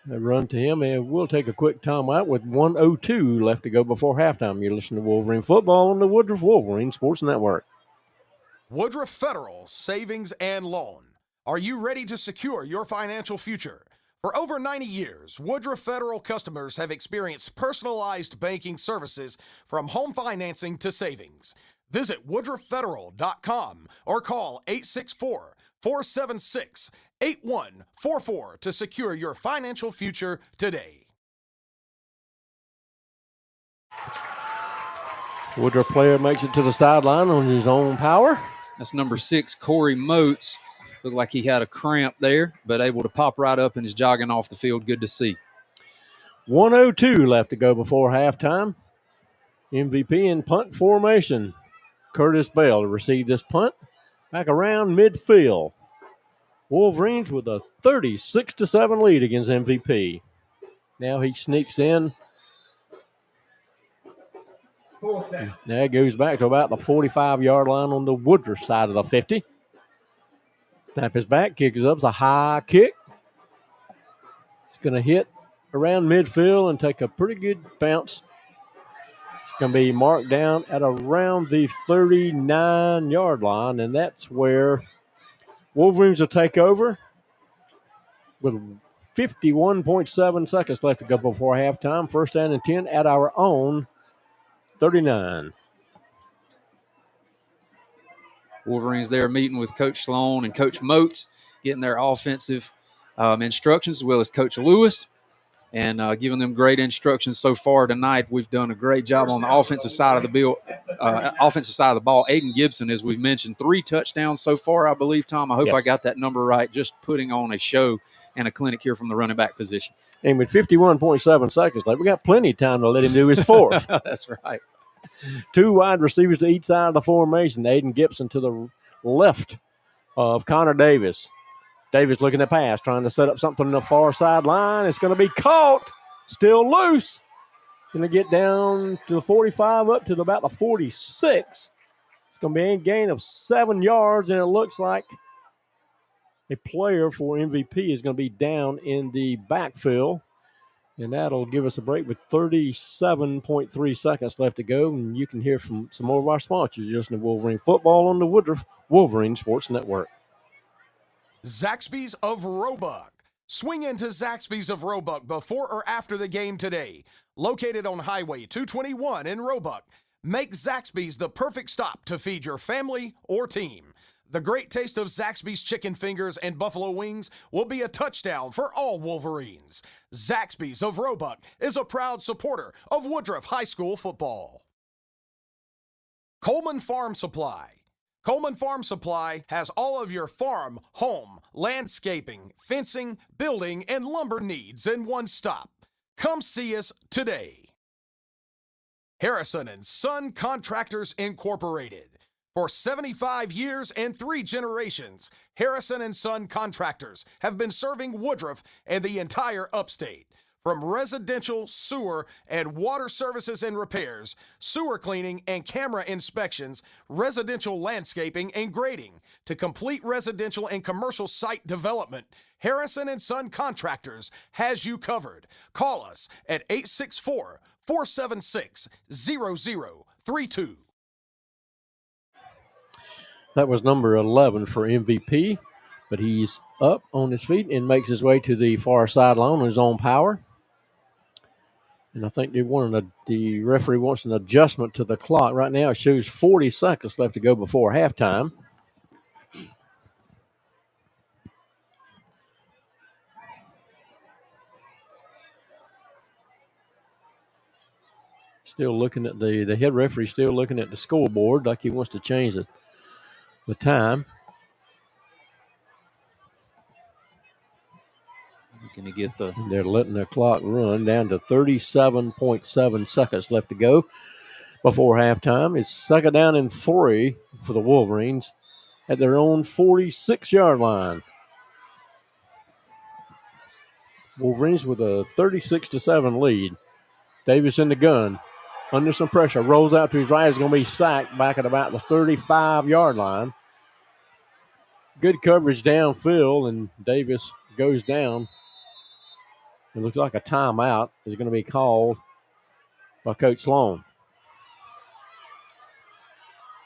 They run to him, and we'll take a quick timeout with 1:02 left to go before halftime. You're listening to Wolverine Football on the Woodruff Wolverine Sports Network. Woodruff Federal Savings and Loan. Are you ready to secure your financial future? For over 90 years, Woodruff Federal customers have experienced personalized banking services from home financing to savings. Visit woodrufffederal.com or call 864-476-8144 to secure your financial future today. Woodruff player makes it to the sideline on his own power. That's number 6, Corey Moats. Looked like he had a cramp there, but able to pop right up and is jogging off the field. Good to see. 1:02 left to go before halftime. MVP in punt formation. Curtis Bell to receive this punt back around midfield. Wolverines with a 36-7 lead against MVP. Now he sneaks in Fourth down. Now it goes back to about the 45-yard line on the Woodruff side of the 50. Snap is back, kick is up. It's a high kick. It's going to hit around midfield and take a pretty good bounce. It's going to be marked down at around the 39-yard line, and that's where Wolverines will take over with 51.7 seconds left to go before halftime. First down and 10 at our own 39. Wolverines there meeting with Coach Sloan and Coach Moats, getting their offensive instructions, as well as Coach Lewis, and giving them great instructions so far tonight. We've done a great job on the offensive side of the ball. Aiden Gibson, as we've mentioned, 3 touchdowns so far, I believe, Tom. I hope Yes. I got that number right. Just putting on a show and a clinic here from the running back position. And with 51.7 seconds left, we got plenty of time to let him do his fourth. That's right. 2 wide receivers to each side of the formation. Aiden Gibson to the left of Connor Davis. Davis looking to pass, trying to set up something on the far sideline. It's going to be caught, still loose. Going to get down to the 45, up to about the 46. It's going to be a gain of 7 yards, and it looks like a player for MVP is going to be down in the backfield. And that'll give us a break with 37.3 seconds left to go. And you can hear from some more of our sponsors just in Wolverine football on the Woodruff Wolverine Sports Network. Zaxby's of Roebuck. Swing into Zaxby's of Roebuck before or after the game today. Located on Highway 221 in Roebuck. Make Zaxby's the perfect stop to feed your family or team. The great taste of Zaxby's chicken fingers and buffalo wings will be a touchdown for all Wolverines. Zaxby's of Roebuck is a proud supporter of Woodruff High School football. Coleman Farm Supply. Coleman Farm Supply has all of your farm, home, landscaping, fencing, building, and lumber needs in one stop. Come see us today. Harrison & Son Contractors Incorporated. For 75 years and 3 generations, Harrison & Son Contractors have been serving Woodruff and the entire upstate. From residential, sewer, and water services and repairs, sewer cleaning and camera inspections, residential landscaping and grading, to complete residential and commercial site development, Harrison & Son Contractors has you covered. Call us at 864-476-0032. That was number 11 for MVP, but he's up on his feet and makes his way to the far sideline on his own power. And I think the referee wants an adjustment to the clock. Right now it shows 40 seconds left to go before halftime. Still looking at the head referee, still looking at the scoreboard like he wants to change the time. Going to get the. They're letting the clock run down to 37.7 seconds left to go before halftime. It's 2nd down and 3 for the Wolverines at their own 46-yard line. Wolverines with a 36-7 lead. Davis in the gun, under some pressure, rolls out to his right. Is going to be sacked back at about the 35-yard line. Good coverage downfield, and Davis goes down. It looks like a timeout is going to be called by Coach Sloan.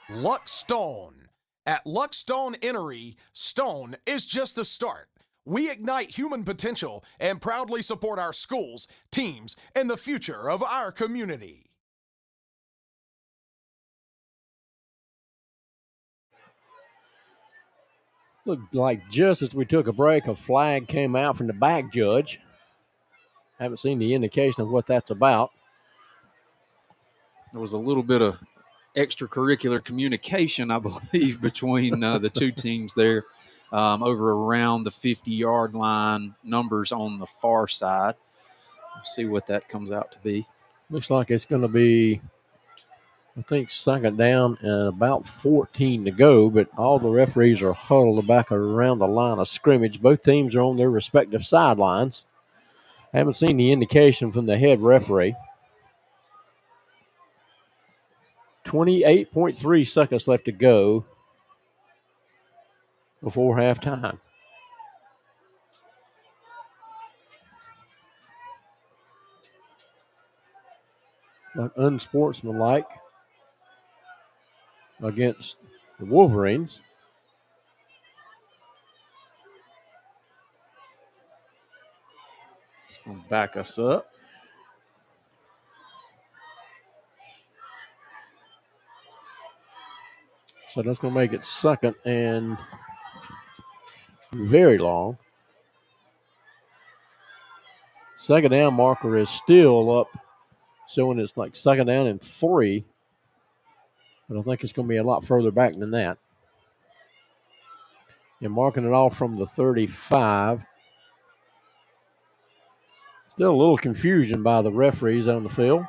Luck Stone. At Luck Stone Innery, Stone is just the start. We ignite human potential and proudly support our schools, teams, and the future of our community. Looked like just as we took a break, a flag came out from the back judge. Haven't seen the indication of what that's about. There was a little bit of extracurricular communication, I believe, between the two teams there over around the 50-yard line, numbers on the far side. We'll see what that comes out to be. Looks like it's going to be, I think, 2nd down and about 14 to go, but all the referees are huddled back around the line of scrimmage. Both teams are on their respective sidelines. Haven't seen the indication from the head referee. 28.3 seconds left to go before halftime. Unsportsmanlike against the Wolverines. It's going to back us up. So that's going to make it second and very long. Second down marker is still up, showing it's like second down and 3. But I think it's going to be a lot further back than that. And marking it off from the 35. Still a little confusion by the referees on the field.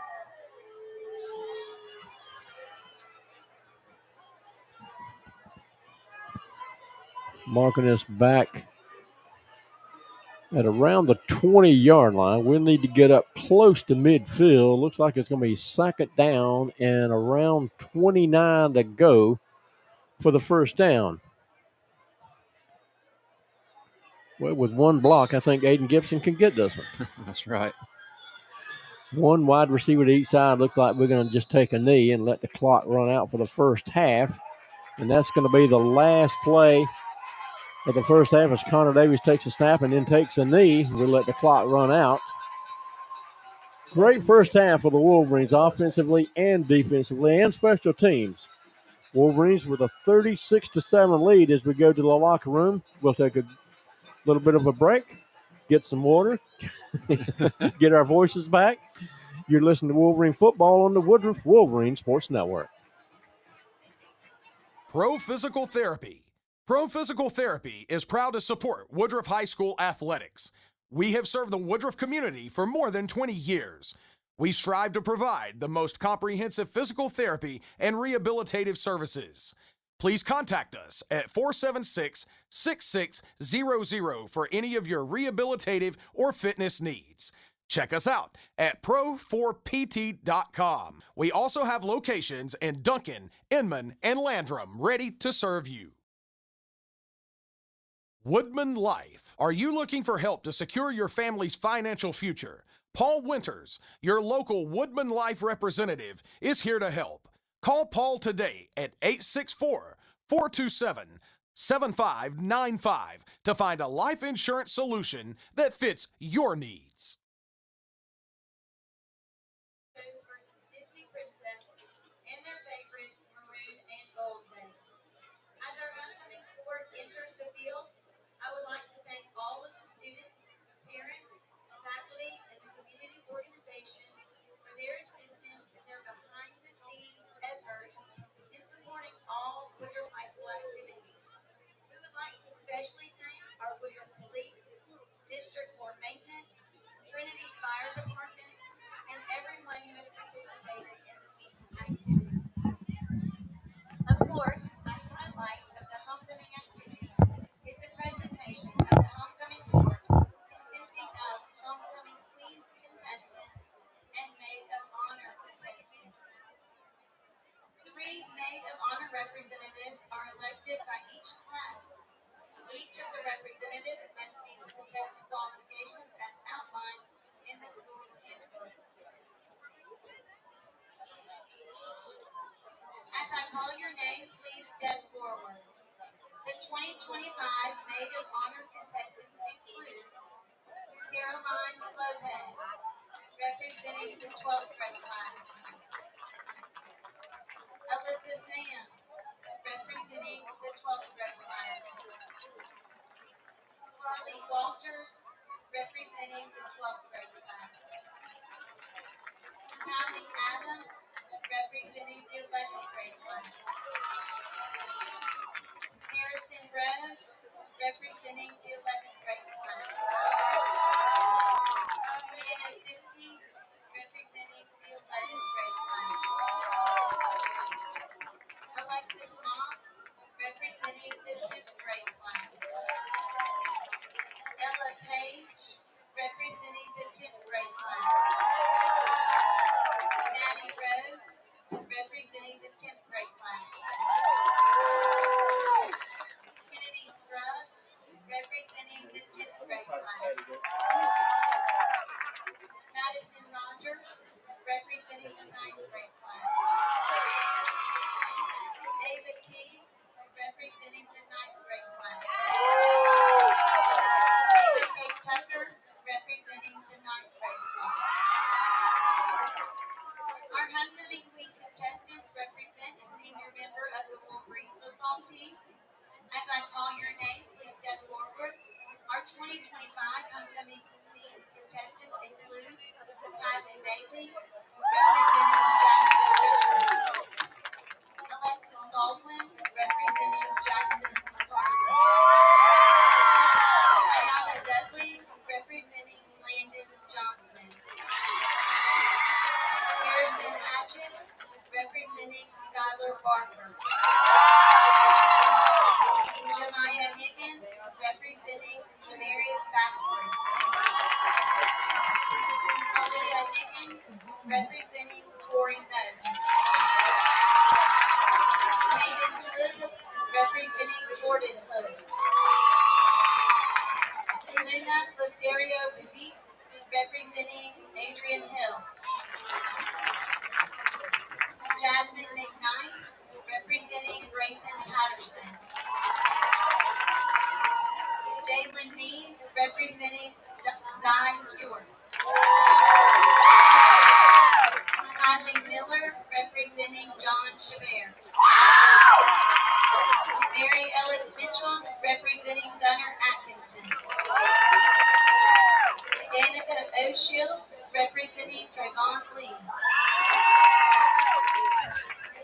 Marking us back at around the 20-yard line. We'll need to get up close to midfield. Looks like it's going to be second down and around 29 to go for the first down. Well, with one block, I think Aiden Gibson can get this one. That's right. One wide receiver to each side. Looks like we're going to just take a knee and let the clock run out for the first half. And that's going to be the last play of the first half as Connor Davies takes a snap and then takes a knee. We'll let the clock run out. Great first half for the Wolverines offensively and defensively and special teams. Wolverines with a 36-7 lead as we go to the locker room. We'll take a little bit of a break, get some water, get our voices back. You're listening to Wolverine football on the Woodruff Wolverine Sports Network. Pro Physical Therapy. Pro Physical Therapy is proud to support Woodruff High School athletics. We have served the Woodruff community for more than 20 years. We strive to provide the most comprehensive physical therapy and rehabilitative services. Please contact us at 476-6600 for any of your rehabilitative or fitness needs. Check us out at pro4pt.com. We also have locations in Duncan, Inman, and Landrum ready to serve you. Woodman Life. Are you looking for help to secure your family's financial future? Paul Winters, your local Woodman Life representative, is here to help. Call Paul today at 864-427-7595 to find a life insurance solution that fits your needs. And their favorite maroon and gold day. As our upcoming court enters the field, I would like to thank all of the students, parents, faculty, and the community organizations for their assistance and their behind-the-scenes efforts in supporting all Woodruff High School activities. We would like to especially thank our Woodruff Police, District 4 Maintenance, Trinity Fire Department, and everyone who has participated in the week's activities. Of course, a highlight of the homecoming activities is the presentation of the homecoming court, consisting of homecoming queen contestants and maid of honor contestants. 3 maid of honor representatives are elected by each class. Each of the representatives must meet the contested qualifications as outlined in the school's handbook. As I call your name, please step forward. The 2025 Maid of Honor contestants include Caroline Lopez, representing the 12th grade class. Alyssa Sams, representing the 12th grade class. Carly Walters, representing the 12th grade class. Callie Adams, representing the 11th grade class. Harrison Rhodes, representing the 11th grade class. Leanna Siski, representing the 11th grade class. Alexis Mock, representing the 10th grade class. Ella Page, representing the 10th grade class. Maddie Rhodes, representing the 10th Madison Rogers, representing the 9th grade class. David T, representing the 9th grade class. David K. Tucker, representing the 9th grade class. Our homecoming queen contestants represent a senior member of the Wolverines football team. As I call your name, please step forward. Our 2025 homecoming queen contestants include Kylie Bailey, representing Jackson Richard. Alexis Baldwin, representing Jackson McCarthy. Ayala Dudley, representing Landon Johnson. Harrison Hatchett, representing Skylar Barker. Jemiah Higgins, representing Jamarius Baxley. Aaliyah Higgins, representing Corey Moats. Hayden Hood, representing Jordan Hood. Luna Lasario Bubit, representing Adrian Hill. Jasmine McKnight, representing Grayson Patterson. Jalen Means, representing Zai Stewart. Kylie Miller, representing John Chabert. Mary Ellis Mitchell, representing Gunnar Atkinson. Danica O'Shields, representing Trayvon Lee.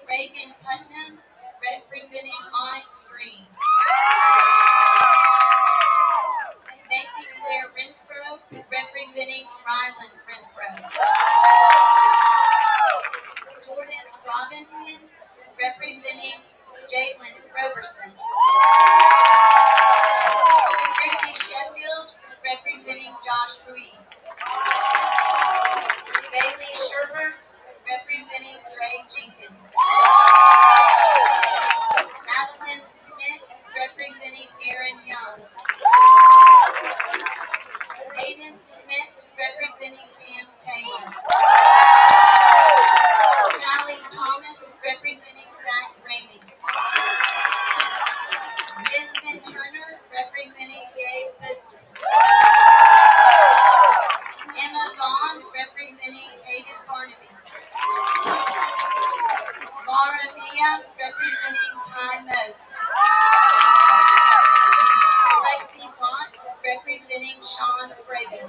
Reagan Putnam, representing Onyx Green. Macy Claire Renfro, representing Ryland Renfro. Jordan Robinson, representing Jalen Roberson. Brittany Sheffield, representing Josh Ruiz. Bailey Sherber, representing Dre Jenkins. Madeline Smith, representing Aaron Young. Aiden Smith, representing Cam Taylor. Callie Thomas, representing Zach Ramey. Jensen Turner, representing Gabe Goodwin. Emma Vaughn, representing Hayden Barnaby. Laura Mia, representing Ty Moats. Lexi Watts, representing Sean Braden.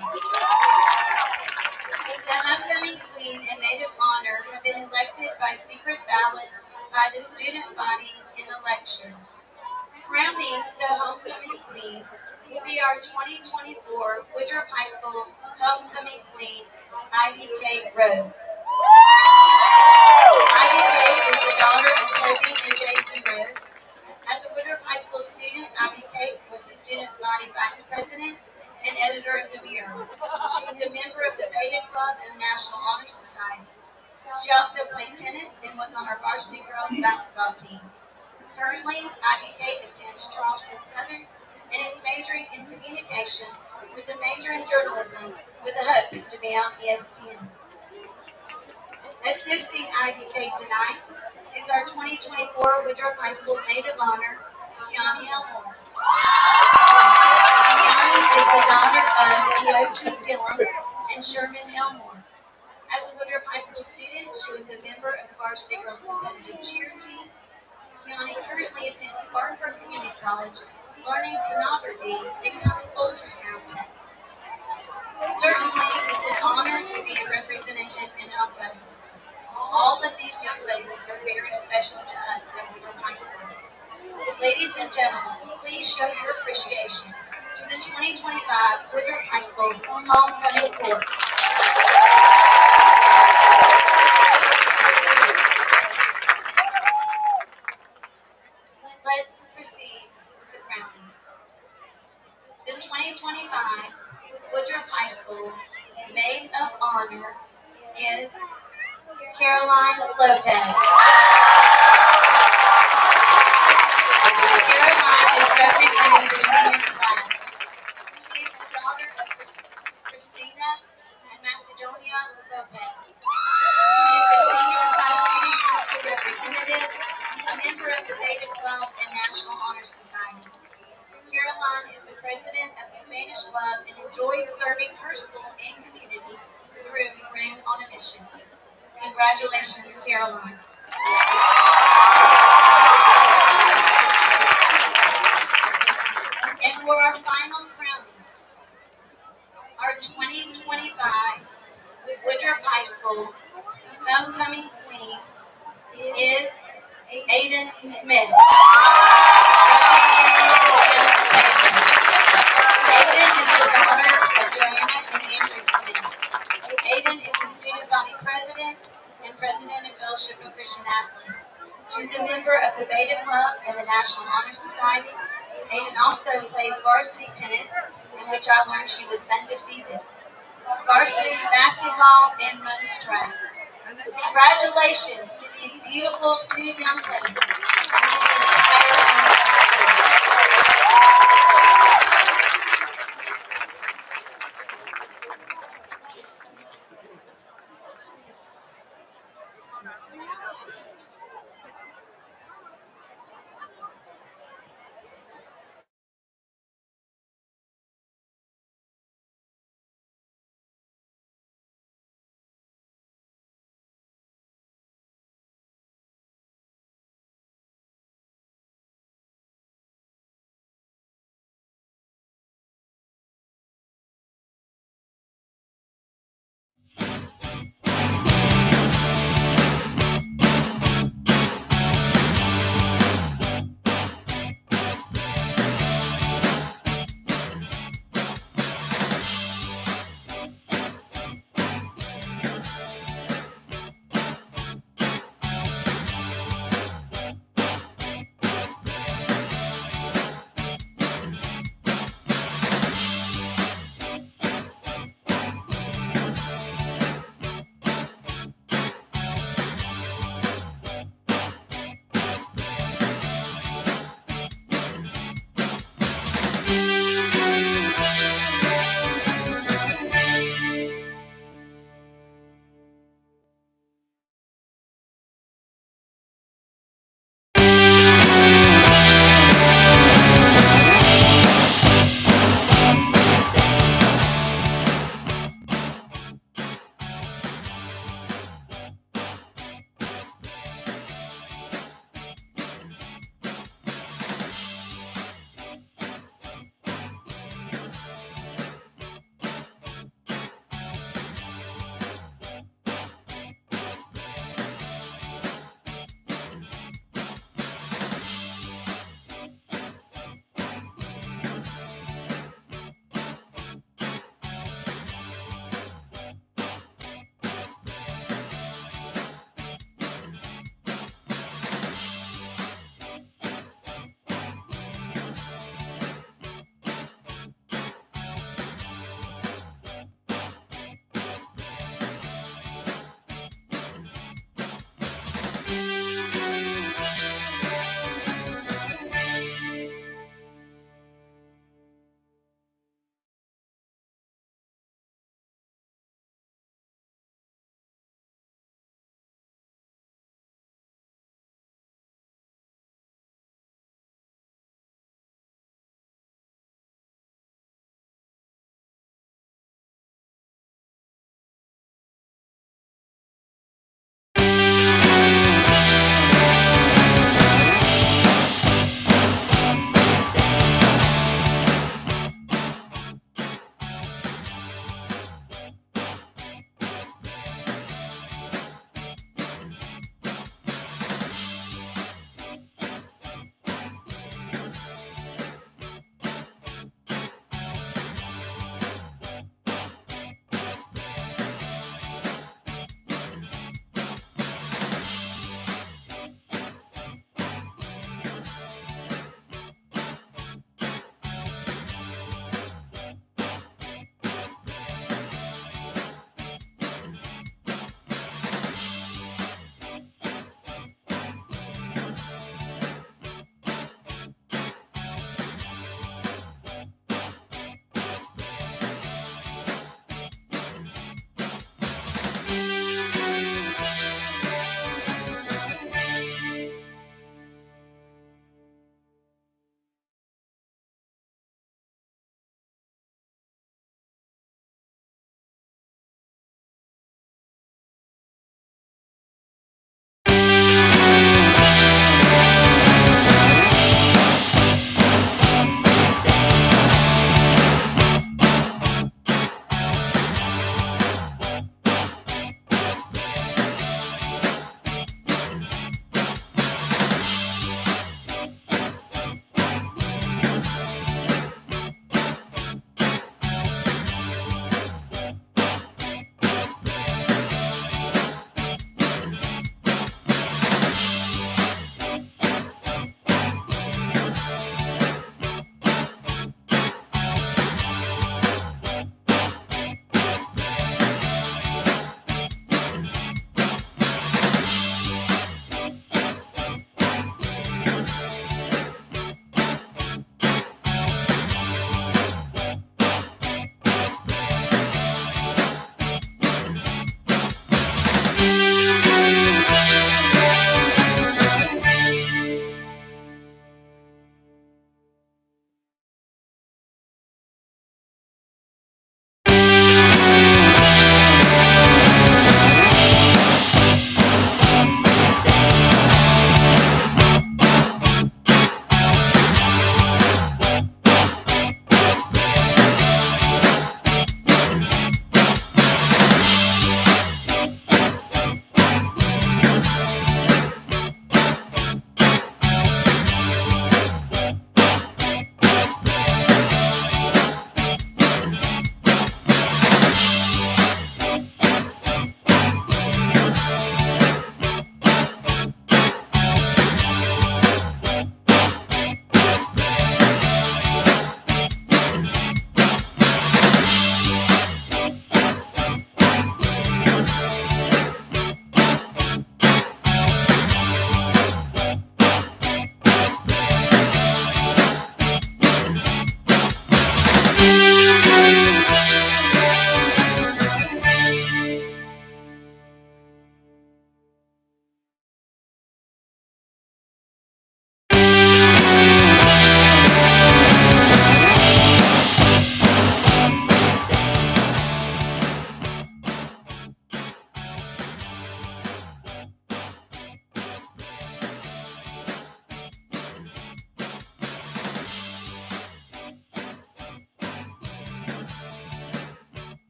The homecoming queen and maid of honor have been elected by secret ballot by the student body in elections. Crowning the homecoming queen will be our 2024 Woodruff High School homecoming queen, Ivy K. Rhodes. Ivy K is the daughter of Toby and Jason Rhodes. As a Woodruff High School student, Ivy K was the student body vice president and editor of the Bureau. She was a member of the Beta Club and the National Honor Society. She also played tennis and was on our varsity girls basketball team. Currently, Ivy K attends Charleston Southern and is majoring in communications with a major in journalism with the hopes to be on ESPN. Assisting Ivy K tonight is our 2024 Woodruff High School Maid of Honor, Kiani Elmore. Kiani is the daughter of Kyochi Dillon and Sherman Elmore. As a Woodruff High School student, she was a member of the varsity girls competitive cheer team. Kiani currently attends Spartanburg Community College, learning sonography to become an ultrasound tech. Certainly, it's an honor to be a representative in homecoming. All of these young ladies are very special to us at Woodruff High School. Ladies and gentlemen, please show your appreciation to the 2025 Woodruff High School homecoming court. Let's proceed with the crownings. The 2025 Woodruff High School Maid of Honor is Caroline Lopez. Caroline is representing the senior class. She is the daughter of Christina and Macedonia Lopez. She is a senior class student council representative, a member of the Beta Club and National Honor Society. Caroline is the president of the Spanish Club and enjoys serving her school and community through Bring on a Mission. Congratulations, Caroline. And for our final crowning, our 2025 Woodruff High School homecoming queen is Aiden Smith. Aiden is the daughter of Joanna and Andrew Smith. Aiden is the student body president and president of Fellowship of Christian Athletes. She's a member of the Beta Club and the National Honor Society. Aiden also plays varsity tennis, in which I learned she was undefeated, varsity basketball, and runs track. Congratulations to these beautiful two young ladies and to the entire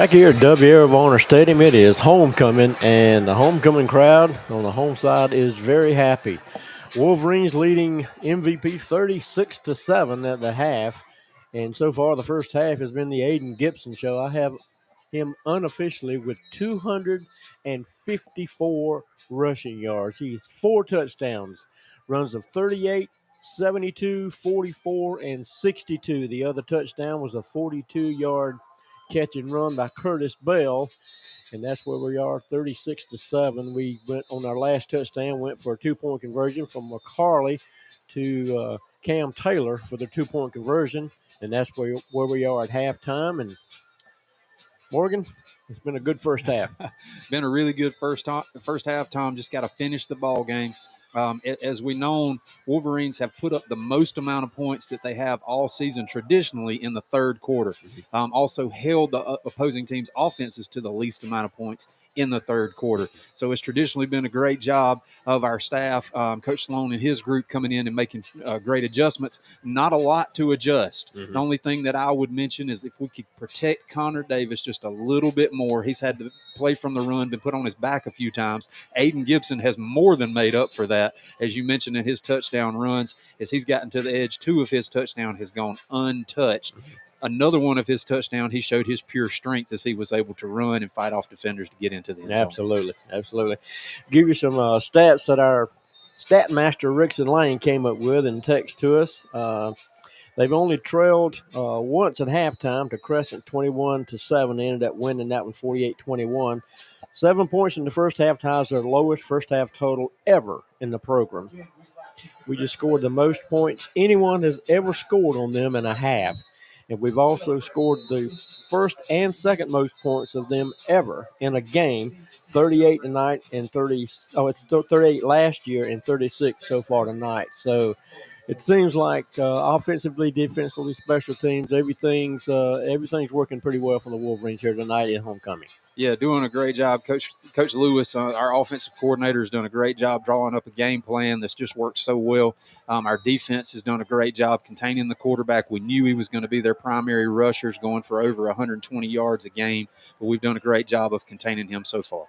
Back here at W. Varner Stadium, it is homecoming, and the homecoming crowd on the home side is very happy. Wolverines leading MVP 36-7 at the half, and so far the first half has been the Aiden Gibson show. I have him unofficially with 254 rushing yards. He's 4 touchdowns, runs of 38, 72, 44, and 62. The other touchdown was a 42-yard catch and run by Curtis Bell, and that's where we are, 36-7. We went on our last touchdown, went for a 2-point conversion from McCarley to Cam Taylor for the 2-point conversion, and that's where we are at halftime. And Morgan, it's been a good first half. Been a really good first half. Tom, just got to finish the ball game. As we know, Wolverines have put up the most amount of points that they have all season traditionally in the third quarter. Also held the opposing team's offenses to the least amount of points in the third quarter. So it's traditionally been a great job of our staff, Coach Sloan and his group coming in and making great adjustments. Not a lot to adjust. The only thing that I would mention is if we could protect Connor Davis just a little bit more. He's had to play from the run, been put on his back a few times. Aiden Gibson has more than made up for that. As you mentioned in his touchdown runs, as he's gotten to the edge, 2 of his touchdowns has gone untouched. Another one of his touchdowns, he showed his pure strength as he was able to run and fight off defenders to get into the end zone. Absolutely. Give you some stats that our stat master Rickson Lane came up with and text to us. They've only trailed once at halftime to Crescent 21-7. They ended up winning that one 48-21. 7 points in the first half ties their lowest first half total ever in the program. We just scored the most points anyone has ever scored on them in a half. And we've also scored the first and second most points of them ever in a game, 38 tonight and 38 last year and 36 so far tonight. So it seems like offensively, defensively, special teams, everything's working pretty well for the Wolverines here tonight in homecoming. Yeah, doing a great job. Coach Lewis, our offensive coordinator, has done a great job drawing up a game plan that's just worked so well. Our defense has done a great job containing the quarterback. We knew he was going to be their primary rushers, going for over 120 yards a game, but we've done a great job of containing him so far.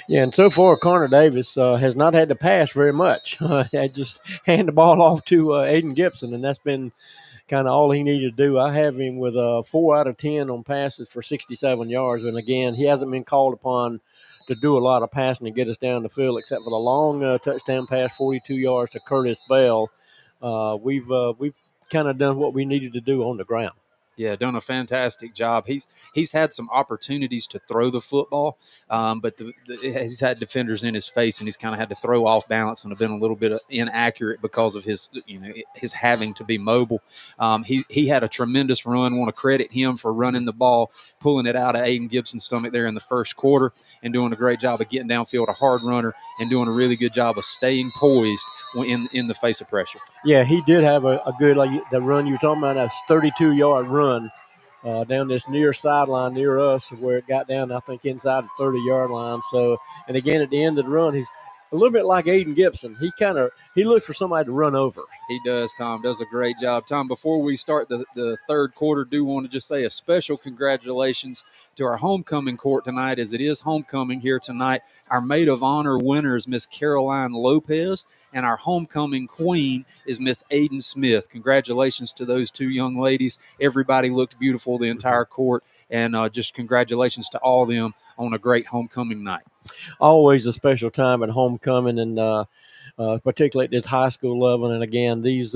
Yeah, and so far, Connor Davis has not had to pass very much. I just hand the ball off to Aiden Gibson, and that's been kind of all he needed to do. I have him with 4 out of 10 on passes for 67 yards. And, again, he hasn't been called upon to do a lot of passing to get us down the field except for the long touchdown pass, 42 yards to Curtis Bell. We've kind of done what we needed to do on the ground. Yeah, done a fantastic job. He's had some opportunities to throw the football, but he's had defenders in his face, and he's kind of had to throw off balance and have been a little bit inaccurate because of his having to be mobile. He had a tremendous run. Want to credit him for running the ball, pulling it out of Aiden Gibson's stomach there in the first quarter, and doing a great job of getting downfield, a hard runner, and doing a really good job of staying poised in the face of pressure. Yeah, he did have a good, like the run you were talking about, a 32-yard run down this near sideline near us where it got down, I think, inside the 30-yard line. So, and again, at the end of the run, he's a little bit like Aiden Gibson. He looks for somebody to run over. He does, Tom. Does a great job. Tom, before we start the third quarter, do want to just say a special congratulations to our homecoming court tonight, as it is homecoming here tonight. Our maid of honor winner is Miss Caroline Lopez, and our homecoming queen is Miss Aiden Smith. Congratulations to those 2 young ladies. Everybody looked beautiful, the entire court, and just congratulations to all of them on a great homecoming night. Always a special time at homecoming, and particularly at this high school level. And again, these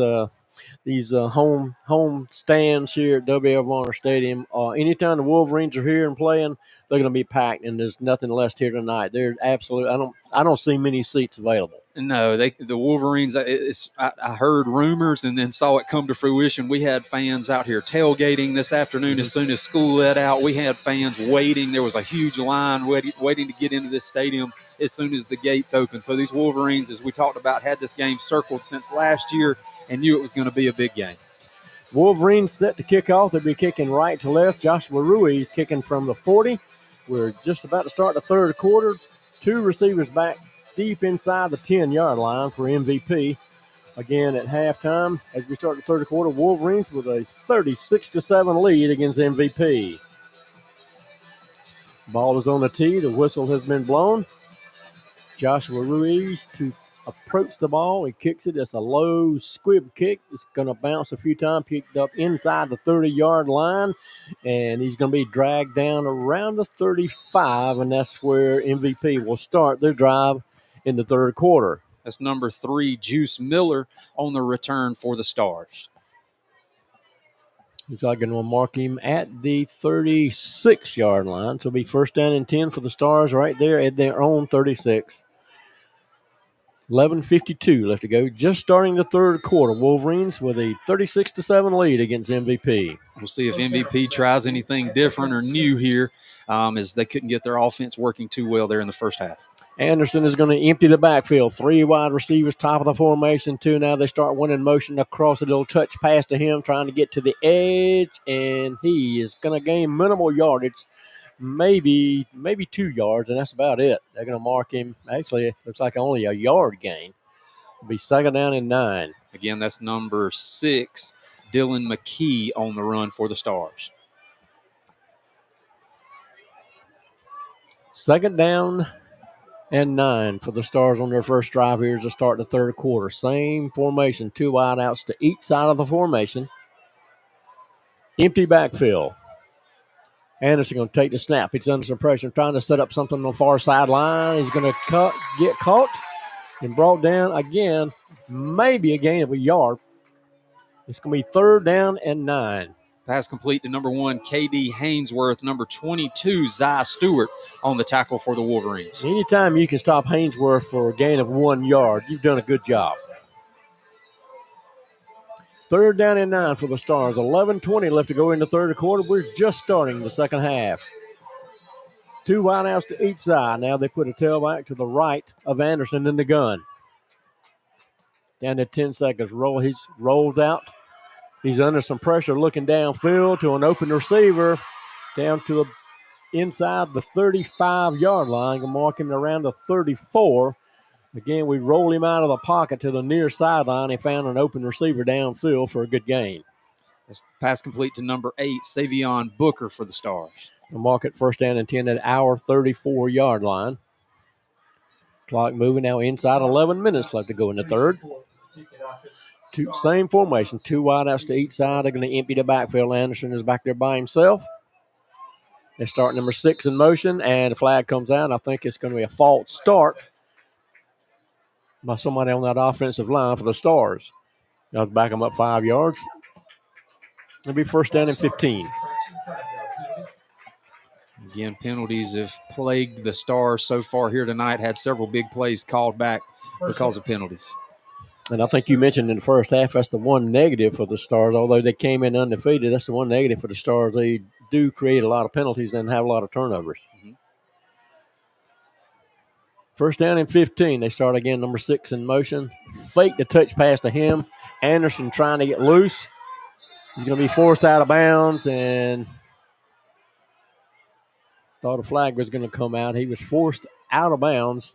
home stands here at W.L. Varner Stadium. Anytime the Wolverines are here and playing, they're going to be packed, and there's nothing less here tonight. They're absolutely. I don't see many seats available. No, the Wolverines, I heard rumors and then saw it come to fruition. We had fans out here tailgating this afternoon as soon as school let out. We had fans waiting. There was a huge line waiting to get into this stadium as soon as the gates opened. So these Wolverines, as we talked about, had this game circled since last year and knew it was going to be a big game. Wolverines set to kick off. They'll be kicking right to left. Joshua Ruiz kicking from the 40. We're just about to start the third quarter. 2 receivers back deep inside the 10-yard line for MVP. Again, at halftime, as we start the third quarter, Wolverines with a 36-7 lead against MVP. Ball is on the tee. The whistle has been blown. Joshua Ruiz to approach the ball. He kicks it. It's a low squib kick. It's going to bounce a few times, picked up inside the 30-yard line, and he's going to be dragged down around the 35, and that's where MVP will start their drive in the third quarter. That's number 3, Juice Miller, on the return for the Stars. Looks like I'm going to mark him at the 36-yard line. So it'll be first down and 10 for the Stars right there at their own 36. 11:52 left to go. Just starting the third quarter. Wolverines with a 36-7 lead against MVP. We'll see if MVP tries anything different or new here, as they couldn't get their offense working too well there in the first half. Anderson is going to empty the backfield. 3 wide receivers, top of the formation. 2 now. They start one in motion across a little touch pass to him, trying to get to the edge, and he is going to gain minimal yardage. Maybe 2 yards, and that's about it. They're going to mark him. Actually, it looks like only a yard gain. It'll be second down and 9. Again, that's number 6, Dylan McKee, on the run for the Stars. Second down and 9 for the Stars on their first drive here to start the third quarter. Same formation, 2 wideouts to each side of the formation. Empty backfield. Anderson going to take the snap. He's under some pressure, trying to set up something on the far sideline. He's going to get caught and brought down again. Maybe a gain of a yard. It's going to be third down and 9. Pass complete to number 1, K.D. Hainsworth. Number 22, Zy Stewart, on the tackle for the Wolverines. Anytime you can stop Hainsworth for a gain of 1 yard, you've done a good job. Third down and 9 for the Stars. 11:20 left to go in the third quarter. We're just starting the second half. 2 wideouts to each side. Now they put a tailback to the right of Anderson in the gun. Down to 10 seconds. He's rolled out. He's under some pressure looking downfield to an open receiver down to inside the 35-yard line. I'm marking around the 34. Again, we roll him out of the pocket to the near sideline. He found an open receiver downfield for a good gain. This pass complete to number 8, Savion Booker for the Stars. The mark at first down and 10 at our 34-yard line. Clock moving now inside 11 minutes left to go in the third. Same formation, 2 wideouts to each side. They're going to empty the backfield. Anderson is back there by himself. They start number 6 in motion, and the flag comes out. I think it's going to be a false start by somebody on that offensive line for the Stars. Let's back them up 5 yards. It'll be first down and 15. Again, penalties have plagued the Stars so far here tonight. Had several big plays called back because of penalties. And I think you mentioned in the first half, that's the one negative for the Stars. Although they came in undefeated, that's the one negative for the Stars. They do create a lot of penalties and have a lot of turnovers. Mm-hmm. First down and 15. They start again, number 6 in motion. Fake the touch pass to him. Anderson trying to get loose. He's going to be forced out of bounds, and thought a flag was going to come out. He was forced out of bounds.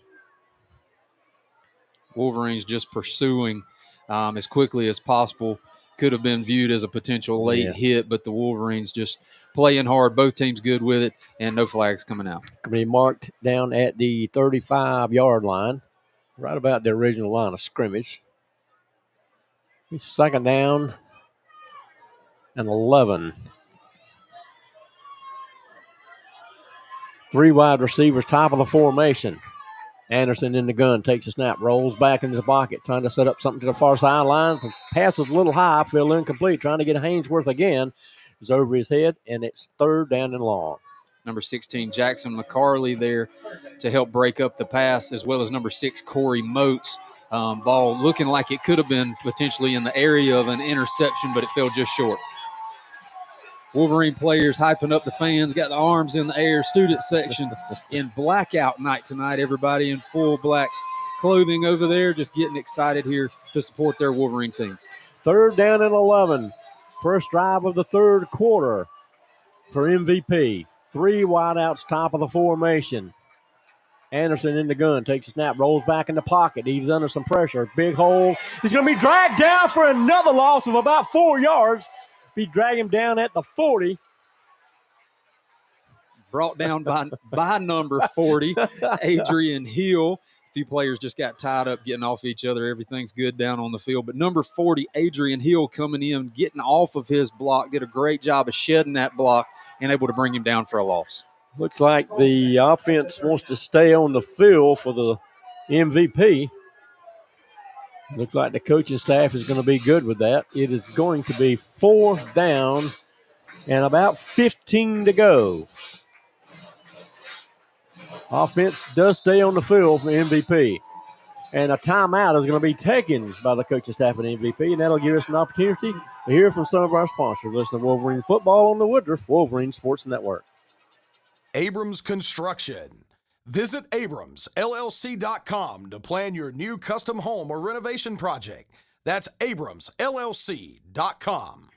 Wolverines just pursuing as quickly as possible. Could have been viewed as a potential late hit, but the Wolverines just playing hard. Both teams good with it, and no flags coming out. Going to be marked down at the 35-yard line, right about the original line of scrimmage. It's second down and 11. 3 wide receivers, top of the formation. Anderson in the gun, takes a snap, rolls back into the pocket, trying to set up something to the far sideline. Passes a little high, feel incomplete, trying to get Hainsworth again. It's over his head, and it's third down and long. Number 16, Jackson McCarley there to help break up the pass, as well as number 6, Corey Moats. Ball looking like it could have been potentially in the area of an interception, but it fell just short. Wolverine players hyping up the fans, got the arms in the air. Student section in blackout night tonight. Everybody in full black clothing over there, just getting excited here to support their Wolverine team. Third down and 11. First drive of the third quarter for MVP. 3 wideouts, top of the formation. Anderson in the gun, takes a snap, rolls back in the pocket. He's under some pressure. Big hole. He's going to be dragged down for another loss of about 4 yards. Be dragging him down at the 40. brought down by number 40, Adrian Hill. A few players just got tied up getting off each other. Everything's good down on the field. But number 40, Adrian Hill, coming in, getting off of his block, did a great job of shedding that block and able to bring him down for a loss. Looks like the offense wants to stay on the field for the MVP. Looks like the coaching staff is going to be good with that. It is going to be 4th down and about 15 to go. Offense does stay on the field for MVP. And a timeout is going to be taken by the coaching staff at MVP, and that'll give us an opportunity to hear from some of our sponsors. Listen to Wolverine Football on the Woodruff Wolverine Sports Network. Abrams Construction. Visit abramsllc.com to plan your new custom home or renovation project. That's abramsllc.com.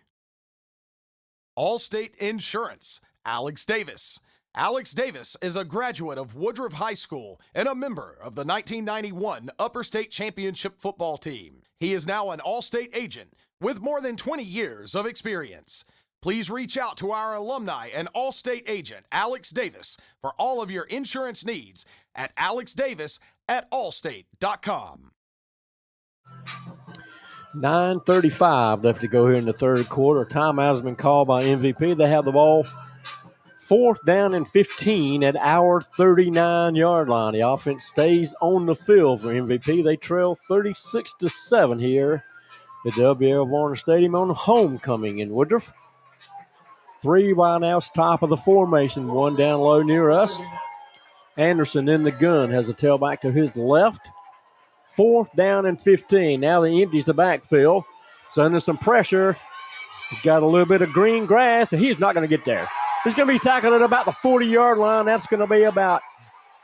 Allstate Insurance. Alex Davis. Alex Davis is a graduate of Woodruff High School and a member of the 1991 Upper State Championship football team. He is now an Allstate agent with more than 20 years of experience. Please reach out to our alumni and Allstate agent, Alex Davis, for all of your insurance needs at alexdavis@allstate.com. 9:35 left to go here in the third quarter. Timeout has been called by MVP. They have the ball 4th down and 15 at our 39-yard line. The offense stays on the field for MVP. They trail 36-7 here at W.L. Varner Stadium on homecoming in Woodruff. 3 wideouts, top of the formation, 1 down low near us. Anderson in the gun has a tailback to his left. 4th down and 15. Now he empties the backfield. So under some pressure. He's got a little bit of green grass, and he's not going to get there. He's going to be tackled at about the 40-yard line. That's going to be about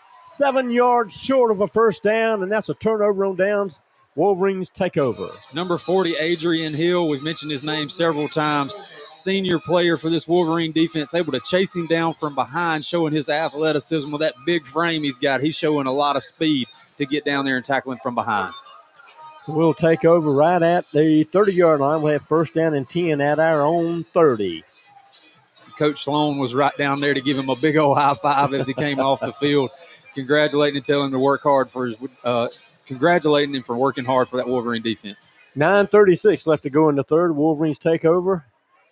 7 yards short of a first down, and that's a turnover on downs. Wolverines take over. Number 40, Adrian Hill. We've mentioned his name several times. Senior player for this Wolverine defense, able to chase him down from behind, showing his athleticism with that big frame he's got. He's showing a lot of speed to get down there and tackle him from behind. So we'll take over right at the 30-yard line. We'll have 1st down and 10 at our own 30. Coach Sloan was right down there to give him a big old high five as he came off the field, congratulating and telling him to work hard for his, congratulating him for working hard for that Wolverine defense. 9:36 left to go in the third. Wolverines take over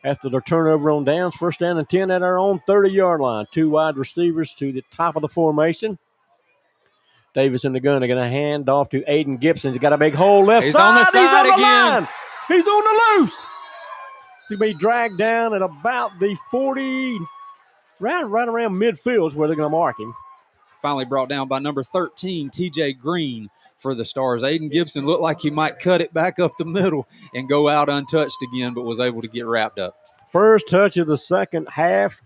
after their turnover on downs. 1st down and 10 at our own 30-yard line. 2 wide receivers to the top of the formation. Davis in the gun. They're going to hand off to Aiden Gibson. He's got a big hole left He's side. on the side He's on the again. line. He's on the loose. He'll be dragged down at about the 40, right around midfield is where they're going to mark him. Finally brought down by number 13, TJ Green for the Stars. Aiden Gibson looked like he might cut it back up the middle and go out untouched again, but was able to get wrapped up. First touch of the second half.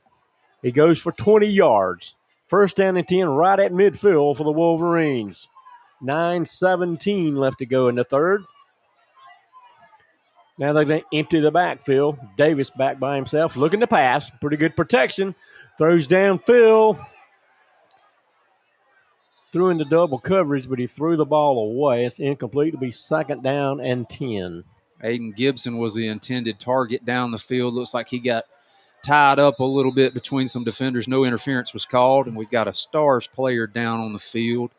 He goes for 20 yards. 1st down and 10 right at midfield for the Wolverines. 9:17 left to go in the third. Now they're going to empty the backfield. Davis back by himself, looking to pass. Pretty good protection. Throws downfield. Threw into double coverage, but he threw the ball away. It's incomplete. It'll be 2nd down and 10. Aiden Gibson was the intended target down the field. Looks like he got tied up a little bit between some defenders. No interference was called, and we've got a Stars player down on the field.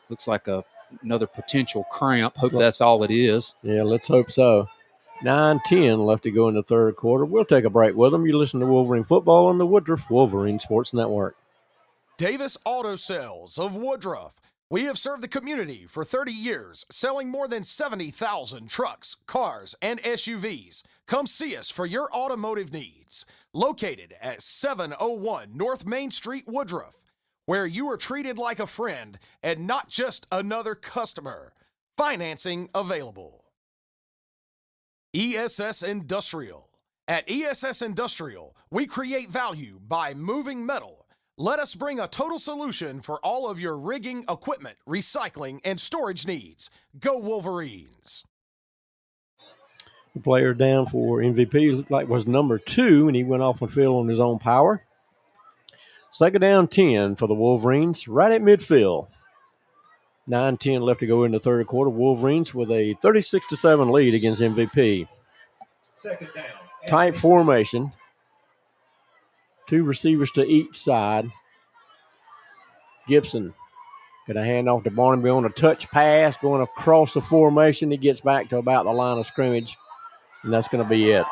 Looks like another potential cramp. Hope that's all it is. Yeah, let's hope so. 9:10 left to go in the third quarter. We'll take a break with them. You listen to Wolverine Football on the Woodruff Wolverine Sports Network. Davis Auto Sales of Woodruff. We have served the community for 30 years, selling more than 70,000 trucks, cars, and SUVs. Come see us for your automotive needs. Located at 701 North Main Street, Woodruff, where you are treated like a friend and not just another customer. Financing available. ESS Industrial. At ESS Industrial, we create value by moving metal. Let us bring a total solution for all of your rigging, equipment, recycling, and storage needs. Go Wolverines. The player down for MVP looked like was number 2, and he went off on field on his own power. 2nd down 10 for the Wolverines, right at midfield. 9:10 left to go in the third quarter. Wolverines with a 36-7 lead against MVP. 2nd down. Tight formation. 2 receivers to each side. Gibson going to hand off to Barnaby on a touch pass, going across the formation. He gets back to about the line of scrimmage, and that's going to be it.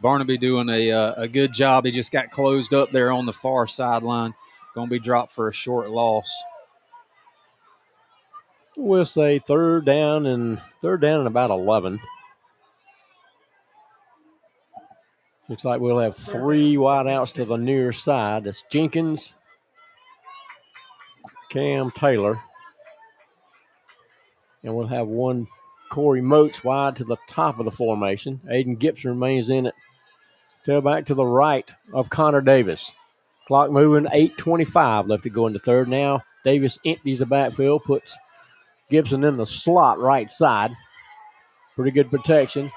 Barnaby doing a good job. He just got closed up there on the far sideline. Going to be dropped for a short loss. We'll say third down and about 11. Looks like we'll have 3 wideouts to the near side. That's Jenkins, Cam Taylor, and we'll have 1 Corey Moats wide to the top of the formation. Aiden Gibson remains in it. Tailback to the right of Connor Davis. Clock moving, 8:25 left to go into third. Now Davis empties the backfield, puts Gibson in the slot right side. Pretty good protection.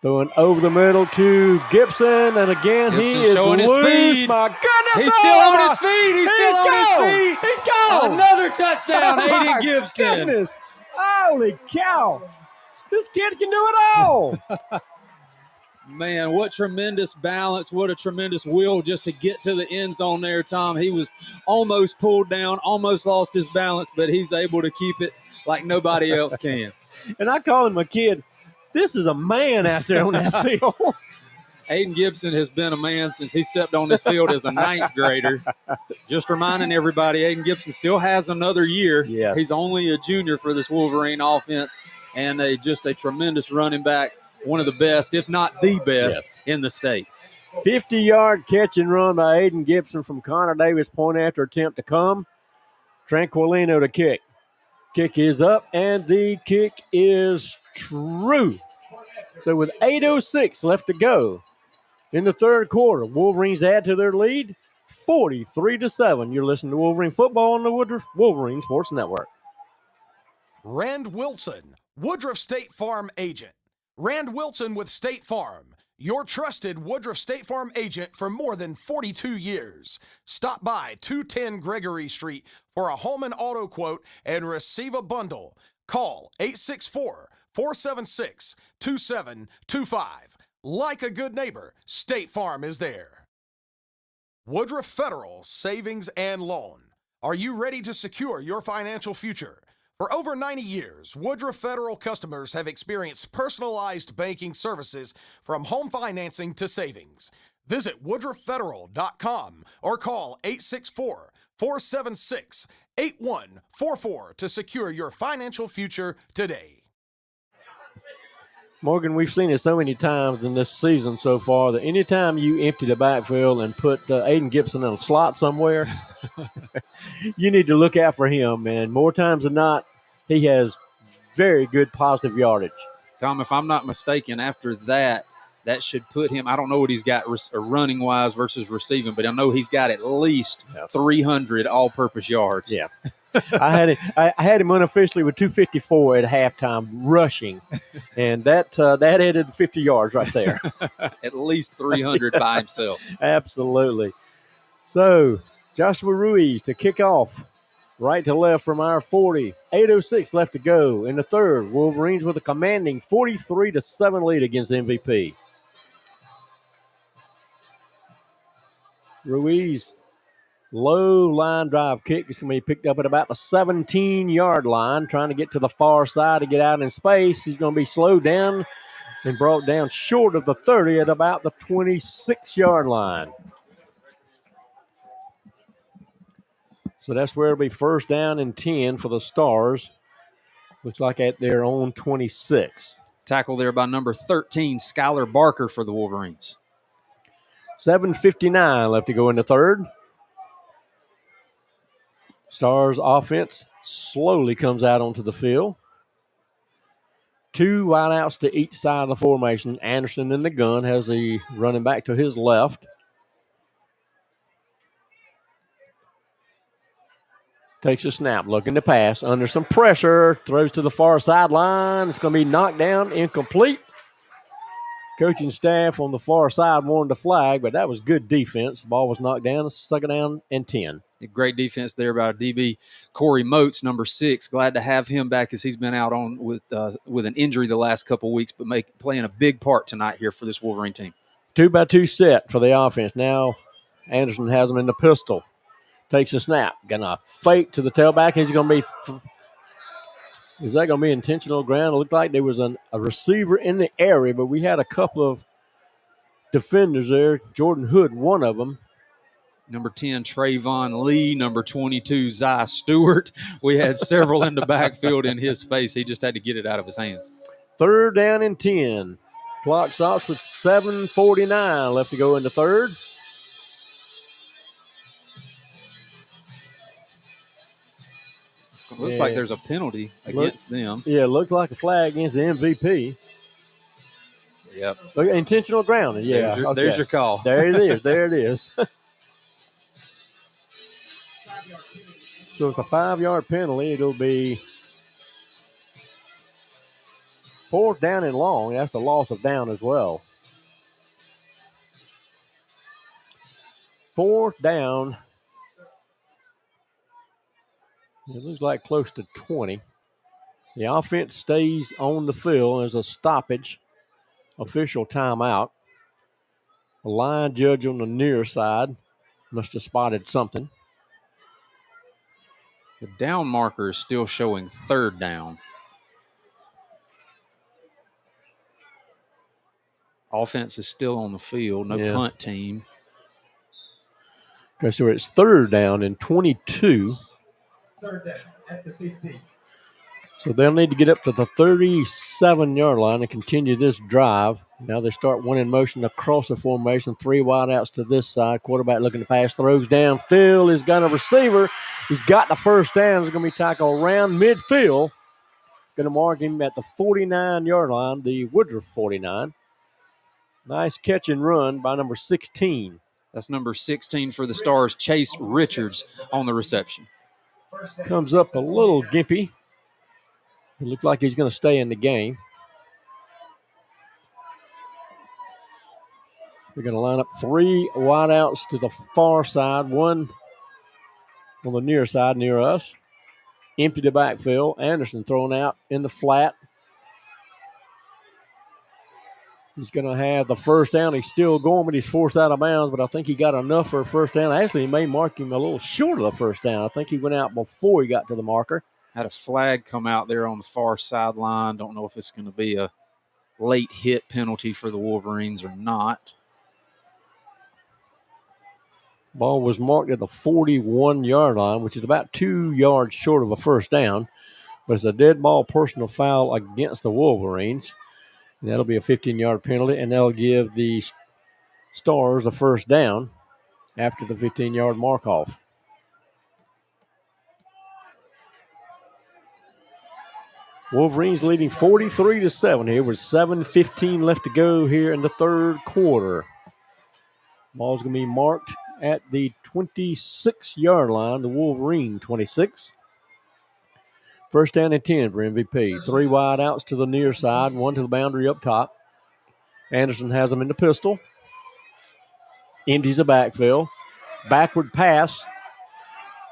Throwing over the middle to Gibson, and again Gibson he is showing his loose. speed. My goodness! He's still on his feet. He's still on his feet. He's gone. Another touchdown, Oh, Aiden my Gibson. Goodness. Holy cow! This kid can do it all. Man, what tremendous balance, what a tremendous will just to get to the end zone there, Tom. He was almost pulled down, almost lost his balance, but he's able to keep it like nobody else can. And I call him a kid. This is a man out there on that field. Aiden Gibson has been a man since he stepped on this field as a 9th grader. Just reminding everybody, Aiden Gibson still has another year. Yes. He's only a junior for this Wolverine offense, and just a tremendous running back, one of the best, if not the best, in the state. 50-yard catch and run by Aiden Gibson from Connor Davis. Point after attempt to come. Tranquilino to kick. Kick is up, and the kick is true. So with 8:06 left to go in the third quarter, Wolverines add to their lead, 43-7. You're listening to Wolverine football on the Woodruff Wolverine Sports Network. Rand Wilson, Woodruff State Farm agent. Rand Wilson with State Farm, your trusted Woodruff State Farm agent for more than 42 years. Stop by 210 Gregory Street for a home and auto quote and receive a bundle. Call 864-476-2725. Like a good neighbor, State Farm is there. Woodruff Federal Savings and Loan. Are you ready to secure your financial future? For over 90 years, Woodruff Federal customers have experienced personalized banking services from home financing to savings. Visit woodruffederal.com or call 864-476-8144 to secure your financial future today. Morgan, we've seen it so many times in this season so far that anytime you empty the backfield and put Aiden Gibson in a slot somewhere, you need to look out for him. And more times than not, he has very good positive yardage. Tom, if I'm not mistaken, after that should put him – I don't know what he's got running-wise versus receiving, but I know he's got at least 300 all-purpose yards. Yeah. I had him unofficially with 254 at halftime rushing, and that added 50 yards right there. At least 300 by himself. Absolutely. So Joshua Ruiz to kick off, right to left from our 40. 8:06 left to go in the third. Wolverines with a commanding 43-7 lead against MVP. Ruiz. Low line drive kick. It's going to be picked up at about the 17-yard line, trying to get to the far side to get out in space. He's going to be slowed down and brought down short of the 30 at about the 26-yard line. So that's where it'll be first down and 10 for the Stars. Looks like at their own 26. Tackle there by number 13, Skylar Barker for the Wolverines. 7:59 left to go in the third. Stars offense slowly comes out onto the field. 2 wideouts to each side of the formation. Anderson in the gun has the running back to his left. Takes a snap, looking to pass. Under some pressure, throws to the far sideline. It's going to be knocked down, incomplete. Coaching staff on the far side wanted to flag, but that was good defense. The ball was knocked down, second down and 10. Great defense there by DB Corey Moats, number 6. Glad to have him back as he's been out on with an injury the last couple of weeks, but playing a big part tonight here for this Wolverine team. 2-by-2 set for the offense. Now Anderson has them in the pistol. Takes a snap. Gonna fake to the tailback. Is that going to be intentional ground? It looked like there was a receiver in the area, but we had a couple of defenders there. Jordan Hood, one of them. Number 10, Trayvon Lee. Number 22, Zy Stewart. We had several in the backfield in his face. He just had to get it out of his hands. 3rd down and 10. Clock stops with 7:49 left to go in the third. Looks like there's a penalty against them. Yeah, it looked like a flag against the MVP. Yep. Look, intentional grounding. Yeah. There's your call. There it is. There it is. So it's a 5-yard penalty. It'll be 4th down and long. That's a loss of down as well. 4th down. It looks like close to 20. The offense stays on the field. There's a stoppage. Official timeout. The line judge on the near side must have spotted something. The down marker is still showing 3rd down. Offense is still on the field. No punt team. Okay, so it's 3rd down and 22. 3rd down at the 15. So they'll need to get up to the 37-yard line and continue this drive. Now they start one in motion across the formation. 3 wideouts to this side. Quarterback looking to pass. Throws downfield. He's got a receiver. He's got the 1st down. He's going to be tackled around midfield. Going to mark him at the 49-yard line, the Woodruff 49. Nice catch and run by number 16. That's number 16 for the Stars, Chase Richards, on the reception. Comes up a little gimpy. It looks like he's going to stay in the game. We're going to line up 3 wideouts to the far side, 1 on the near side near us. Empty the backfield. Anderson thrown out in the flat. He's going to have the 1st down. He's still going, but he's forced out of bounds, but I think he got enough for a 1st down. Actually, he may mark him a little short of the 1st down. I think he went out before he got to the marker. Had a flag come out there on the far sideline. Don't know if it's going to be a late hit penalty for the Wolverines or not. Ball was marked at the 41-yard line, which is about 2 yards short of a 1st down. But it's a dead ball personal foul against the Wolverines. And that'll be a 15-yard penalty, and that'll give the Stars a 1st down after the 15-yard mark off. Wolverines leading 43-7 here with 7:15 left to go here in the 3rd quarter. Ball's going to be marked at the 26-yard line, the Wolverine 26. 1st down and 10 for MVP. 3 wide outs to the near side, 1 to the boundary up top. Anderson has them in the pistol. Empties the backfield. Backward pass.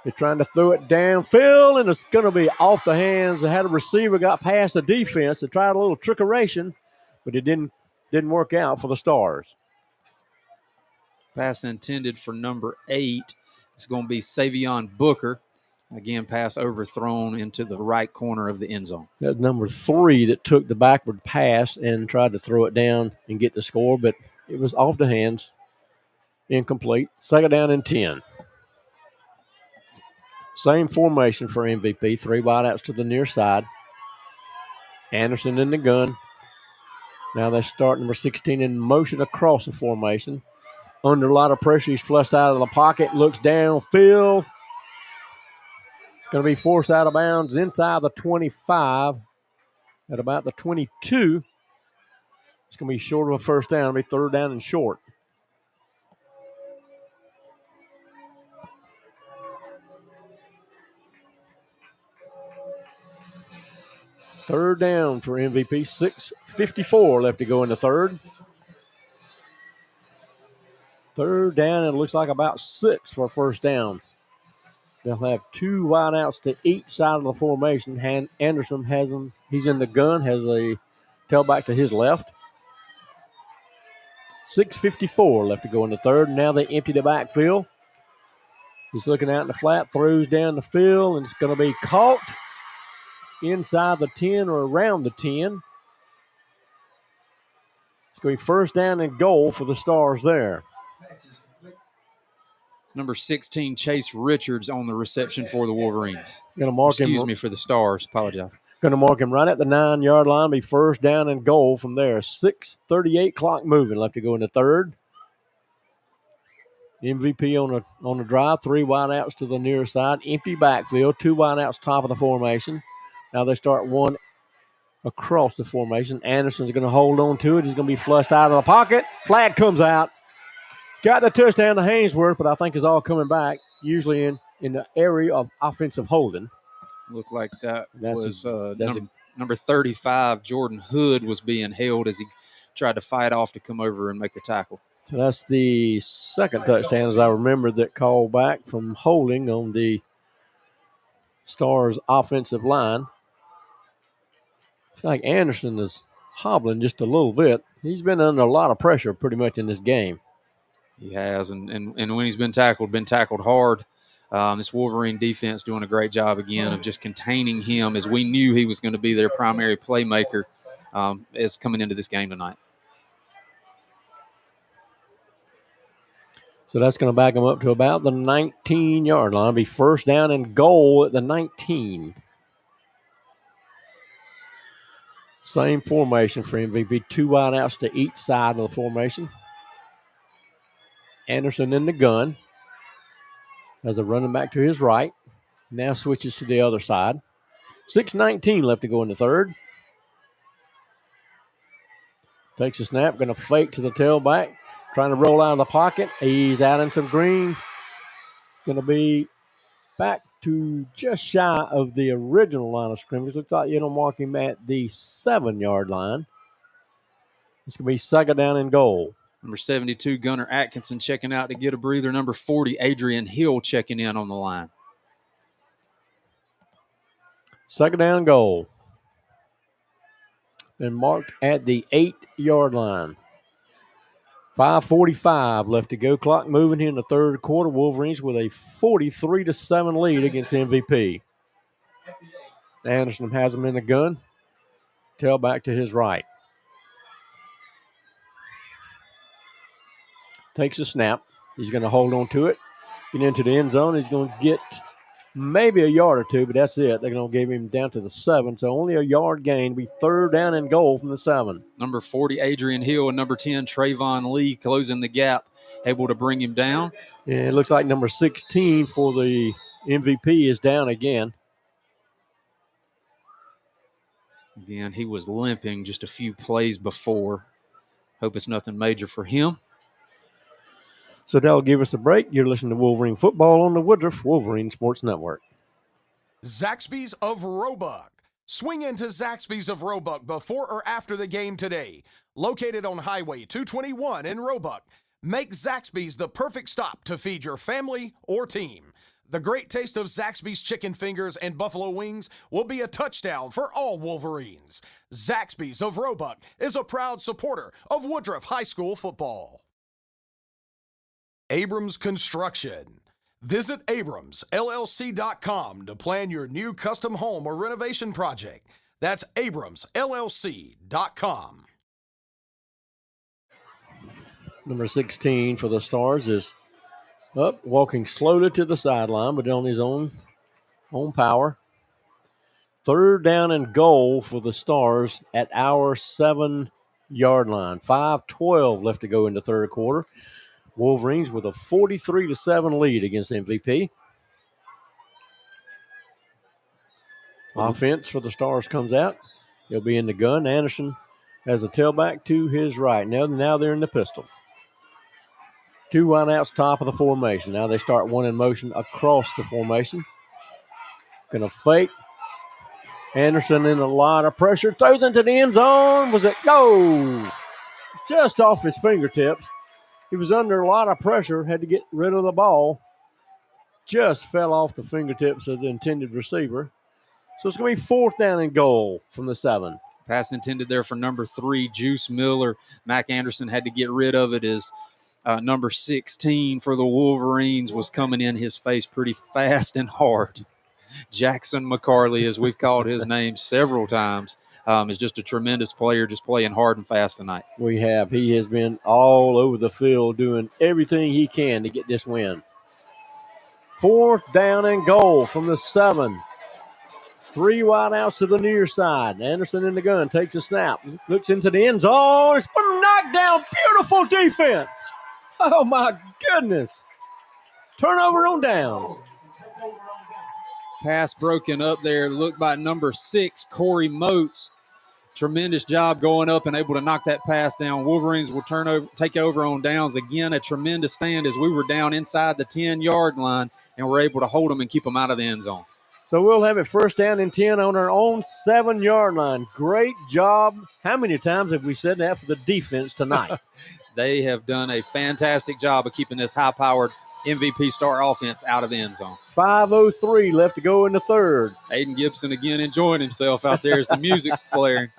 They're trying to throw it downfield, and it's going to be off the hands. They had a receiver, got past the defense. They tried a little trickeration, but it didn't work out for the Stars. Pass intended for number 8. It's going to be Savion Booker. Again, pass overthrown into the right corner of the end zone. That's number 3 that took the backward pass and tried to throw it down and get the score, but it was off the hands. Incomplete. 2nd down and 10. Same formation for MVP. 3 wideouts to the near side. Anderson in the gun. Now they start number 16 in motion across the formation. Under a lot of pressure, he's flushed out of the pocket. Looks downfield. It's going to be forced out of bounds inside the 25 at about the 22. It's going to be short of a 1st down. It'll be 3rd down and short. Third down for MVP. 6:54 left to go in the 3rd. 3rd down, and it looks like about 6 for a 1st down. They'll have 2 wideouts to each side of the formation. Anderson has him. He's in the gun, has a tailback to his left. 6:54 left to go in the third. Now they empty the backfield. He's looking out in the flat, throws down the field, and it's going to be caught inside the 10 or around the 10. It's going to be first down and goal for the Stars there. It's number 16, Chase Richards, on the reception for the Wolverines. Going to mark him. Excuse me, for the Stars. Apologize. Going to mark him right at the 9-yard line. Be first down and goal from there. 6:38 clock moving left to go in the third. MVP on the drive. 3 wideouts to the near side. Empty backfield. 2 wideouts top of the formation. Now they start one across the formation. Anderson's going to hold on to it. He's going to be flushed out of the pocket. Flag comes out. It's got the touchdown to Haynesworth, but I think it's all coming back, usually in the area of offensive holding. Looked like number 35, Jordan Hood, was being held as he tried to fight off to come over and make the tackle. So that's the second touchdown, as I remember, that called back from holding on the Stars offensive line. It's like Anderson is hobbling just a little bit. He's been under a lot of pressure pretty much in this game. He has, and when he's been tackled hard. This Wolverine defense doing a great job again of just containing him, as we knew he was going to be their primary playmaker as coming into this game tonight. So that's going to back him up to about the 19-yard line. It'll be first down and goal at the 19. Same formation for MVP. 2 wideouts to each side of the formation. Anderson in the gun. Has a running back to his right. Now switches to the other side. 6:19 left to go in the third. Takes a snap. Going to fake to the tailback. Trying to roll out of the pocket. He's out in some green. It's going to be back to just shy of the original line of scrimmage. Looks like it'll mark him at the 7-yard line. It's going to be second down and goal. Number 72, Gunnar Atkinson, checking out to get a breather. Number 40, Adrian Hill, checking in on the line. Second down goal. Been marked at the 8-yard line. 5:45 left to go. Clock moving here in the third quarter. Wolverines with a 43-7 lead against MVP. Anderson has him in the gun. Tailback to his right. Takes a snap. He's going to hold on to it. Get into the end zone. He's going to get maybe a yard or two, but that's it. They're going to give him down to the 7, so only a yard gain. Be third down and goal from the 7. Number 40, Adrian Hill, and number 10, Trayvon Lee, closing the gap, able to bring him down. And it looks like number 16 for the MVP is down again. Again, he was limping just a few plays before. Hope it's nothing major for him. So that'll give us a break. You're listening to Wolverine Football on the Woodruff Wolverine Sports Network. Zaxby's of Roebuck. Swing into Zaxby's of Roebuck before or after the game today. Located on Highway 221 in Roebuck, make Zaxby's the perfect stop to feed your family or team. The great taste of Zaxby's chicken fingers and buffalo wings will be a touchdown for all Wolverines. Zaxby's of Roebuck is a proud supporter of Woodruff High School football. Abrams Construction. Visit abramsllc.com to plan your new custom home or renovation project. That's abramsllc.com. Number 16 for the Stars is up, walking slowly to the sideline, but on his own power. Third down and goal for the Stars at our 7-yard line. 5:12 left to go in the third quarter. Wolverines with a 43-7 lead against MVP. Offense for the Stars comes out. He'll be in the gun. Anderson has a tailback to his right. Now they're in the pistol. 2 wideouts top of the formation. Now they start one in motion across the formation. Going to fake. Anderson in a lot of pressure. Throws into the end zone. Was it? No! Just off his fingertips. He was under a lot of pressure, had to get rid of the ball. just fell off the fingertips of the intended receiver. So it's going to be 4th down and goal from the 7. Pass intended there for number 3, Juice Miller. Mac Anderson had to get rid of it as number 16 for the Wolverines was coming in his face pretty fast and hard. Jackson McCarley, as we've called his name several times, is just a tremendous player, just playing hard and fast tonight. We have. He has been all over the field doing everything he can to get this win. 4th down and goal from the 7. 3 wide outs to the near side. Anderson in the gun, takes a snap, looks into the end zone. It's been knocked down. Beautiful defense. Oh, my goodness. Turnover on downs. Pass broken up there. Looked by number 6, Corey Moats. Tremendous job going up and able to knock that pass down. Wolverines will take over on downs. Again, a tremendous stand as we were down inside the 10-yard line and were able to hold them and keep them out of the end zone. So we'll have it 1st down and 10 on our own 7-yard line. Great job. How many times have we said that for the defense tonight? They have done a fantastic job of keeping this high-powered MVP star offense out of the end zone. 5:03 left to go in the 3rd. Aiden Gibson again enjoying himself out there as the music's playing.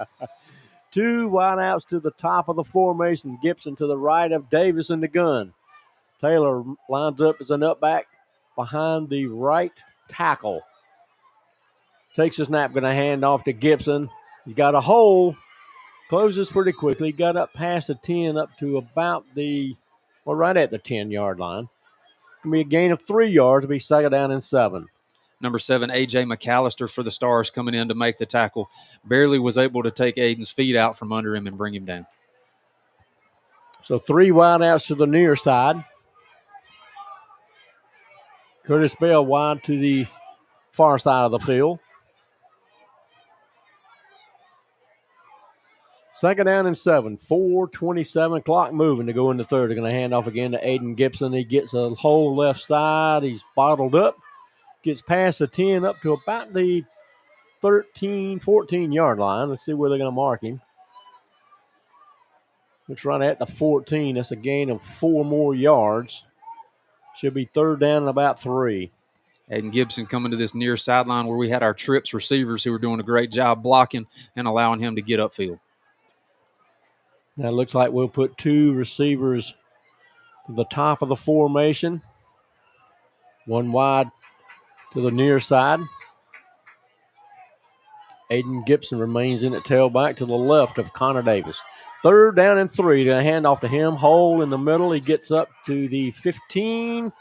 2 wide outs to the top of the formation. Gibson to the right of Davis in the gun. Taylor lines up as an up back behind the right tackle. Takes a snap, going to hand off to Gibson. He's got a hole. Closes pretty quickly. Got up past the 10 up to about right at the 10-yard line. Going to be a gain of 3 yards. It'll be 2nd down and 7. Number 7, A.J. McAllister for the Stars coming in to make the tackle. Barely was able to take Aiden's feet out from under him and bring him down. So 3 wide outs to the near side. Curtis Bell wide to the far side of the field. 2nd down and 7. 4:27, clock moving to go in the 3rd. They're going to hand off again to Aiden Gibson. He gets a hole left side. He's bottled up. Gets past the 10 up to about the 13, 14-yard line. Let's see where they're going to mark him. Looks right at the 14. That's a gain of 4 more yards. Should be 3rd down and about 3. Aiden Gibson coming to this near sideline where we had our trips receivers who were doing a great job blocking and allowing him to get upfield. Now it looks like we'll put 2 receivers to the top of the formation. 1 wide to the near side. Aiden Gibson remains in at tailback to the left of Connor Davis. 3rd down and 3. To hand off to him. Hole in the middle. He gets up to the 15,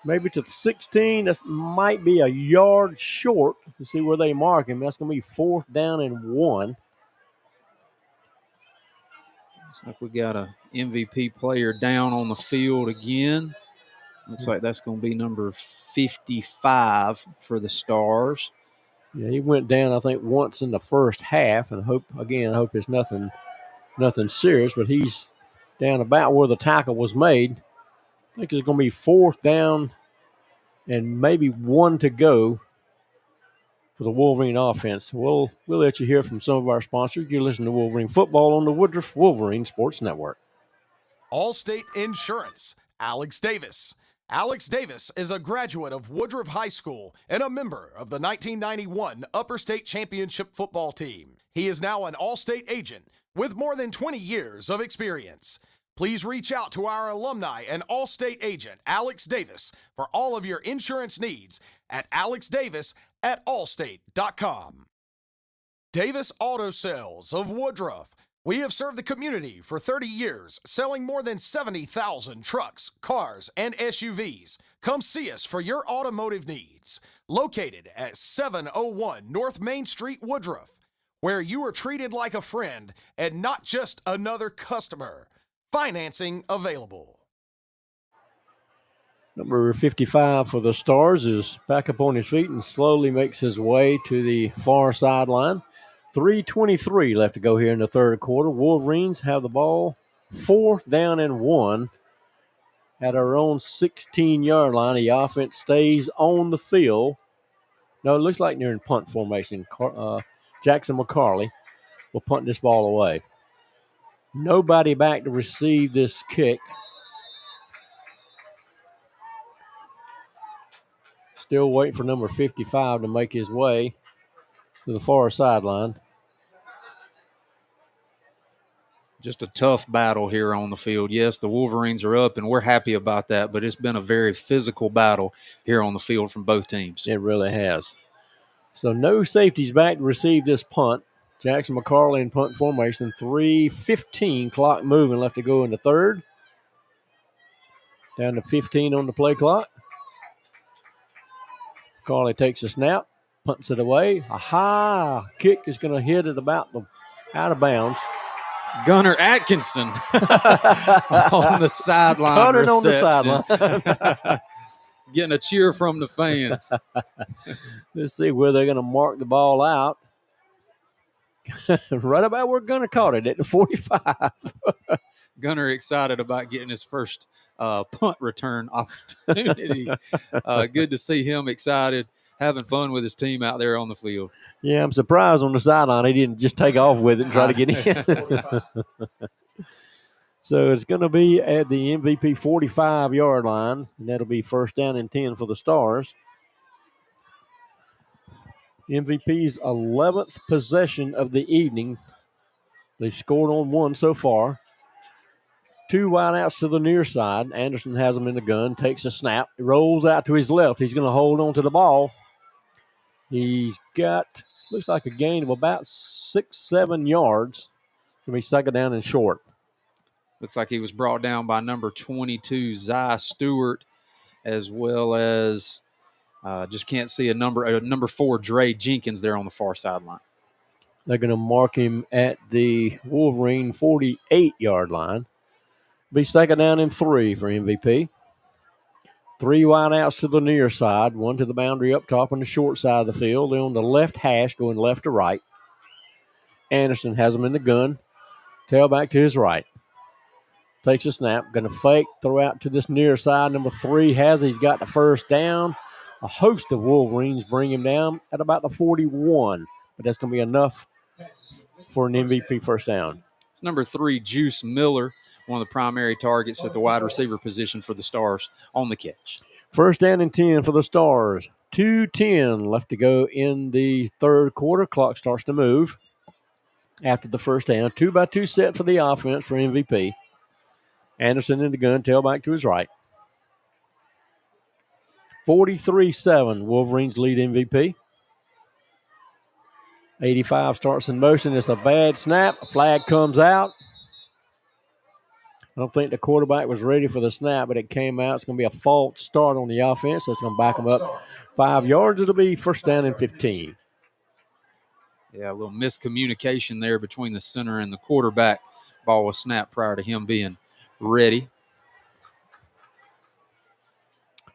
maybe to the 16. That might be a yard short. Let's see where they mark him. That's going to be 4th down and 1. Looks like we got a MVP player down on the field again. Looks like that's going to be number 55 for the Stars. Yeah, he went down, I think, once in the first half, and hope it's nothing serious, but he's down about where the tackle was made. I think it's going to be 4th down and maybe 1 to go for the Wolverine offense. We'll let you hear from some of our sponsors. You're listening to Wolverine Football on the Woodruff Wolverine Sports Network. Allstate Insurance, Alex Davis. Alex Davis is a graduate of Woodruff High School and a member of the 1991 Upper State Championship football team. He is now an Allstate agent with more than 20 years of experience. Please reach out to our alumni and Allstate agent, Alex Davis, for all of your insurance needs at alexdavis@allstate.com. Davis Auto Sales of Woodruff. We have served the community for 30 years, selling more than 70,000 trucks, cars, and SUVs. Come see us for your automotive needs. Located at 701 North Main Street, Woodruff, where you are treated like a friend and not just another customer. Financing available. Number 55 for the Stars is back up on his feet and slowly makes his way to the far sideline. 3:23 left to go here in the 3rd quarter. Wolverines have the ball. 4th down and 1 at our own 16-yard line. The offense stays on the field. No, it looks like they're in punt formation. Jackson McCarley will punt this ball away. Nobody back to receive this kick. Still waiting for number 55 to make his way to the far sideline. Just a tough battle here on the field. Yes, the Wolverines are up, and we're happy about that, but it's been a very physical battle here on the field from both teams. It really has. So no safeties back to receive this punt. Jackson McCarley in punt formation. 3:15 clock moving left to go in the third. Down to 15 on the play clock. McCarley takes a snap, punts it away. A high kick is going to hit it about the out of bounds. Gunnar Atkinson on the sideline. Gunnar on the sideline. Getting a cheer from the fans. Let's see where they're going to mark the ball out. Right about where Gunnar caught it at the 45. Gunnar excited about getting his first punt return opportunity. Good to see him excited, having fun with his team out there on the field. Yeah, I'm surprised on the sideline he didn't just take off with it and try to get in. So it's going to be at the MVP 45-yard line, and that'll be first down and 10 for the Stars. MVP's 11th possession of the evening. They've scored on one so far. 2 wideouts to the near side. Anderson has them in the gun, takes a snap, rolls out to his left. He's going to hold on to the ball. He's got, looks like a gain of about 6-7 yards. It's going to be second down and short. Looks like he was brought down by number 22, Zy Stewart, as well as just can't see number 4, Dre Jenkins there on the far sideline. They're going to mark him at the Wolverine 48-yard line. Be second down and 3 for MVP. 3 wideouts to the near side, 1 to the boundary up top on the short side of the field. They're on the left hash going left to right. Anderson has them in the gun. Tailback to his right. Takes a snap, going to fake, throw out to this near side. Number 3 he's got the first down. A host of Wolverines bring him down at about the 41, but that's going to be enough for an MVP first down. It's number 3, Juice Miller, one of the primary targets at the wide receiver position for the Stars on the catch. First down and 10 for the Stars. 2:10 left to go in the third quarter. Clock starts to move after the first down. 2-by-2 set for the offense for MVP. Anderson in the gun, tailback to his right. 43-7, Wolverines lead MVP. 85 starts in motion. It's a bad snap. A flag comes out. I don't think the quarterback was ready for the snap, but it came out. It's going to be a false start on the offense. So it's going to back them up 5 yards. It'll be first down and 15. Yeah, a little miscommunication there between the center and the quarterback. Ball was snapped prior to him being ready.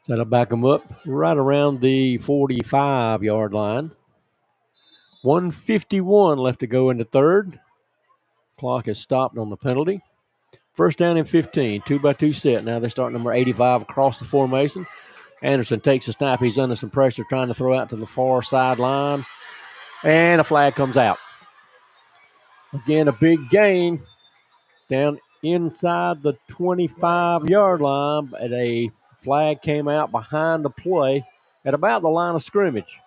So that'll back them up right around the 45-yard line. 1:51 left to go in the third. Clock is stopped on the penalty. First down and 15, 2-by-2 set. Now they start number 85 across the formation. Anderson takes a snap. He's under some pressure trying to throw out to the far sideline. And a flag comes out. Again, a big gain down inside the 25-yard line. But a flag came out behind the play at about the line of scrimmage.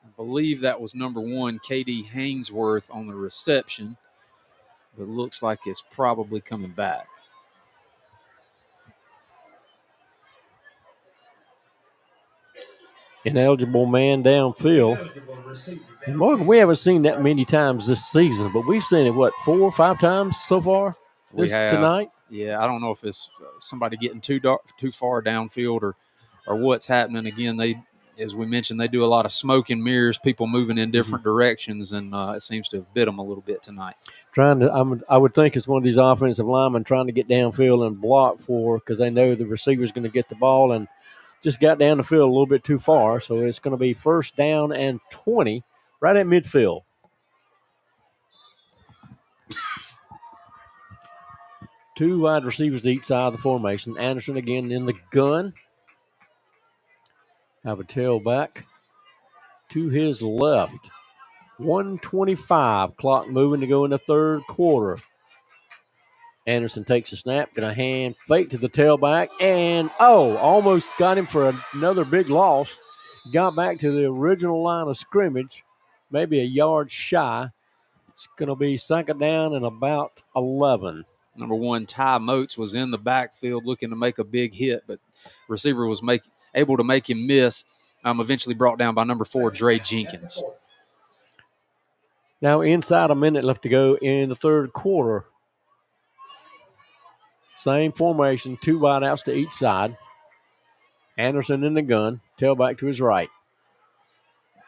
I believe that was number 1, K.D. Hainsworth on the reception. But it looks like it's probably coming back. Ineligible man downfield. And Morgan, we haven't seen that many times this season, but we've seen it, 4 or 5 times so far tonight? Yeah, I don't know if it's somebody getting too far downfield or what's happening. Again, as we mentioned, they do a lot of smoke and mirrors, people moving in different directions, and it seems to have bit them a little bit tonight. I would think it's one of these offensive linemen trying to get downfield and block because they know the receiver's going to get the ball and just got down the field a little bit too far. So it's going to be first down and 20 right at midfield. Two wide receivers to each side of the formation. Anderson again in the gun. Have a tailback to his left. 1:25, clock moving to go in the third quarter. Anderson takes a snap, going to hand fake to the tailback, and almost got him for another big loss. got back to the original line of scrimmage, maybe a yard shy. It's going to be second down and about 11. Number 1, Ty Moats, was in the backfield looking to make a big hit, but receiver was able to make him miss. Eventually brought down by number 4, Dre Jenkins. Now inside a minute left to go in the third quarter. Same formation, 2 wideouts to each side. Anderson in the gun, tailback to his right.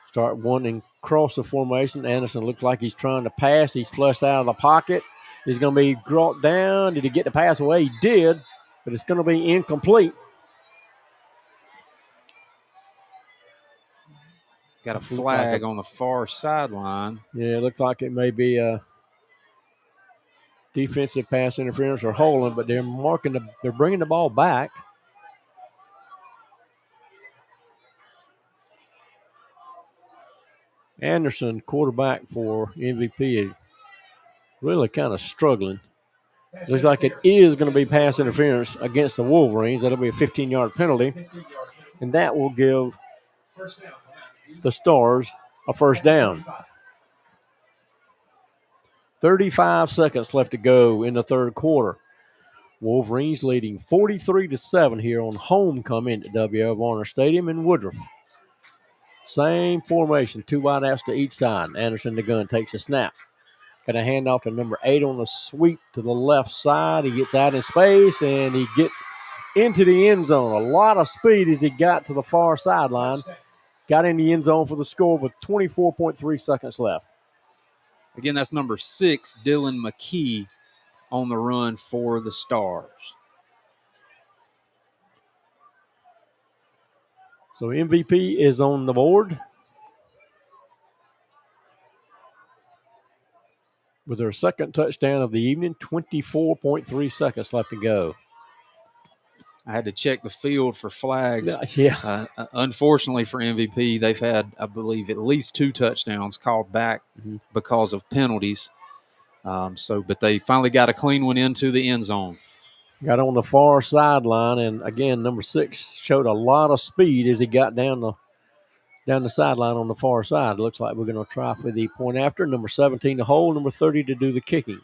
Start one and cross the formation. Anderson looks like he's trying to pass. He's flushed out of the pocket. He's going to be brought down. Did he get the pass away? He did, but it's going to be incomplete. Got a flag on the far sideline. Yeah, it looks like it may be a defensive pass interference or holding, but they're bringing the ball back. Anderson, quarterback for MVP, really kind of struggling. Looks like it is going to be pass interference against the Wolverines. That'll be a 15-yard penalty, and that will give the Stars a first down. 35 seconds left to go in the third quarter. Wolverines leading 43-7 here on homecoming at W.L. Varner Stadium in Woodruff. Same formation, 2 wideouts to each side. Anderson, the gun, takes a snap. Got a handoff to number 8 on the sweep to the left side. He gets out in space, and he gets into the end zone. A lot of speed as he got to the far sideline. Got in the end zone for the score with 24.3 seconds left. Again, that's number 6, Dylan McKee, on the run for the Stars. So MVP is on the board with their second touchdown of the evening, 24.3 seconds left to go. I had to check the field for flags. Yeah. Unfortunately for MVP, they've had, I believe, at least 2 touchdowns called back because of penalties. But they finally got a clean one into the end zone. Got on the far sideline, and again, number 6 showed a lot of speed as he got down the sideline on the far side. Looks like we're going to try for the point after. Number 17 to hold, number 30 to do the kicking.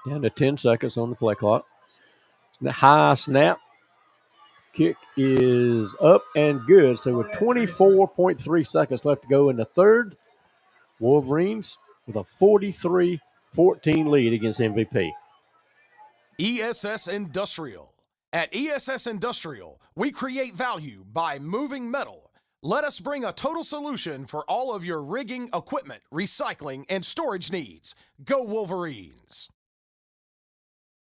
Down to 10 seconds on the play clock. High snap. Kick is up and good. So with 24.3 seconds left to go in the third, Wolverines with a 43-14 lead against MVP. ESS Industrial. At ESS Industrial, we create value by moving metal. Let us bring a total solution for all of your rigging, equipment, recycling, and storage needs. Go Wolverines.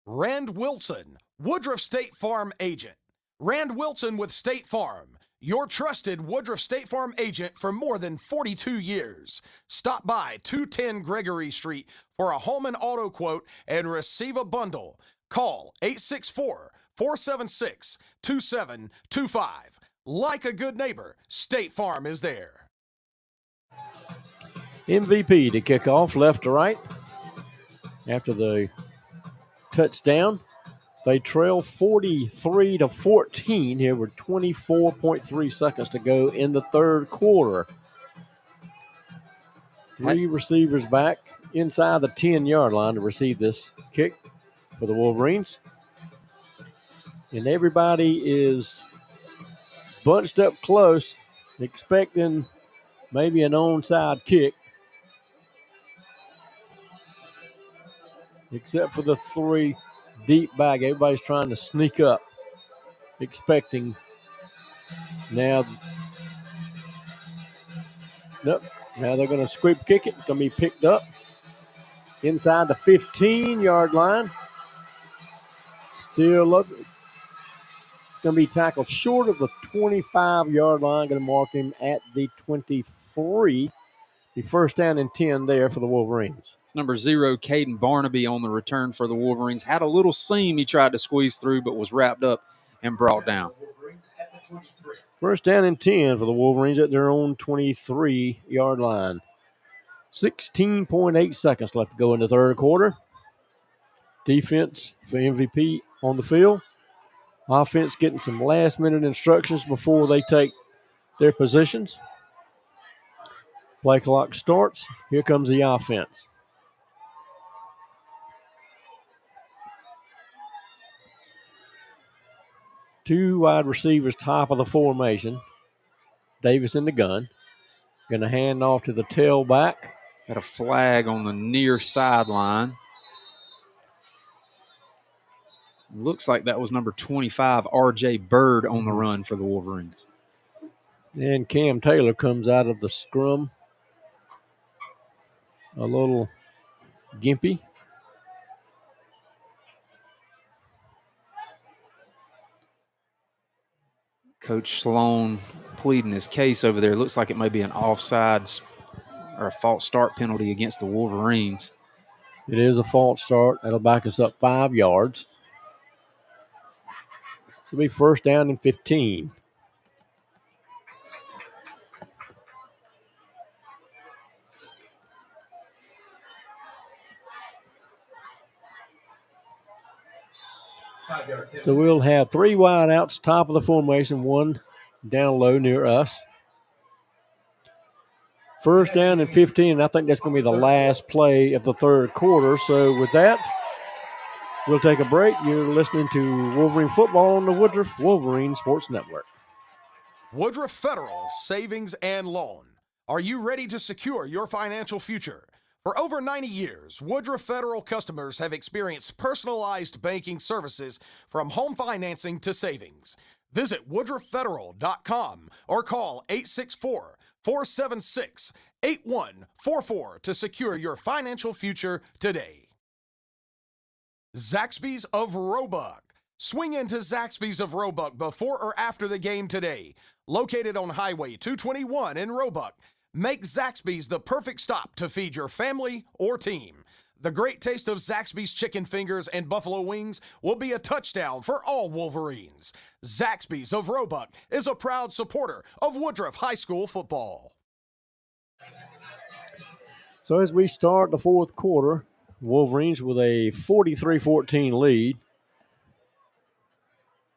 Rand Wilson, Woodruff State Farm agent. Rand Wilson with State Farm, your trusted Woodruff State Farm agent for more than 42 years. Stop by 210 Gregory Street for a home and auto quote and receive a bundle. Call 864-476-2725. Like a good neighbor, State Farm is there. MVP to kick off left to right. After the touchdown, they trail 43-14 here with 24.3 seconds to go in the third quarter. 3 receivers back inside the 10-yard line to receive this kick for the Wolverines. And everybody is bunched up close, expecting maybe an onside kick. Except for the 3 deep back. Everybody's trying to sneak up, expecting. Now they're going to sweep kick it. It's going to be picked up inside the 15-yard line. Still up. It's going to be tackled short of the 25-yard line. Going to mark him at the 23. The first down and 10 there for the Wolverines. It's number 0, Caden Barnaby, on the return for the Wolverines. Had a little seam he tried to squeeze through, but was wrapped up and brought down. First down and 10 for the Wolverines at their own 23-yard line. 16.8 seconds left to go in the third quarter. Defense for MVP on the field. Offense getting some last-minute instructions before they take their positions. Play clock starts. Here comes the offense. Two wide receivers, top of the formation. Davis in the gun. Going to hand off to the tailback. Got a flag on the near sideline. Looks like that was number 25, R.J. Bird, on the run for the Wolverines. And Cam Taylor comes out of the scrum a little gimpy. Coach Sloan pleading his case over there. Looks like it may be an offsides or a false start penalty against the Wolverines. It is a false start. That'll back us up 5 yards. This will be first down and 15. So we'll have 3 wide outs, top of the formation, 1 down low near us. First down and 15, and I think that's going to be the last play of the third quarter. So with that, we'll take a break. You're listening to Wolverine Football on the Woodruff Wolverine Sports Network. Woodruff Federal Savings and Loan. Are you ready to secure your financial future? For over 90 years, Woodruff Federal customers have experienced personalized banking services from home financing to savings. Visit woodruffederal.com or call 864-476-8144 to secure your financial future today. Zaxby's of Roebuck. Swing into Zaxby's of Roebuck before or after the game today. Located on Highway 221 in Roebuck, make Zaxby's the perfect stop to feed your family or team. The great taste of Zaxby's chicken fingers and buffalo wings will be a touchdown for all Wolverines. Zaxby's of Roebuck is a proud supporter of Woodruff High School football. So as we start the fourth quarter, Wolverines with a 43-14 lead.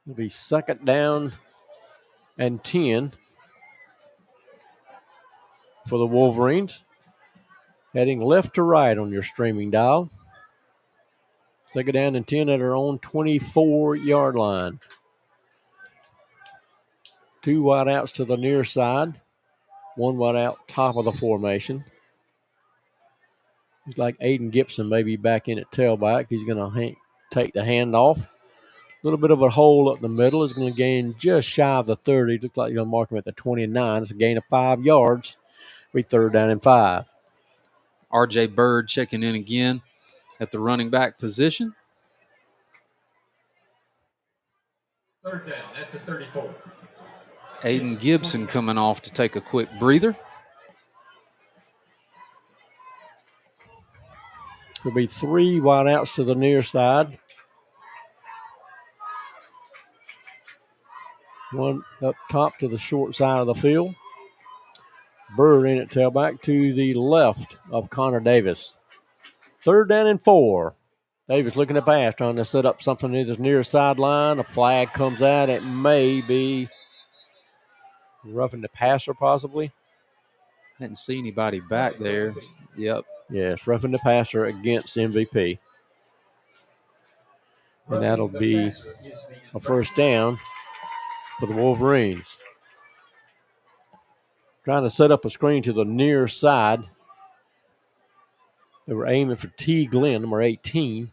It'll be second down and 10 for the Wolverines. Heading left to right on your streaming dial. Second down and 10 at our own 24-yard line. 2 wide outs to the near side. 1 wide out top of the formation. Looks like Aiden Gibson may be back in at tailback. He's going to take the handoff. A little bit of a hole up the middle. Is going to gain just shy of the 30. Looks like you're going to mark him at the 29. It's a gain of 5 yards. We third down and 5. R.J. Bird checking in again at the running back position. Third down at the 34. Aiden Gibson coming off to take a quick breather. There'll be 3 wide outs to the near side. 1 up top to the short side of the field. Bird in at tailback to the left of Connor Davis. Third down and 4. Davis looking to pass, trying to set up something near his near sideline. A flag comes out. It may be roughing the passer, possibly. Didn't see anybody back there. Yep. Yes, roughing the passer against MVP. And that'll be a first down for the Wolverines. Trying to set up a screen to the near side. They were aiming for T. Glenn, number 18.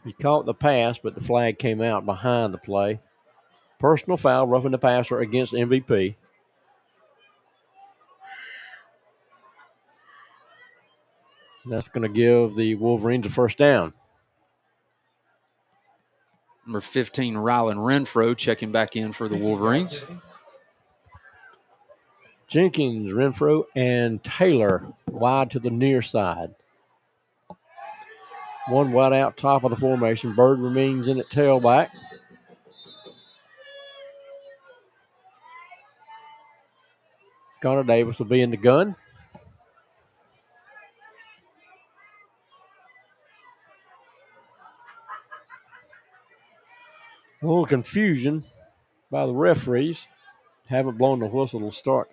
He caught the pass, but the flag came out behind the play. Personal foul, roughing the passer against MVP. And that's going to give the Wolverines a first down. Number 15, Rylan Renfro checking back in for the Wolverines. Jenkins, Renfro, and Taylor wide to the near side. 1 wide out top of the formation. Bird remains in at tailback. Connor Davis will be in the gun. A little confusion by the referees. Haven't blown the whistle to start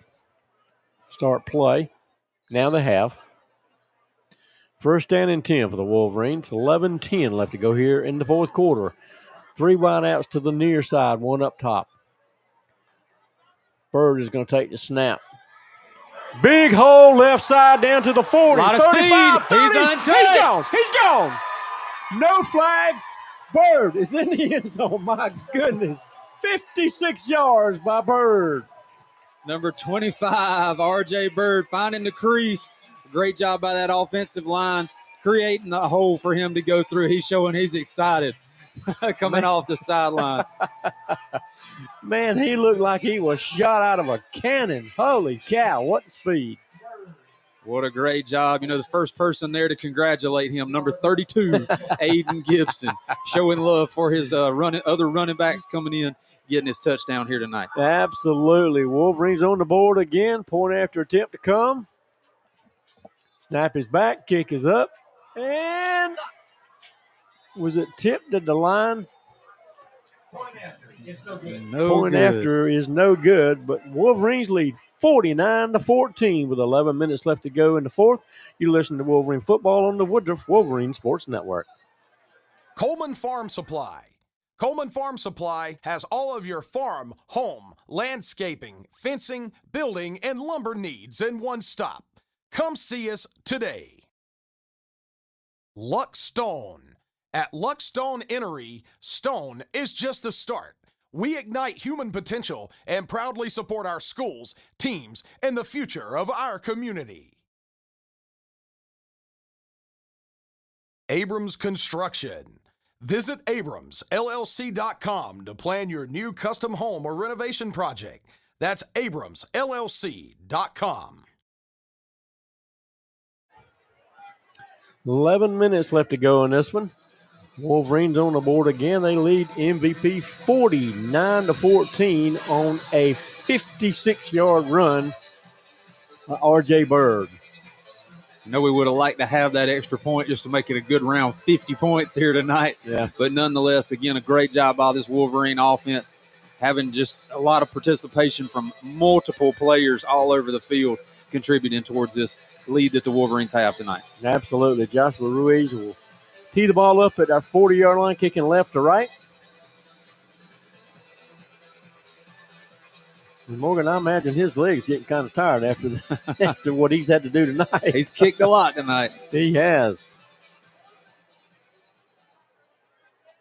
play. Now they have. First down and 10 for the Wolverines. 11-10 left to go here in the fourth quarter. 3 wideouts to the near side, 1 up top. Bird is going to take the snap. Big hole left side down to the 40. A lot of 35, speed. 30. He's untouched. He's gone. No flags. Bird is in the end zone. My goodness. 56 yards by Bird. Number 25, R.J. Bird, finding the crease. Great job by that offensive line, creating a hole for him to go through. He's showing he's excited coming off the sideline. Man, he looked like he was shot out of a cannon. Holy cow, what speed. What a great job. You know, the first person there to congratulate him, number 32, Aiden Gibson, showing love for his other running backs coming in, getting his touchdown here tonight. Absolutely. Wolverines on the board again. Point after attempt to come. Snap is back. Kick is up. And was it tipped at the line? Point after. It's no good. Point after is no good, but Wolverines lead 49-14 with 11 minutes left to go in the fourth. You listen to Wolverine football on the Woodruff Wolverine Sports Network. Coleman Farm Supply. Coleman Farm Supply has all of your farm, home, landscaping, fencing, building, and lumber needs in one stop. Come see us today. Luck Stone. At Luck Stone Innery, stone is just the start. We ignite human potential and proudly support our schools, teams, and the future of our community. Abrams Construction. Visit abramsllc.com to plan your new custom home or renovation project. That's abramsllc.com. 11 minutes left to go in this one. Wolverines on the board again. They lead MVP 49-14 on a 56-yard run by R.J. Bird. I know we would have liked to have that extra point just to make it a good round, 50 points here tonight. Yeah. But nonetheless, again, a great job by this Wolverine offense, having just a lot of participation from multiple players all over the field, contributing towards this lead that the Wolverines have tonight. Absolutely. Joshua Ruiz will tee the ball up at our 40-yard line, kicking left to right. And Morgan, I imagine his legs getting kind of tired after what he's had to do tonight. He's kicked a lot tonight. He has.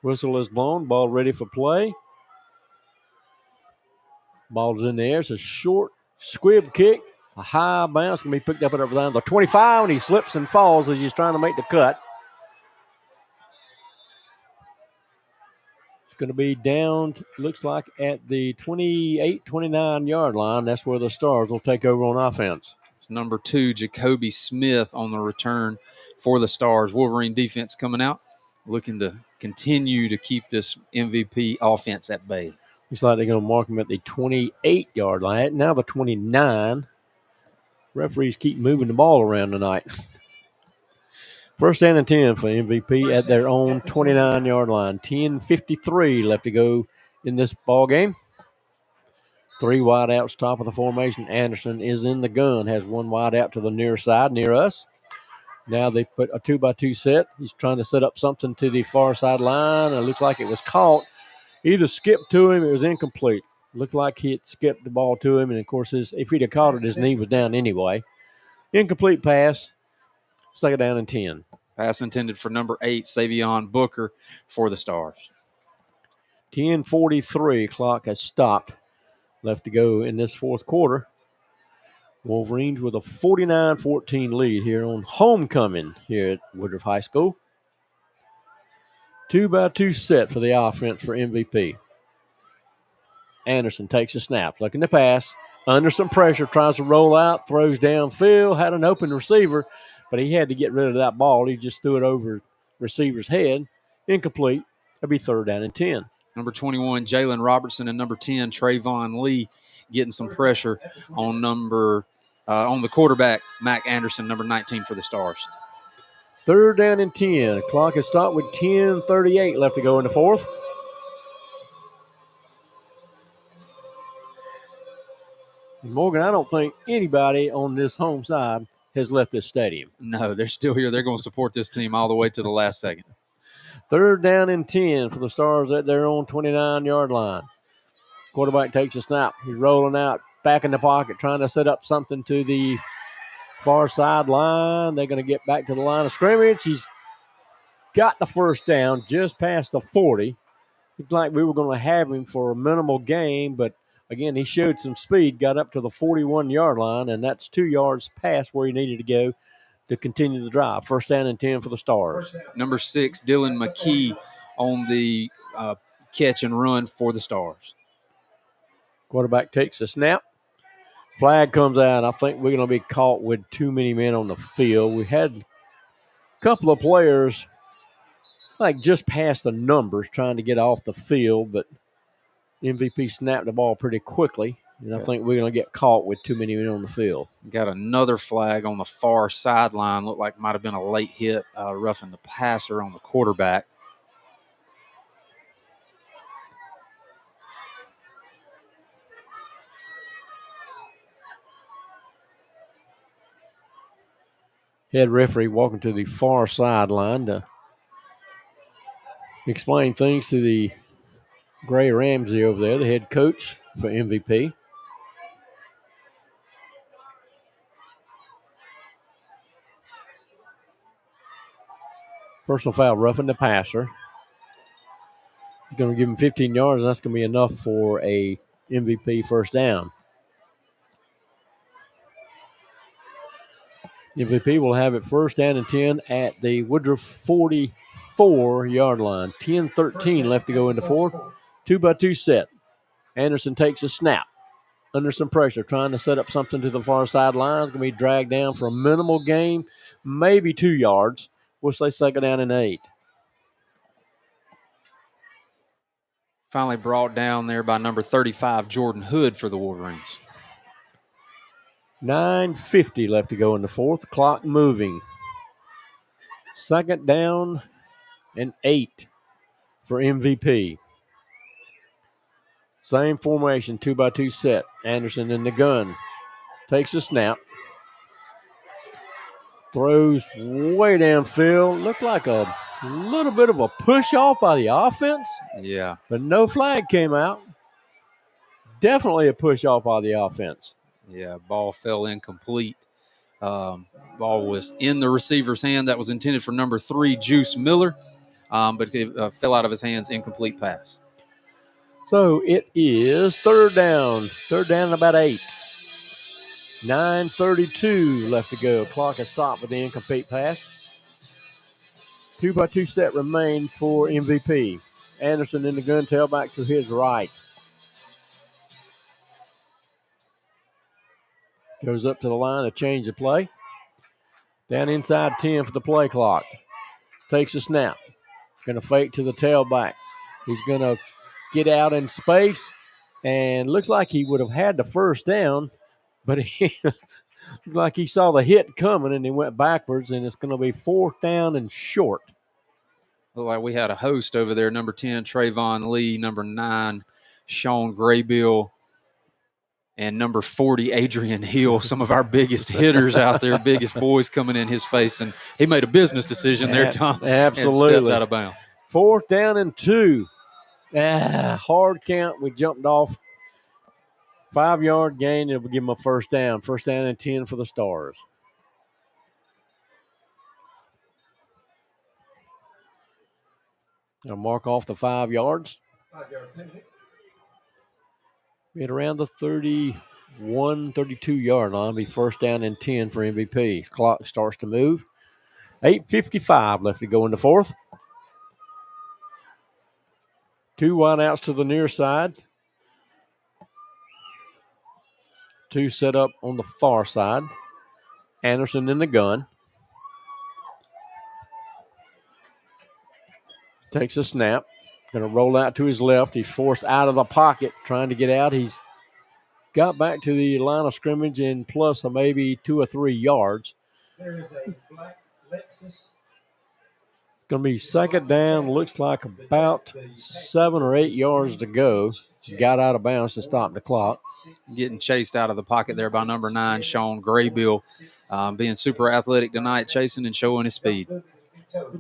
Whistle is blown. Ball ready for play. Ball is in the air. It's a short squib kick. A high bounce can be picked up at around the 25, and he slips and falls as he's trying to make the cut. It's going to be down, looks like, at the 28, 29-yard line. That's where the Stars will take over on offense. It's number 2, Jacoby Smith on the return for the Stars. Wolverine defense coming out, looking to continue to keep this MVP offense at bay. Looks like they're going to mark him at the 28-yard line. Now the 29. Referees keep moving the ball around tonight. First down and 10 for MVP at their own 29-yard line. 10:53 left to go in this ball game. 3 wide outs, top of the formation. Anderson is in the gun, has 1 wide out to the near side, near us. Now they put a 2-by-2 set. He's trying to set up something to the far sideline. It looks like it was caught. Either skipped to him, it was incomplete. Looked like he had skipped the ball to him, and of course, if he'd have caught it, his knee was down anyway. Incomplete pass. Second down and 10. Pass intended for number 8, Savion Booker for the Stars. 10:43. Clock has stopped. Left to go in this fourth quarter. Wolverines with a 49-14 lead here on homecoming here at Woodruff High School. 2-by-2 set for the offense for MVP. Anderson takes a snap, looking to pass. Under some pressure, tries to roll out, throws downfield, had an open receiver, but he had to get rid of that ball. He just threw it over receiver's head. Incomplete. That'll be third down and 10. Number 21, Jalen Robertson, and number 10, Trayvon Lee, getting some pressure on on the quarterback, Mac Anderson, number 19 for the Stars. Third down and 10. Clock has stopped with 10:38 left to go in the fourth. Morgan, I don't think anybody on this home side has left this stadium. No, they're still here. They're going to support this team all the way to the last second. 3rd down and 10 for the Stars at their own 29-yard line. Quarterback takes a snap. He's rolling out, back in the pocket, trying to set up something to the far sideline. They're going to get back to the line of scrimmage. He's got the first down just past the 40. Looked like we were going to have him for a minimal gain, but again, he showed some speed, got up to the 41-yard line, and that's 2 yards past where he needed to go to continue the drive. 1st down and 10 for the Stars. Number 6, Dylan McKee on the catch and run for the Stars. Quarterback takes a snap. Flag comes out. I think we're going to be caught with too many men on the field. We had a couple of players like just past the numbers trying to get off the field, but MVP snapped the ball pretty quickly, and I think we're going to get caught with too many men on the field. Got another flag on the far sideline. Looked like might have been a late hit, roughing the passer on the quarterback. Head referee walking to the far sideline to explain things to the Gray Ramsey over there, the head coach for MVP. Personal foul, roughing the passer. He's going to give him 15 yards, and that's going to be enough for a MVP first down. MVP will have it 1st down and 10 at the Woodruff 44-yard line. 10-13 left to go in the 4th. 2-by-2 set. Anderson takes a snap. Under some pressure, trying to set up something to the far sideline. It's going to be dragged down for a minimal gain, maybe 2 yards. We'll say 2nd down and 8. Finally brought down there by number 35, Jordan Hood for the Wolverines. 9:50 left to go in the 4th. Clock moving. 2nd down and 8 for MVP. Same formation, 2-by-2 set. Anderson in the gun. Takes a snap. Throws way downfield. Looked like a little bit of a push off by the offense. Yeah. But no flag came out. Definitely a push off by the offense. Yeah, ball fell incomplete. Ball was in the receiver's hand. That was intended for number 3, Juice Miller, but it fell out of his hands, incomplete pass. So it is 3rd down. 3rd down and about 8. 9:32 left to go. Clock has stopped with the incomplete pass. 2-by-2 set remain for MVP. Anderson in the gun, tailback to his right. Goes up to the line to change the play. Down inside 10 for the play clock. Takes a snap. Going to fake to the tailback. He's going to get out in space, and looks like he would have had the first down, but he looks like he saw the hit coming and he went backwards, and it's going to be 4th down and short. Looked like we had a host over there, number 10, Trayvon Lee, number 9, Sean Graybill, and number 40, Adrian Hill, some of our biggest hitters out there, biggest boys coming in his face. And he made a business decision there, Tom. Absolutely. And stepped out of bounds. 4th down and 2. Hard count. We jumped off. 5-yard gain. It will give them a first down. 1st down and 10 for the Stars. They'll mark off the 5 yards. 5-yard penalty. At around the 31, 32-yard line. Be 1st down and 10 for MVP. Clock starts to move. 8:55 left to go in the 4th. 2 wideouts to the near side. 2 set up on the far side. Anderson in the gun. Takes a snap. Going to roll out to his left. He's forced out of the pocket, trying to get out. He's got back to the line of scrimmage in plus maybe 2 or 3 yards. There is a black Lexus Going to be second down. Looks like about 7 or 8 yards to go. Got out of bounds to stop the clock. Getting chased out of the pocket there by number 9, Sean Graybill. Being super athletic tonight, chasing and showing his speed.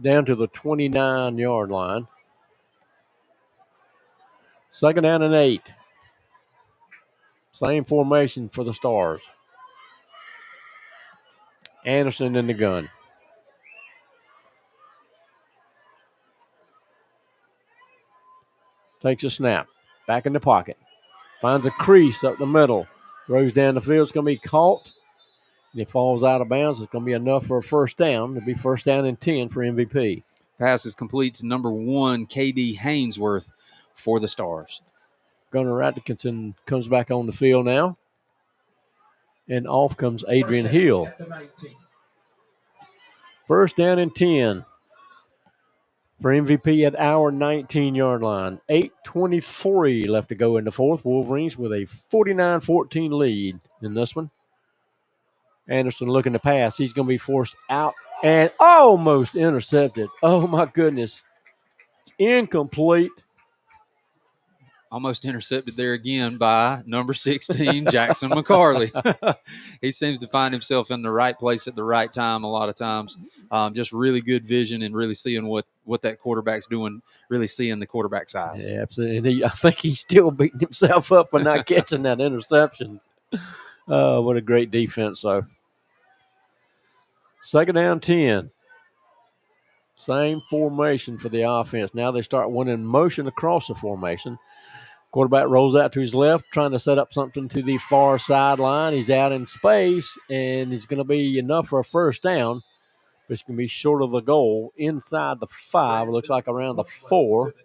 Down to the 29-yard line. Second down and 8. Same formation for the Stars. Anderson in the gun. Takes a snap. Back in the pocket. Finds a crease up the middle. Throws down the field. It's going to be caught. And it falls out of bounds. It's going to be enough for a first down. It'll be first down and 10 for MVP. Pass is complete to number 1, K.D. Hainsworth for the Stars. Gunnar Atkinson comes back on the field now. And off comes Adrian Hill. First down and 10 for MVP at our 19-yard line. 8:23 left to go in the fourth. Wolverines with a 49-14 lead in this one. Anderson looking to pass. He's going to be forced out and almost intercepted. Oh, my goodness. Incomplete. Almost intercepted there again by number 16, Jackson McCarley. He seems to find himself in the right place at the right time a lot of times. Just really good vision and really seeing what that quarterback's doing, really seeing the quarterback's eyes. Yeah, absolutely. And I think he's still beating himself up for not catching that interception. What a great defense, though. Second down, 10. Same formation for the offense. Now they start one in motion across the formation. Quarterback rolls out to his left, trying to set up something to the far sideline. He's out in space, and it's going to be enough for a first down. But it's going to be short of the goal. Inside the 5, it looks like around the 4.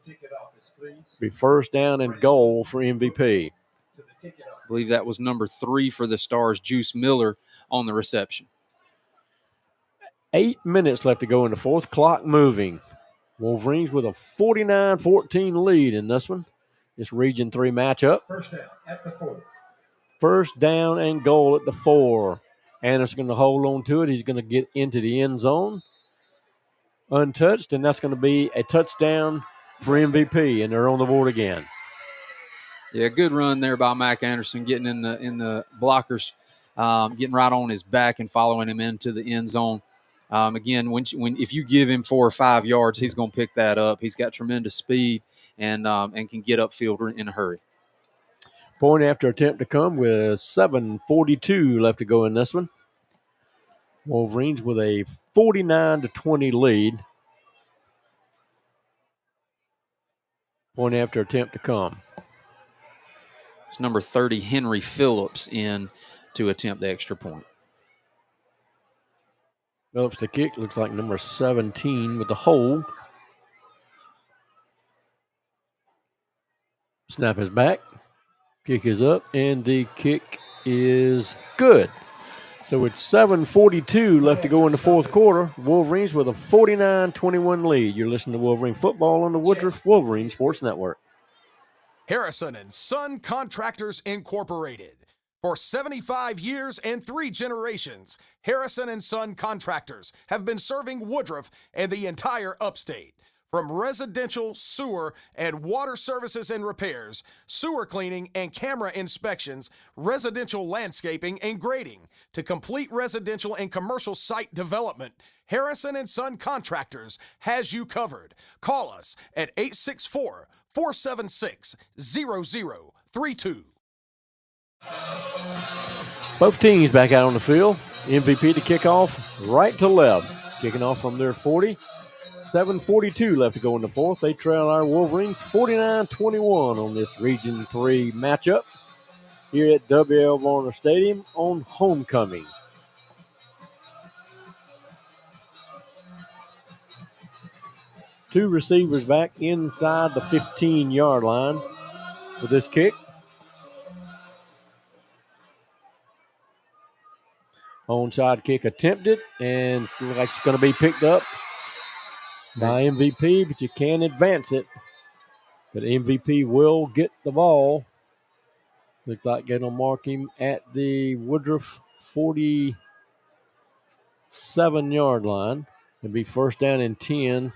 Be first down and goal for MVP. I believe that was number 3 for the Stars, Juice Miller, on the reception. 8 minutes left to go in the fourth. Clock moving. Wolverines with a 49-14 lead in this one. This Region 3 matchup. First down at the 4. First down and goal at the 4. Anderson's going to hold on to it. He's going to get into the end zone untouched, and that's going to be a touchdown for MVP, and they're on the board again. Yeah, good run there by Mac Anderson, getting in the blockers, getting right on his back and following him into the end zone. Again, if you give him 4 or 5 yards, he's going to pick that up. He's got tremendous speed and can get upfield in a hurry. Point after attempt to come with 7:42 left to go in this one. Wolverines with a 49-20 lead. Point after attempt to come. It's number 30, Henry Phillips, in to attempt the extra point. Phillips to kick. Looks like number 17 with the hold. Snap is back. Kick is up, and the kick is good. So it's 7:42 left to go in the fourth quarter. Wolverines with a 49-21 lead. You're listening to Wolverine football on the Woodruff Wolverine Sports Network. Harrison and Son Contractors Incorporated. For 75 years and 3 generations, Harrison and Son Contractors have been serving Woodruff and the entire upstate. From residential, sewer, and water services and repairs, sewer cleaning and camera inspections, residential landscaping and grading, to complete residential and commercial site development, Harrison and Son Contractors has you covered. Call us at 864-476-0032. Both teams back out on the field. MVP to kick off right to left. Kicking off from their 40. 7:42 left to go in the fourth. They trail our Wolverines 49-21 on this Region 3 matchup here at W.L. Varner Stadium on homecoming. Two receivers back inside the 15-yard line for this kick. Onside kick attempted, and looks like it's going to be picked up by MVP, but you can advance it. But MVP will get the ball. Looks like they're going to mark him at the Woodruff 47-yard line. It'll be first down and 10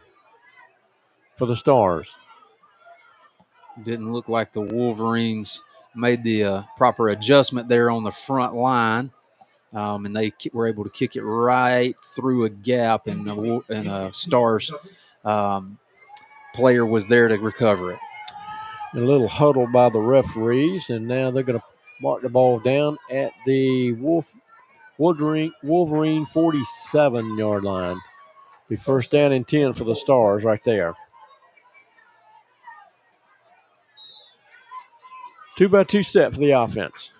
for the Stars. Didn't look like the Wolverines made the proper adjustment there on the front line. And they were able to kick it right through a gap, and a Stars player was there to recover it. A little huddle by the referees, and now they're going to mark the ball down at the Wolverine 47-yard line. Be first down and 10 for the Stars right there. 2-by-2 set for the offense.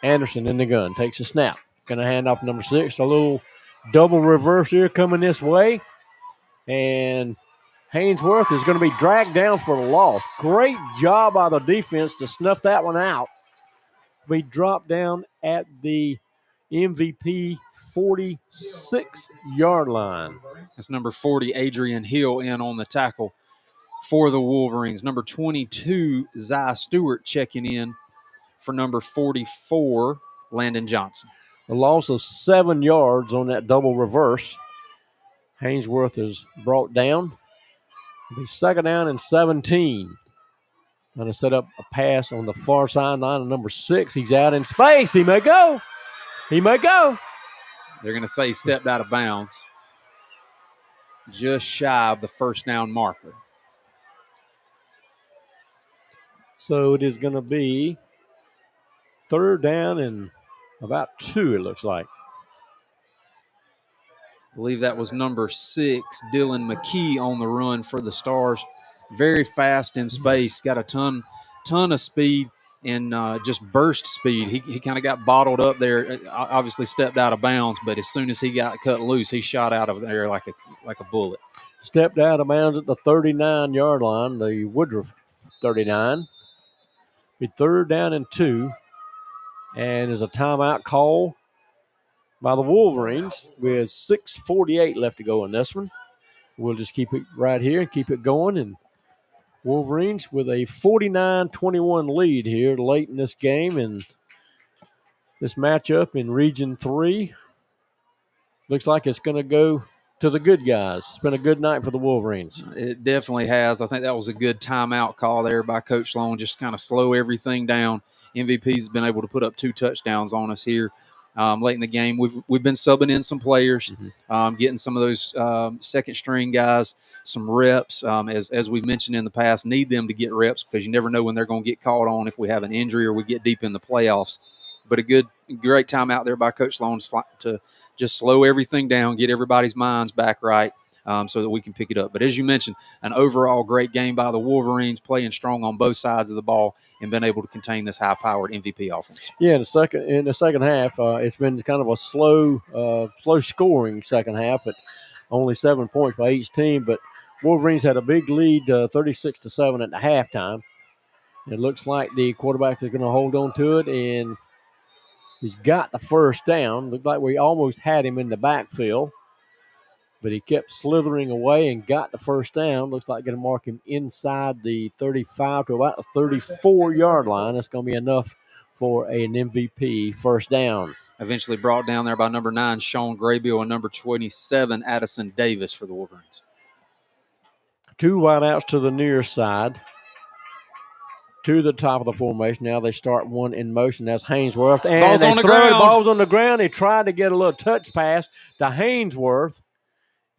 Anderson in the gun, takes a snap. Going to hand off number 6. A little double reverse here coming this way. And Hainsworth is going to be dragged down for a loss. Great job by the defense to snuff that one out. We dropped down at the MVP 46-yard line. That's number 40, Adrian Hill, in on the tackle for the Wolverines. Number 22, Zai Stewart, checking in for number 44, Landon Johnson. A loss of 7 yards on that double reverse. Hainsworth is brought down. It'll be second down and 17. Going to set up a pass on the far sideline of number 6. He's out in space. He may go. He may go. They're going to say he stepped out of bounds. Just shy of the first down marker. So it is going to be third down and about 2, it looks like. I believe that was number 6, Dylan McKee, on the run for the Stars. Very fast in space, got a ton of speed and just burst speed. He kind of got bottled up there, obviously stepped out of bounds, but as soon as he got cut loose, he shot out of there like a bullet. Stepped out of bounds at the 39-yard line, the Woodruff 39. Be third down and 2. And there's a timeout call by the Wolverines with 6:48 left to go in this one. We'll just keep it right here and keep it going. And Wolverines with a 49-21 lead here late in this game. And this matchup in Region 3 looks like it's going to go to the good guys. It's been a good night for the Wolverines. It definitely has. I think that was a good timeout call there by Coach Sloan, just kind of slow everything down. MVP's been able to put up 2 touchdowns on us here late in the game. We've been subbing in some players, getting some of those second string guys some reps. As we've mentioned in the past, need them to get reps because you never know when they're going to get called on if we have an injury or we get deep in the playoffs. But a great timeout there by Coach Sloan to just slow everything down, get everybody's minds back right. So that we can pick it up. But as you mentioned, an overall great game by the Wolverines, playing strong on both sides of the ball and been able to contain this high-powered MVP offense. Yeah, in the second half, it's been kind of a slow scoring second half, but only 7 points by each team. But Wolverines had a big lead, 36-7 at the halftime. It looks like the quarterback is going to hold on to it, and he's got the first down. Looked like we almost had him in the backfield. But he kept slithering away and got the first down. Looks like going to mark him inside the 35 to about the 34-yard line. That's going to be enough for an MVP first down. Eventually brought down there by number 9, Sean Graybill, and number 27, Addison Davis for the Wolverines. 2 wideouts to the near side. To the top of the formation. Now they start one in motion. That's Hainsworth. And ball's on the ground. Ball's on the ground. He tried to get a little touch pass to Hainsworth.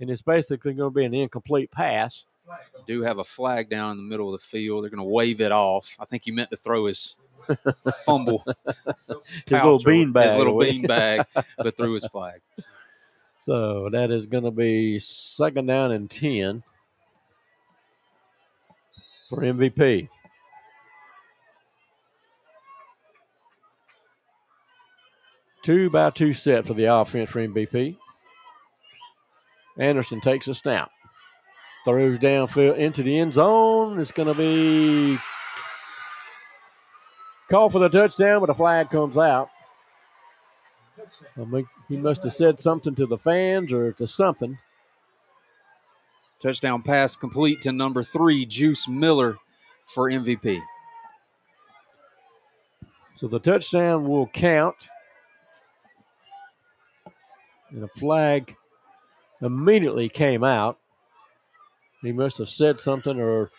And it's basically going to be an incomplete pass. Do have a flag down in the middle of the field. They're going to wave it off. I think he meant to throw his fumble. His little beanbag, but threw his flag. So that is going to be second down and 10 for MVP. Two-by-two set for the offense for MVP. Anderson takes a snap. Throws downfield into the end zone. It's going to be called for the touchdown, but a flag comes out. I mean, he must have said something to the fans or to something. Touchdown pass complete to number 3, Juice Miller for MVP. So the touchdown will count. And a flag immediately came out. He must have said something or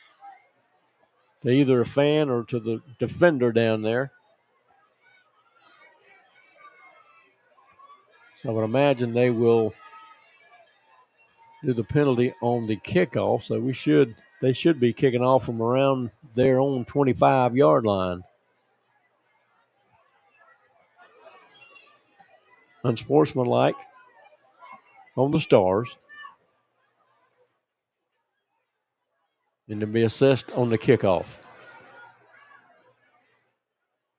to either a fan or to the defender down there. So I would imagine they will do the penalty on the kickoff. So they should be kicking off from around their own 25-yard line. Unsportsmanlike on the Stars. And to be assessed on the kickoff.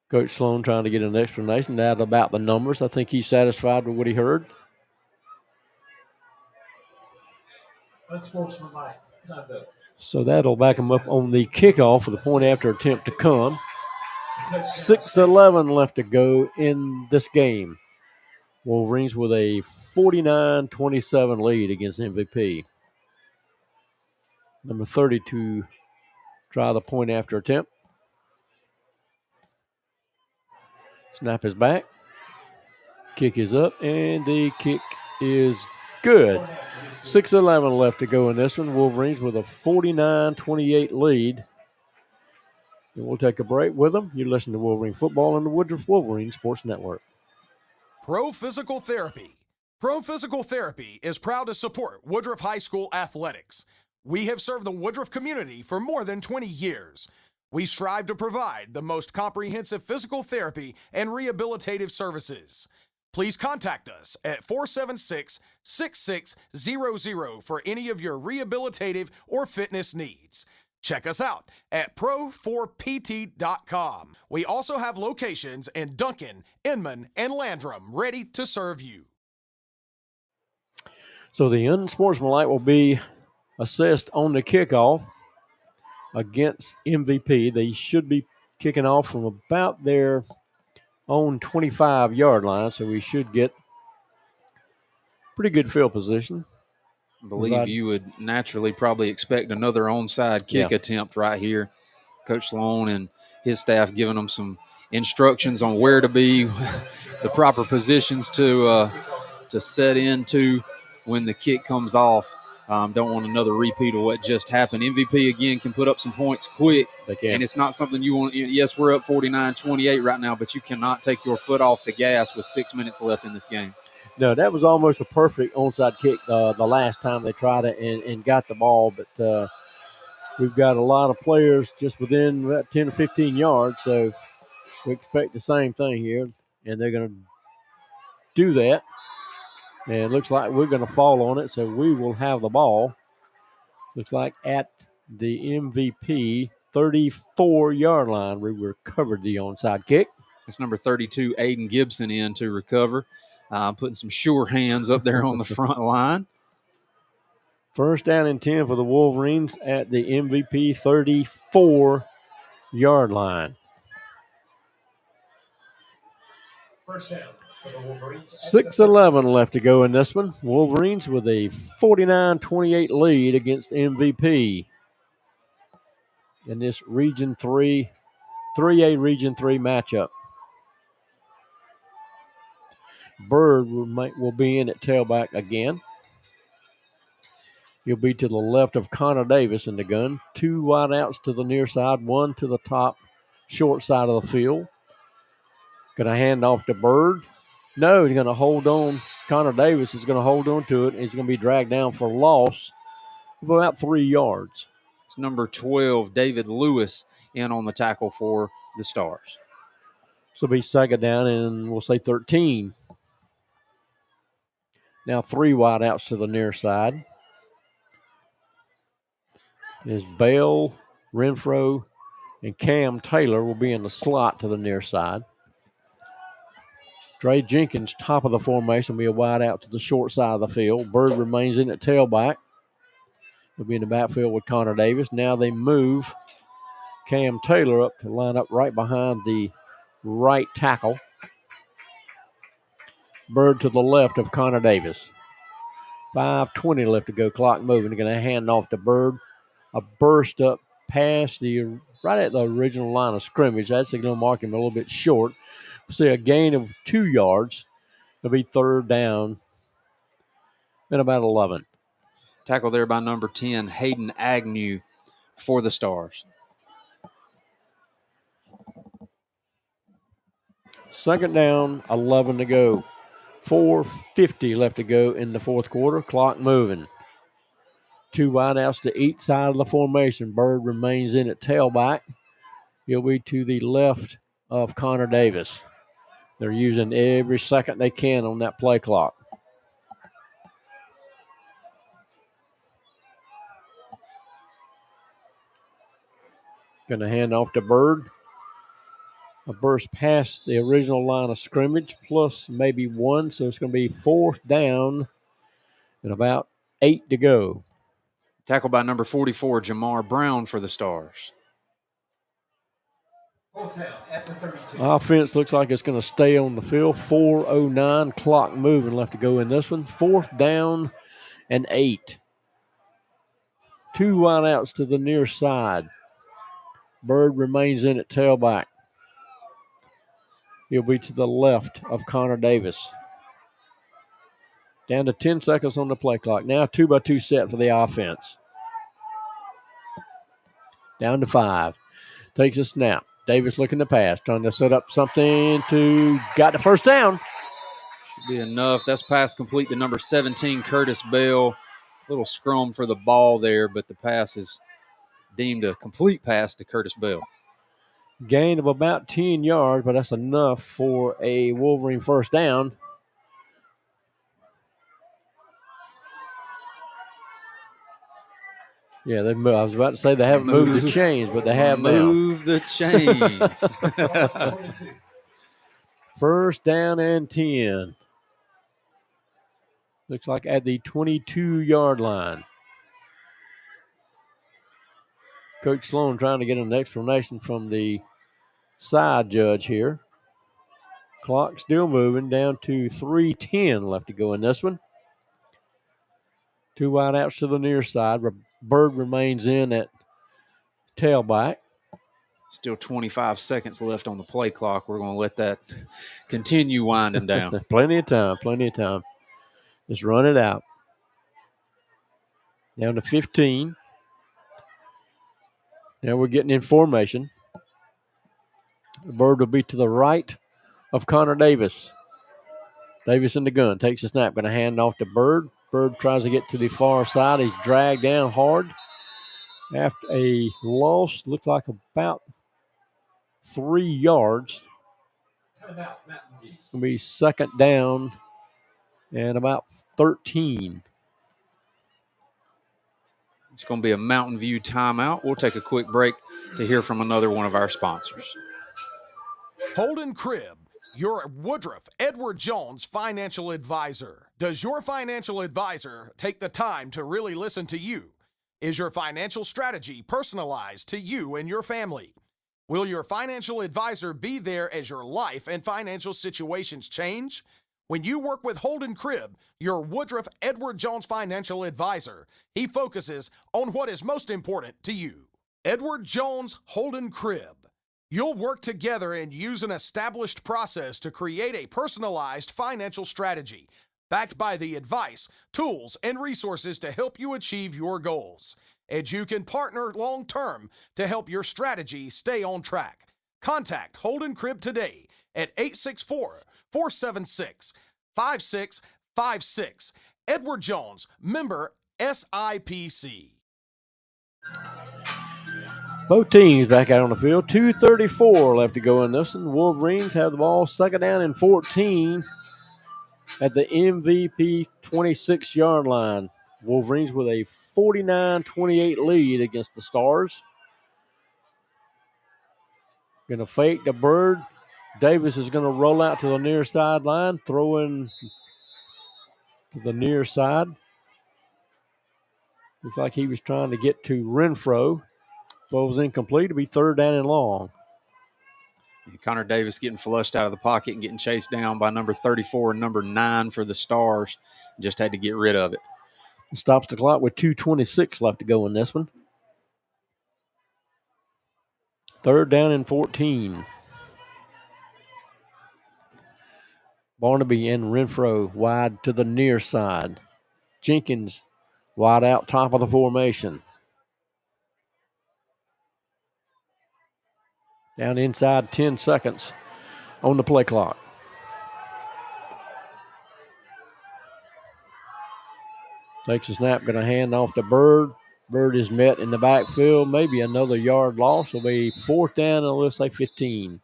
Coach Sloan trying to get an explanation out about the numbers. I think he's satisfied with what he heard. Unsportsmanlike conduct. So that'll back him up on the kickoff for the point after attempt to come. 6:11 left to go in this game. Wolverines with a 49-27 lead against MVP. Number 30 to try the point after attempt. Snap is back. Kick is up, and the kick is good. 6:11 left to go in this one. Wolverines with a 49-28 lead. And we'll take a break with them. You listen to Wolverine Football on the Woodruff Wolverine Sports Network. Pro Physical Therapy. Pro Physical Therapy is proud to support Woodruff High School athletics. We have served the Woodruff community for more than 20 years. We strive to provide the most comprehensive physical therapy and rehabilitative services. Please contact us at 476-6600 for any of your rehabilitative or fitness needs. Check us out at pro4pt.com. We also have locations in Duncan, Inman, and Landrum ready to serve you. So the unsportsmanlike will be assessed on the kickoff against MVP. They should be kicking off from about their own 25-yard line, so we should get pretty good field position. I believe you would naturally probably expect another onside kick attempt right here. Coach Sloan and his staff giving them some instructions on where to be, the proper positions to set into when the kick comes off. Don't want another repeat of what just happened. MVP, again, can put up some points quick. They can. And it's not something you want. Yes, we're up 49-28 right now, but you cannot take your foot off the gas with 6 minutes left in this game. No, that was almost a perfect onside kick the last time they tried it and got the ball. But we've got a lot of players just within about 10 or 15 yards, so we expect the same thing here. And they're going to do that. And it looks like we're going to fall on it, so we will have the ball. Looks like at the MVP 34-yard line, we recovered the onside kick. It's number 32, Aiden Gibson, in to recover. Putting some sure hands up there on the front line. First down and 10 for the Wolverines at the MVP 34-yard line. First down for the Wolverines. 6:11 left to go in this one. Wolverines with a 49-28 lead against MVP in this Region 3, 3A Region 3 matchup. Bird will be in at tailback again. He'll be to the left of Connor Davis in the gun. 2 wide outs to the near side, 1 to the top short side of the field. Going to hand off to Bird. No, he's going to hold on. Connor Davis is going to hold on to it. He's going to be dragged down for loss of about 3 yards. It's number 12, David Lewis, in on the tackle for the Stars. So it'll be second down, and we'll say 13. Now 3 wide outs to the near side. Is Bale, Renfro, and Cam Taylor will be in the slot to the near side. Dre Jenkins, top of the formation, will be a wide out to the short side of the field. Bird remains in at tailback. He'll be in the backfield with Connor Davis. Now they move Cam Taylor up to line up right behind the right tackle. Bird to the left of Connor Davis. 5:20 left to go. Clock moving. They're going to hand off to Bird. A burst up past right at the original line of scrimmage. That's going to mark him a little bit short. We'll see a gain of 2 yards. It'll be third down and about 11. Tackle there by number 10, Hayden Agnew for the Stars. Second down, 11 to go. 4:50 left to go in the fourth quarter. Clock moving. Two wideouts to each side of the formation. Bird remains in at tailback. He'll be to the left of Connor Davis. They're using every second they can on that play clock. Going to hand off to Bird. A burst past the original line of scrimmage, plus maybe one, so it's going to be fourth down and about 8 to go. Tackle by number 44, Jamar Brown for the Stars. Fourth down at the 32. Offense looks like it's going to stay on the field. 4:09, clock moving left to go in this one. Fourth down and 8. Two wideouts to the near side. Bird remains in at tailback. He'll be to the left of Connor Davis. Down to 10 seconds on the play clock. Now 2-by-2 set for the offense. Down to 5. Takes a snap. Davis looking to pass. Trying to set up something to got the first down. Should be enough. That's pass complete to number 17, Curtis Bell. Little scrum for the ball there, but the pass is deemed a complete pass to Curtis Bell. Gain of about 10 yards, but that's enough for a Wolverine first down. Yeah, I was about to say they haven't moved the chains, but they have moved the chains. First down and 10. Looks like at the 22-yard line. Coach Sloan trying to get an explanation from the side judge here. Clock still moving, down to 3:10 left to go in this one. Two wideouts to the near side. Bird remains in at tailback. Still 25 seconds left on the play clock. We're going to let that continue winding down. Plenty of time. Just run it out. Down to 15. Now we're getting in formation. The Bird will be to the right of Connor Davis. Davis in the gun. Takes a snap. Going to hand off to Bird. Bird tries to get to the far side. He's dragged down hard. After a loss, looked like about 3 yards. It's going to be second down and about 13. It's going to be a Mountain View timeout. We'll take a quick break to hear from another one of our sponsors. Holden Cribb, your Woodruff Edward Jones financial advisor. Does your financial advisor take the time to really listen to you? Is your financial strategy personalized to you and your family? Will your financial advisor be there as your life and financial situations change? When you work with Holden Cribb, your Woodruff Edward Jones financial advisor, he focuses on what is most important to you. Edward Jones Holden Cribb. You'll work together and use an established process to create a personalized financial strategy, backed by the advice, tools, and resources to help you achieve your goals. And you can partner long-term to help your strategy stay on track. Contact Holden Cribb today at 864-476-5656. Edward Jones, member SIPC. Both teams back out on the field. 2:34 left to go in this one. Wolverines have the ball second down and 14 at the MVP 26-yard line. Wolverines with a 49-28 lead against the Stars. Going to fake the Bird. Davis is going to roll out to the near sideline, throwing to the near side. Looks like he was trying to get to Renfro. Ball was incomplete. It'll be third down and long. Connor Davis getting flushed out of the pocket and getting chased down by number 34 and number 9 for the Stars. Just had to get rid of it. Stops the clock with 2:26 left to go in this one. Third down and 14. Barnaby and Renfro wide to the near side. Jenkins Wide out, top of the formation. Down inside, 10 seconds on the play clock. Takes a snap, going to hand off to Bird. Bird is met in the backfield. Maybe another yard loss. Will be 4th down, and let's say 15.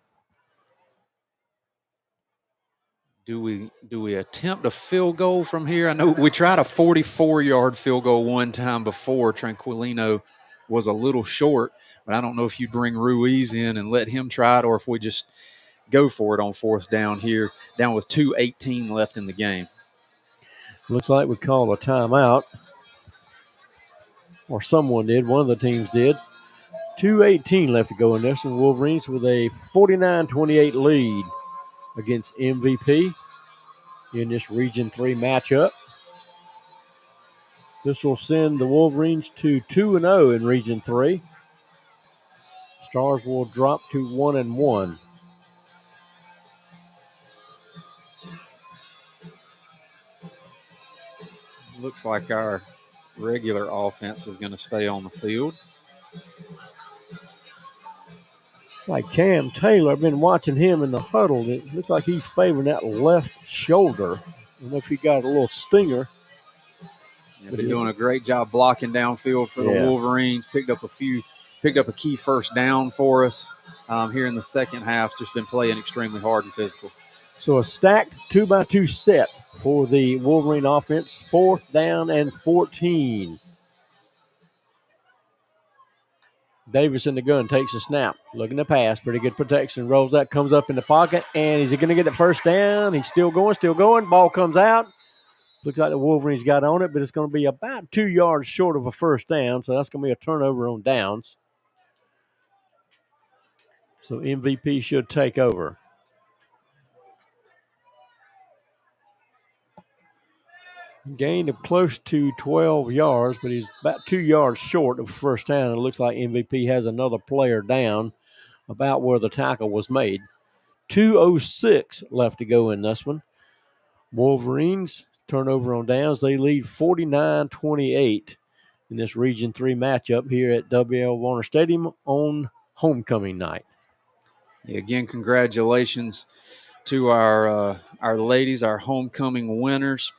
Do we attempt a field goal from here? I know we tried a 44-yard field goal one time before. Tranquilino was a little short, but I don't know if you bring Ruiz in and let him try it, or if we just go for it on 4th down here, down with 2:18 left in the game. Looks like we called a timeout, or someone did. One of the teams did. 2:18 left to go in this, and Wolverines with a 49-28 lead against MVP in this Region 3 matchup. This will send the Wolverines to 2-0 in Region 3. Stars will drop to 1-1. Looks like our regular offense is going to stay on the field. Like Cam Taylor, I've been watching him in the huddle. It looks like he's favoring that left shoulder. I don't know if he got a little stinger. Yeah, been doing a great job blocking downfield for the Wolverines. Picked up a key first down for us here in the second half. Just been playing extremely hard and physical. So a stacked 2x2 set for the Wolverine offense. 4th down and 14. Davis in the gun, takes a snap, looking to pass, pretty good protection, rolls that, comes up in the pocket, and is he going to get the first down? He's still going, ball comes out. Looks like the Wolverines got on it, but it's going to be about 2 yards short of a first down, so that's going to be a turnover on downs. So MVP should take over. Gain of close to 12 yards, but he's about 2 yards short of first down. It looks like MVP has another player down about where the tackle was made. 2:06 left to go in this one. Wolverines turnover on downs. They lead 49-28 in this Region 3 matchup here at W.L. Warner Stadium on homecoming night. Again, congratulations to our ladies, our homecoming winners.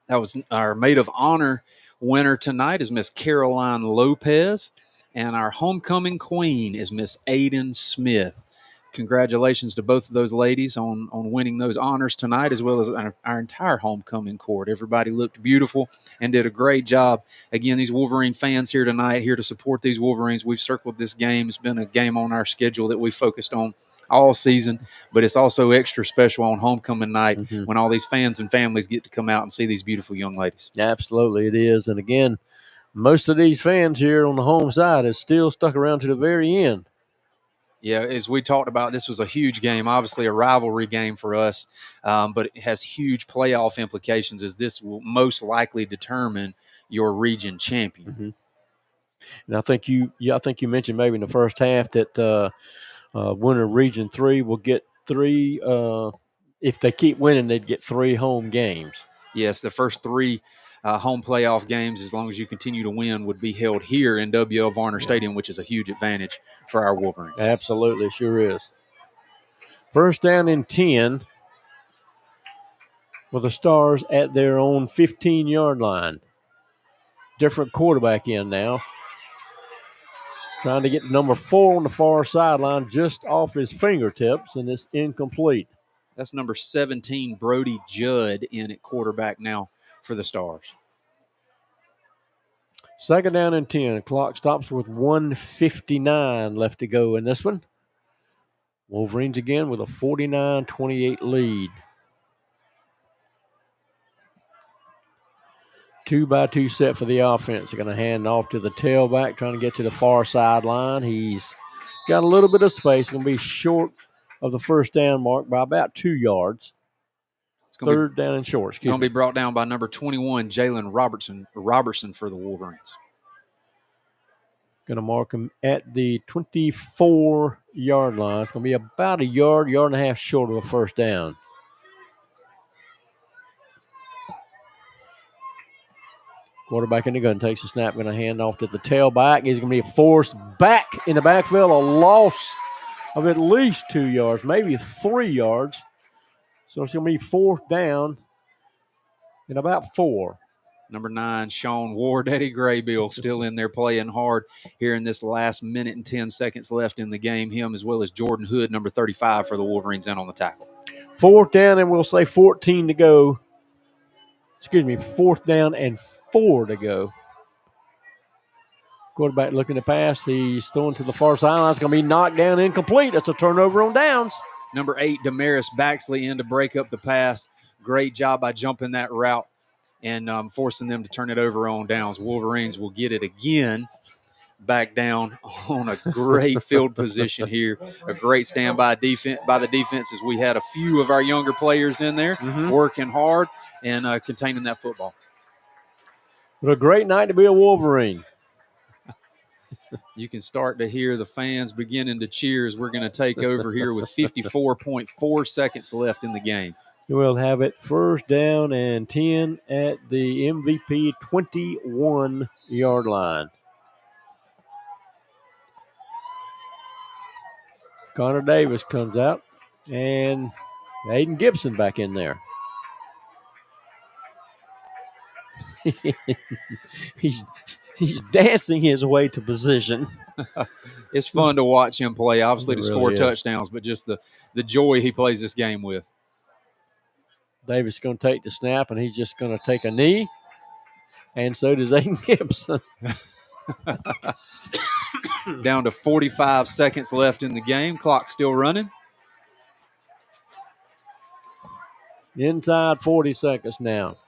That was our Maid of Honor winner tonight is Miss Caroline Lopez, and our homecoming queen is Miss Aiden Smith. Congratulations to both of those ladies on winning those honors tonight, as well as our entire homecoming court. Everybody looked beautiful and did a great job. Again, these Wolverine fans here tonight, here to support these Wolverines. We've circled this game. It's been a game on our schedule that we focused on all season, but it's also extra special on homecoming night when all these fans and families get to come out and see these beautiful young ladies. Absolutely, it is. And again, most of these fans here on the home side have still stuck around to the very end. Yeah, as we talked about, this was a huge game, obviously a rivalry game for us, but it has huge playoff implications, as this will most likely determine your region champion. And I think you mentioned maybe in the first half that winner of Region 3 will get 3. If they keep winning, they'd get 3 home games. Yes, the first 3 home playoff games, as long as you continue to win, would be held here in W.L. Varner Stadium, which is a huge advantage for our Wolverines. Absolutely, sure is. First down and 10 for the Stars at their own 15-yard line. Different quarterback in now. Trying to get number 4 on the far sideline just off his fingertips, and it's incomplete. That's number 17, Brody Judd, in at quarterback now for the Stars. Second down and 10. The clock stops with 1:59 left to go in this one. Wolverines again with a 49-28 lead. 2x2 set for the offense. They're going to hand off to the tailback, trying to get to the far sideline. He's got a little bit of space. Going to be short of the first down mark by about 2 yards. Third down and short. Going to be brought down by number 21, Jalen Robertson for the Wolverines. Going to mark him at the 24-yard line. It's going to be about a yard and a half short of a first down. Quarterback in the gun takes a snap, going to hand off to the tailback. He's going to be forced back in the backfield, a loss of at least 2 yards, maybe 3 yards. So it's going to be fourth down and about 4. Number 9, Sean Ward, Eddie Graybill, still in there playing hard here in this last minute and 10 seconds left in the game. Him as well as Jordan Hood, number 35 for the Wolverines, in on the tackle. Fourth down, and we'll say 14 to go. Excuse me, fourth down and 4 to go. Quarterback looking to pass. He's throwing to the far sideline. It's going to be knocked down, incomplete. That's a turnover on downs. Number 8, Damaris Baxley, in to break up the pass. Great job by jumping that route and forcing them to turn it over on downs. Wolverines will get it again back down on a great field position here. A great standby defense by the defense, as we had a few of our younger players in there working hard and containing that football. What a great night to be a Wolverine. You can start to hear the fans beginning to cheer as we're going to take over here with 54.4 seconds left in the game. We'll have it first down and 10 at the MVP 21-yard line. Connor Davis comes out, and Aiden Gibson back in there. He's dancing his way to position. It's fun to watch him play, obviously, to It score really is. touchdowns, but just the joy he plays this game with. Davis is going to take the snap, and he's just going to take a knee, and so does Aiden Gibson. Down to 45 seconds left in the game. Clock still running. Inside 40 seconds now.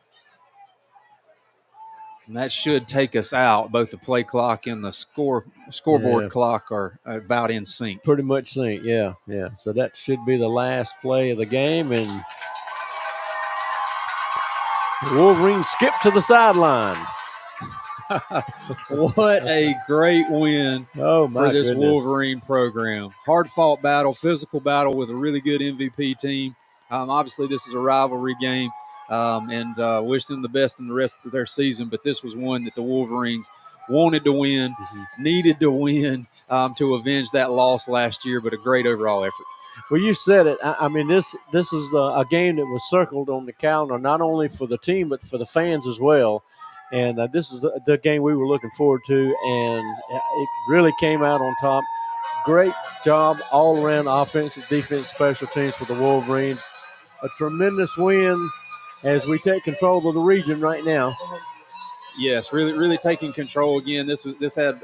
And that should take us out. Both the play clock and the scoreboard clock are about in sync. Pretty much sync, yeah. So that should be the last play of the game, and the Wolverines skip to the sideline. What a great win for this Wolverine program. Hard-fought battle, physical battle with a really good MVP team. Obviously, this is a rivalry game, and wish them the best in the rest of their season, but this was one that the Wolverines wanted to win, needed to win to avenge that loss last year, but a great overall effort. Well, you said it. I mean, this is a game that was circled on the calendar, not only for the team, but for the fans as well. And this is the game we were looking forward to, and it really came out on top. Great job all around, offensive, defense, special teams for the Wolverines. A tremendous win as we take control of the region right now. Yes, really taking control again. This had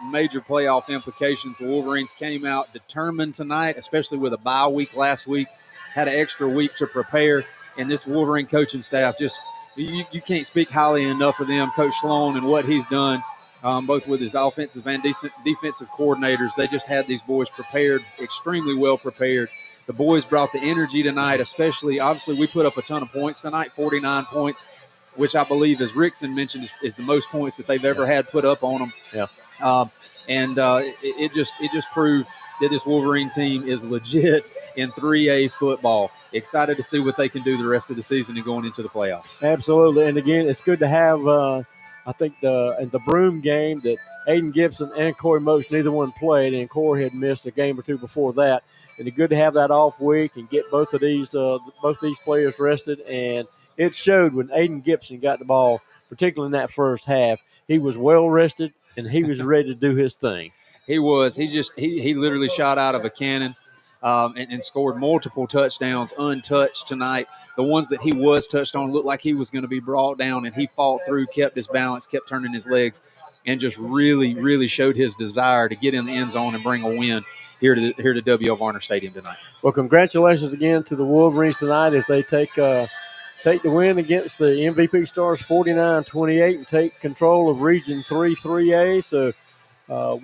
major playoff implications. The Wolverines came out determined tonight, especially with a bye week last week. Had an extra week to prepare, and this Wolverine coaching staff just you can't speak highly enough of them. Coach Sloan and what he's done, both with his offensive and defensive coordinators. They just had these boys prepared, extremely well prepared. The boys brought the energy tonight, especially. Obviously, we put up a ton of points tonight, 49 points. Which I believe, as Rickson mentioned, is the most points that they've ever had put up on them. Yeah. It just proved that this Wolverine team is legit in 3A football. Excited to see what they can do the rest of the season and going into the playoffs. Absolutely. And again, it's good to have, I think, in the Broome game that Aiden Gibson and Corey Moats, neither one played, and Corey had missed a game or two before that. And it's good to have that off week and get both these players rested. And it showed when Aiden Gibson got the ball, particularly in that first half. He was well rested and he was ready to do his thing. He was. He literally shot out of a cannon and scored multiple touchdowns untouched tonight. The ones that he was touched on looked like he was going to be brought down, and he fought through, kept his balance, kept turning his legs, and just really showed his desire to get in the end zone and bring a win here to W.L. Varner Stadium tonight. Well, congratulations again to the Wolverines tonight as they take the win against the MVP Stars 49-28 and take control of Region 3A. So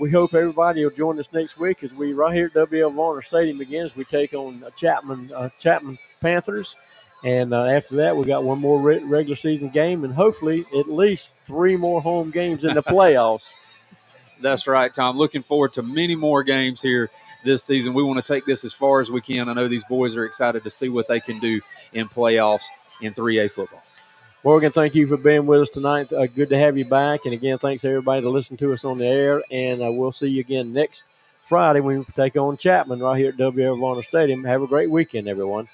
we hope everybody will join us next week as we right here at W.L. Varner Stadium again as we take on Chapman Panthers. And after that, we got one more regular season game and hopefully at least 3 more home games in the playoffs. That's right, Tom. Looking forward to many more games here this season. We want to take this as far as we can. I know these boys are excited to see what they can do in playoffs in 3A football. Morgan, thank you for being with us tonight. Good to have you back. And again, thanks everybody to listen to us on the air. And we'll see you again next Friday when we take on Chapman right here at W.L. Varner Stadium. Have a great weekend, everyone.